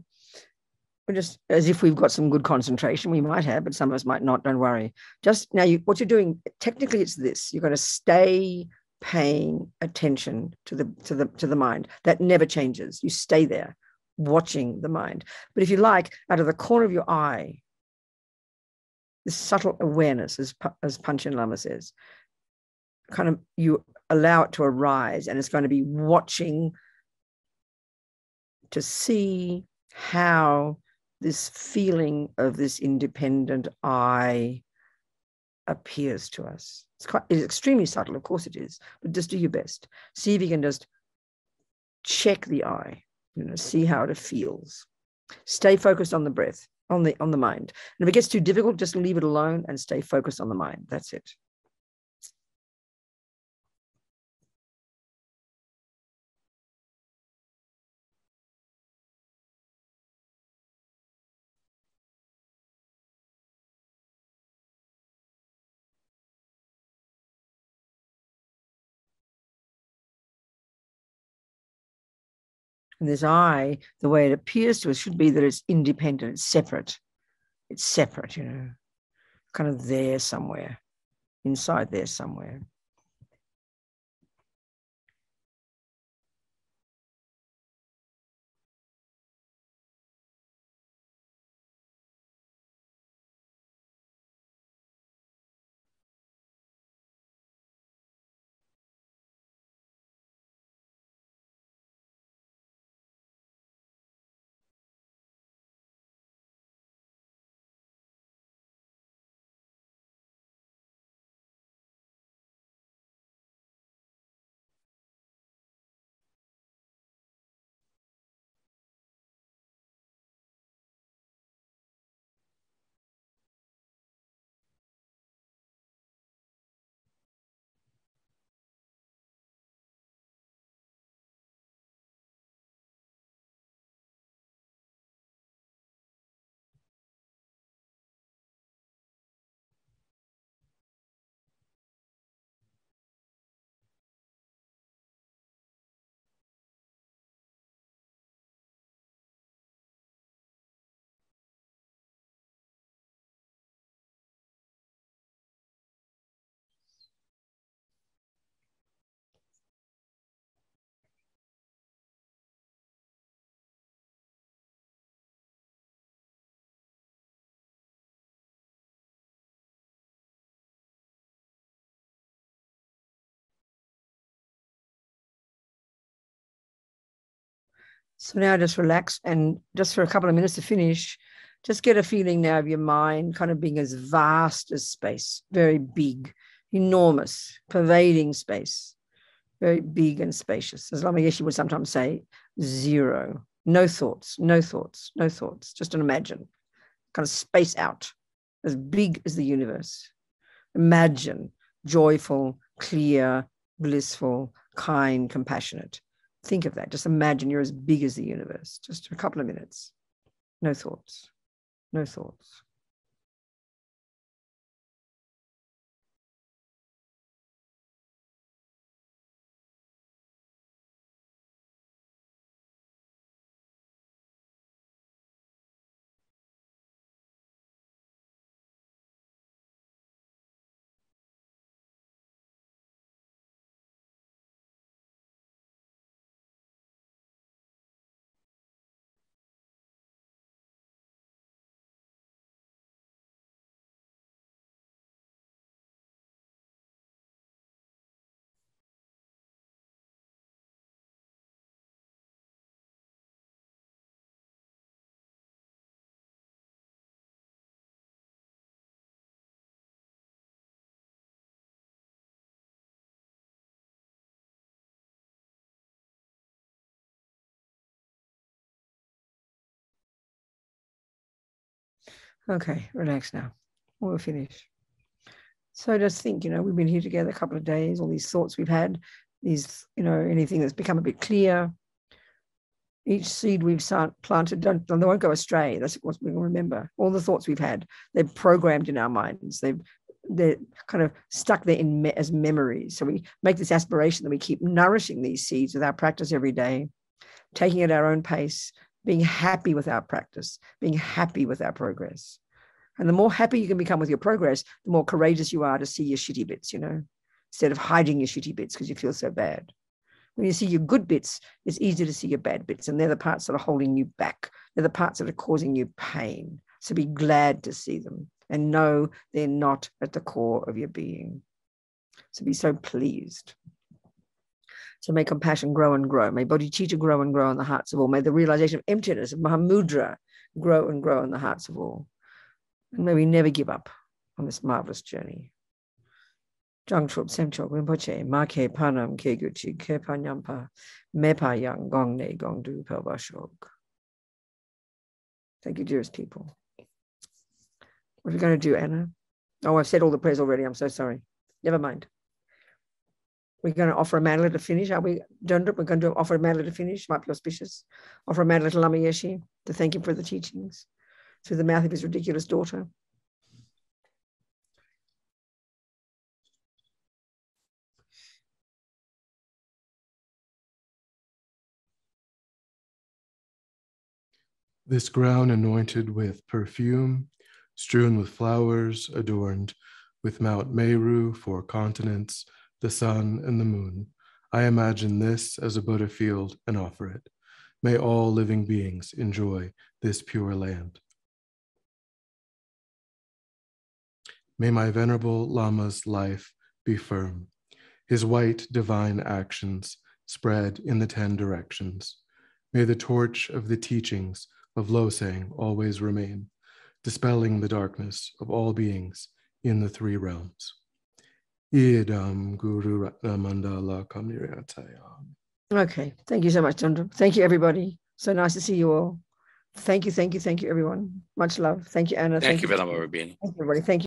we're just as if we've got some good concentration. We might have, but some of us might not. Don't worry. Just now, what you're doing, technically, it's this: you're going to stay paying attention to the mind. That never changes. You stay there, watching the mind. But if you like, out of the corner of your eye, this subtle awareness, as Panchen Lama says, kind of you allow it to arise, and it's going to be watching to see how this feeling of this independent I appears to us. It's extremely subtle, of course it is, but just do your best. See if you can just check the I, see how it feels. Stay focused on the breath, on the mind. And if it gets too difficult, just leave it alone and stay focused on the mind. That's it. And this I, the way it appears to us, should be that it's independent, it's separate. It's separate, you know, kind of there somewhere, inside there somewhere. So now just relax, and just for a couple of minutes to finish, just get a feeling now of your mind kind of being as vast as space, very big, enormous, pervading space, very big and spacious. As Lama Yeshe would sometimes say, zero, no thoughts, no thoughts, no thoughts, just an imagine, kind of space out, as big as the universe. Imagine, joyful, clear, blissful, kind, compassionate. Think of that. Just imagine you're as big as the universe. Just a couple of minutes. No thoughts. No thoughts. Okay, relax now. We'll finish. So just think, you know, we've been here together a couple of days, all these thoughts we've had, these, you know, anything that's become a bit clear. Each seed we've planted, they won't go astray. That's what we will remember. All the thoughts we've had, they're programmed in our minds. They're kind of stuck there as memories. So we make this aspiration that we keep nourishing these seeds with our practice every day, taking it at our own pace, being happy with our practice, being happy with our progress. And the more happy you can become with your progress, the more courageous you are to see your shitty bits, you know, instead of hiding your shitty bits because you feel so bad. When you see your good bits, it's easier to see your bad bits. And they're the parts that are holding you back. They're the parts that are causing you pain. So be glad to see them and know they're not at the core of your being. So be so pleased. So may compassion grow and grow. May bodhicitta grow and grow in the hearts of all. May the realization of emptiness, of Mahamudra, grow and grow in the hearts of all. And may we never give up on this marvelous journey. Jangchup Semchok Rinpoche, Ma Ke Panam Ke Guchi Ke Panyampa, Mepa Yang Gong Ne Gong Du Pelbashok. Thank you, dearest people. What are we going to do, Anna? Oh, I've said all the prayers already. I'm so sorry. Never mind. We're going to offer a mandala to finish. Are we done? We're going to offer a mandala to finish. Might be auspicious. Offer a mandala to Lama Yeshe to thank him for the teachings through the mouth of his ridiculous daughter. This ground anointed with perfume, strewn with flowers, adorned with Mount Meru, 4 continents, the sun and the moon. I imagine this as a Buddha field and offer it. May all living beings enjoy this pure land. May my Venerable Lama's life be firm, his white divine actions spread in the 10 directions. May the torch of the teachings of Losang always remain, dispelling the darkness of all beings in the 3 realms. Idam Guru Ratna Mandala Kamnirayatayam. Okay, thank you so much, Chandra. Thank you, everybody. So nice to see you all. Thank you, everyone. Much love. Thank you, Anna. Thank you, Venerable Robina. Thank you, everybody. Thank you.